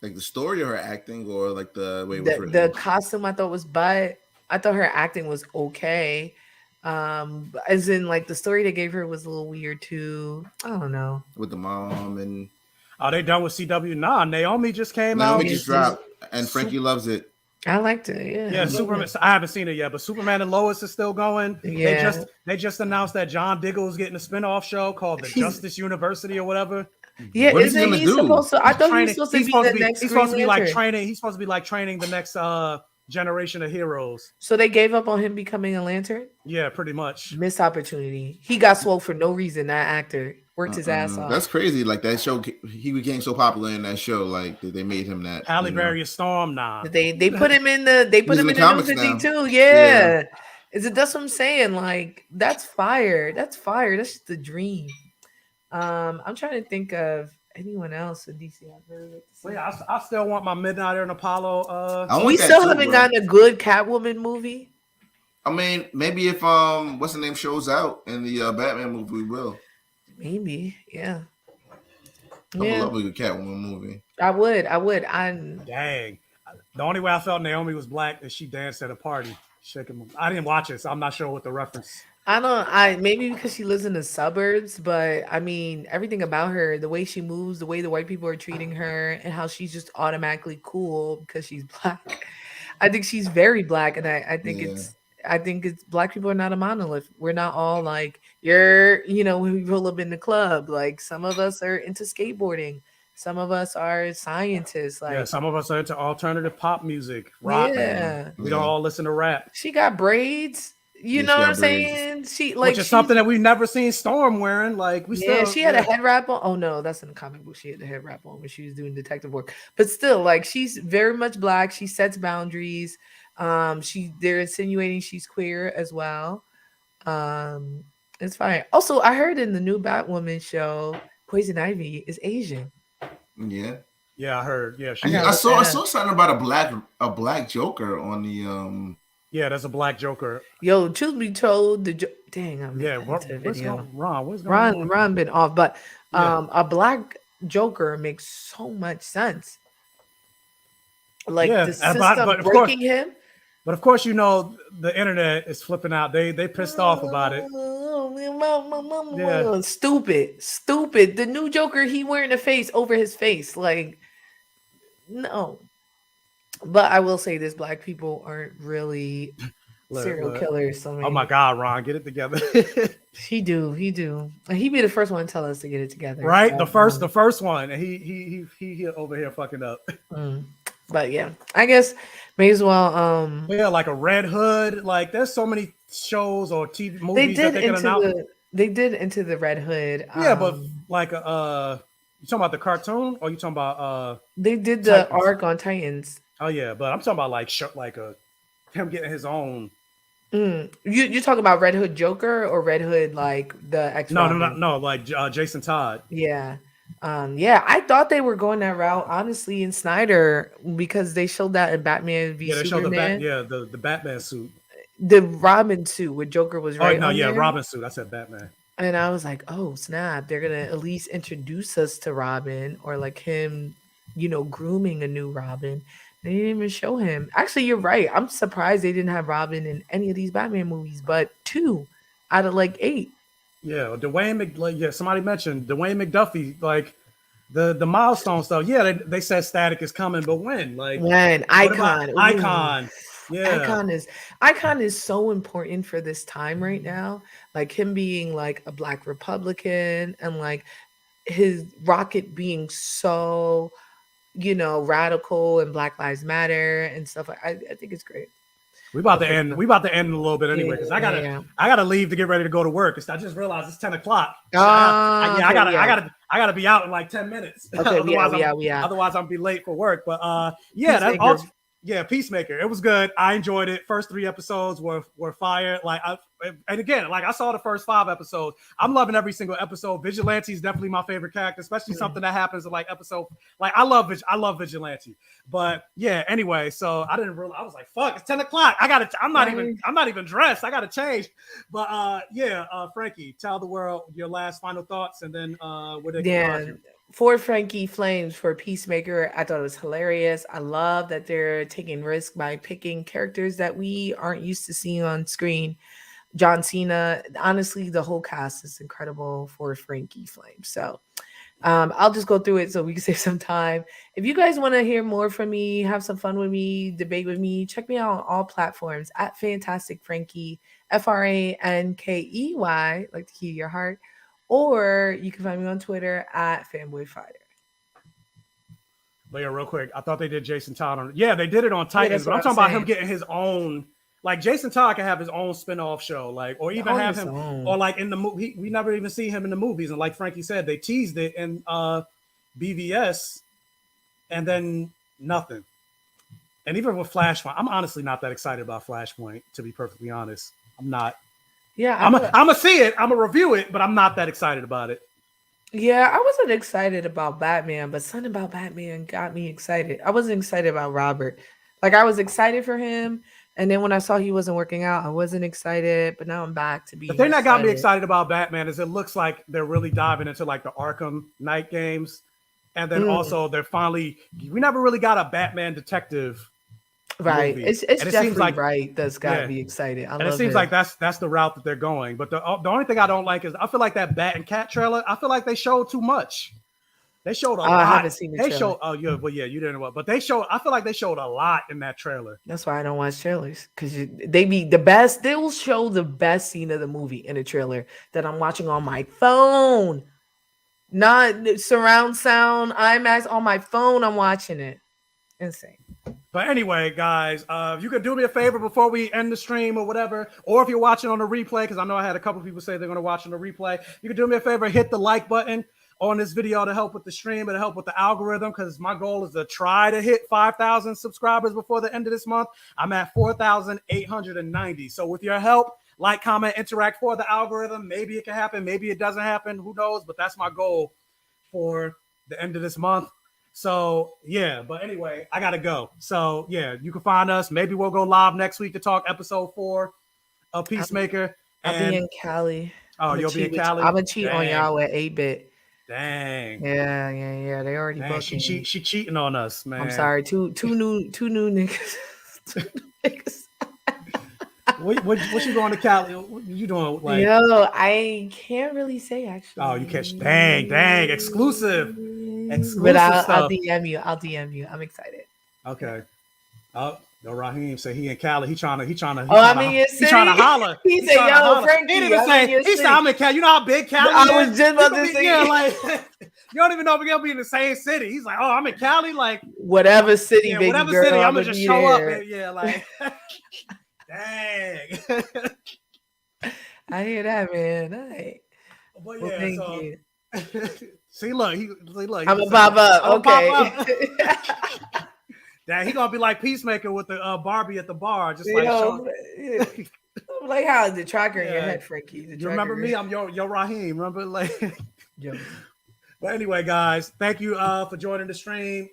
Like the story or her acting or like the way the costume I thought was I thought her acting was okay. As in like the story they gave her was a little weird too. I don't know. With the mom and are they done with CW? Nah, Naomi just came out. Naomi just dropped and Frankie loves it. I liked it. Yeah. Superman. I haven't seen it yet, but Superman and Lois is still going. Yeah. They just announced that John Diggle is getting a spinoff show called the Justice University or whatever. Yeah, isn't he supposed to? I thought he was supposed to be the next. He's supposed to be like training. He's supposed to be like training the next generation of heroes. So they gave up on him becoming a Lantern? Yeah, pretty much. Missed opportunity. He got swole for no reason. That actor worked his ass off. That's crazy. Like that show, he became so popular in that show. Like they made him that. Halle Berry Storm. Nah, they put him in the New 52. Yeah. That's what I'm saying. Like that's fire. That's just the dream. I'm trying to think of anyone else in DC. I still want my Midnight in Apollo. We still haven't gotten a good Catwoman movie. I mean, maybe if what's the name shows out in the Batman movie, we will. Maybe, yeah. I would love a good Catwoman movie. I would. Dang. The only way I felt Naomi was black is she danced at a party. I didn't watch it, so I'm not sure what the reference. Maybe because she lives in the suburbs, but I mean everything about her, the way she moves, the way the white people are treating her, and how she's just automatically cool because she's black. I think she's very black, and I think it's black people are not a monolith. We're not all like when we roll up in the club. Like some of us are into skateboarding, some of us are scientists. Like some of us are into alternative pop music, rock. Yeah, we don't all listen to rap. She got braids. You know what I'm saying? Which is something that we've never seen Storm wearing. Like she had a head wrap on. Oh no, that's in the comic book. She had the head wrap on when she was doing detective work. But still, like she's very much black. She sets boundaries. They're insinuating she's queer as well. It's fine. Also, I heard in the new Batwoman show Poison Ivy is Asian. Yeah. Yeah, I heard. Yeah, I saw something about a black Joker on the Yeah, there's a black Joker. Yo, truth be told, dang, I'm what's video. going Ron? What's going on? Ron been off, but a black Joker makes so much sense. Like the system breaking him. But of course, you know the internet is flipping out. They pissed off about it. Yeah. Stupid. The new Joker, he wearing a face over his face. Like, no. But I will say this: black people aren't really serial killers. So oh my God, Ron, get it together. He do. He be the first one to tell us to get it together. Right, the first one, and he over here fucking up. But yeah, I guess may as well. Yeah, like a Red Hood. Like there's so many shows or TV movies that they're gonna announce. They did Into the Red Hood. Yeah, but like you talking about the cartoon, or you talking about they did the Titans? Arc on Titans. Oh yeah, but I'm talking about like him getting his own. You talking about Red Hood Joker or Red Hood like the X? No, like Jason Todd. Yeah. Yeah, I thought they were going that route, honestly, in Snyder, because they showed that in Batman v Superman. Showed the Batman suit. The Robin suit where Joker was right. Oh no, yeah, Robin suit. I said Batman. And I was like, oh snap, they're gonna at least introduce us to Robin, or like him, grooming a new Robin. They didn't even show him. Actually, you're right. I'm surprised they didn't have Robin in any of these Batman movies, but 2 out of like 8. Yeah, somebody mentioned Dwayne McDuffie, like the milestone stuff. Yeah, they said Static is coming, but when? Like when? Icon. Yeah. Icon is so important for this time right now. Like him being like a Black Republican and like his Rocket being so, radical and Black Lives Matter and stuff. I think it's great. We about to end in a little bit anyway, because I gotta leave to get ready to go to work. I just realized it's 10 o'clock. I gotta be out in like 10 minutes. Okay, otherwise I'm be late for work. But that's also, Peacemaker. It was good. I enjoyed it. First 3 episodes were fire. And again, like I saw the first 5 episodes. I'm loving every single episode. Vigilante is definitely my favorite character, especially something that happens in like episode. Like I love Vigilante. But yeah, anyway, so I didn't realize. I was like, fuck, it's 10 o'clock. I'm not even dressed. I gotta change. But Frankie, tell the world your last final thoughts, and then what they can for Frankie Flames for Peacemaker, I thought it was hilarious. I love that they're taking risk by picking characters that we aren't used to seeing on screen. John Cena, honestly, the whole cast is incredible for Frankie Flames. So I'll just go through it so we can save some time. If you guys want to hear more from me, have some fun with me, debate with me, check me out on all platforms at Fantastic Frankie, FRANKEY, like the key to your heart. Or you can find me on Twitter at FanboyFighter. But yeah, real quick, I thought they did Jason Todd on. Yeah, they did it on Titans, but I'm talking about him getting his own. Like Jason Todd can have his own spin-off show, like, or even have him, or like in the movie. We never even see him in the movies, and like Frankie said, they teased it in BVS, and then nothing. And even with Flashpoint, I'm honestly not that excited about Flashpoint. To be perfectly honest, I'm not. Yeah, I'm gonna see it. I'm gonna review it, but I'm not that excited about it. Yeah, I wasn't excited about Batman, but something about Batman got me excited. I wasn't excited about Robert. Like I was excited for him, and then when I saw he wasn't working out, I wasn't excited. But now I'm back to be. The thing that got me excited about Batman is it looks like they're really diving into like the Arkham Knight games, and then also they're finally. We never really got a Batman detective. Right, it's definitely like, right. That's got me excited. And it seems like that's the route that they're going. But the only thing I don't like is I feel like that Bat and Cat trailer. I feel like they showed too much. They showed a lot. I haven't seen the trailer. Showed. Oh yeah, well yeah, you didn't know. But they showed. I feel like they showed a lot in that trailer. That's why I don't watch trailers, because they be the best. They will show the best scene of the movie in a trailer that I'm watching on my phone, not surround sound, IMAX on my phone. I'm watching it. Insane. But anyway, guys, if you could do me a favor before we end the stream or whatever, or if you're watching on the replay, because I know I had a couple people say they're going to watch on the replay, you could do me a favor, hit the like button on this video to help with the stream and to help with the algorithm, because my goal is to try to hit 5,000 subscribers before the end of this month. I'm at 4,890. So with your help, like, comment, interact for the algorithm. Maybe it can happen. Maybe it doesn't happen. Who knows? But that's my goal for the end of this month. So yeah, but anyway, I gotta go. So yeah, you can find us. Maybe we'll go live next week to talk episode 4 of Peacemaker. I'll be in Cali. Oh, you'll be in Cali? I'm gonna cheat on y'all with 8-bit. Dang. Yeah. They already booked She me. cheating on us, man. I'm sorry. Two new niggas. Two new niggas. What you going to Cali? What you doing? Like, yo, I can't really say actually. Oh, you catch dang exclusive But I'll stuff. DM you. I'm excited. Okay. Oh, no, Raheem said he in Cali. He trying to. I'm in your city. He trying to holler. He said, "Yo, Frankie." He didn't say. He said, "I'm in Cali." You know how big Cali is? I was just about to say. Yeah, like you don't even know if we're gonna be in the same city. He's like, "Oh, I'm in Cali." Like whatever city, yeah, baby whatever girl, city, I'm gonna just show there. up. Yeah, like dang. I hear that, man. All right. But Well, yeah, thank so you. see, look, I'm gonna pop up. Okay. Dang, he gonna be like Peacemaker with the Barbie at the bar, just like I'm like, how is the tracker in your head, Frankie? You remember me? I'm yo Raheem. Remember, like. Yo. But anyway, guys, thank you for joining the stream.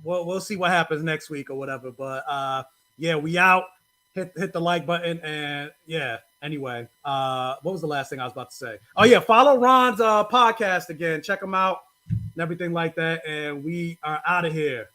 We'll see what happens next week or whatever. But yeah, we out. Hit the like button and yeah. Anyway, what was the last thing I was about to say? Oh yeah, follow Ron's podcast again. Check him out and everything like that. And we are out of here.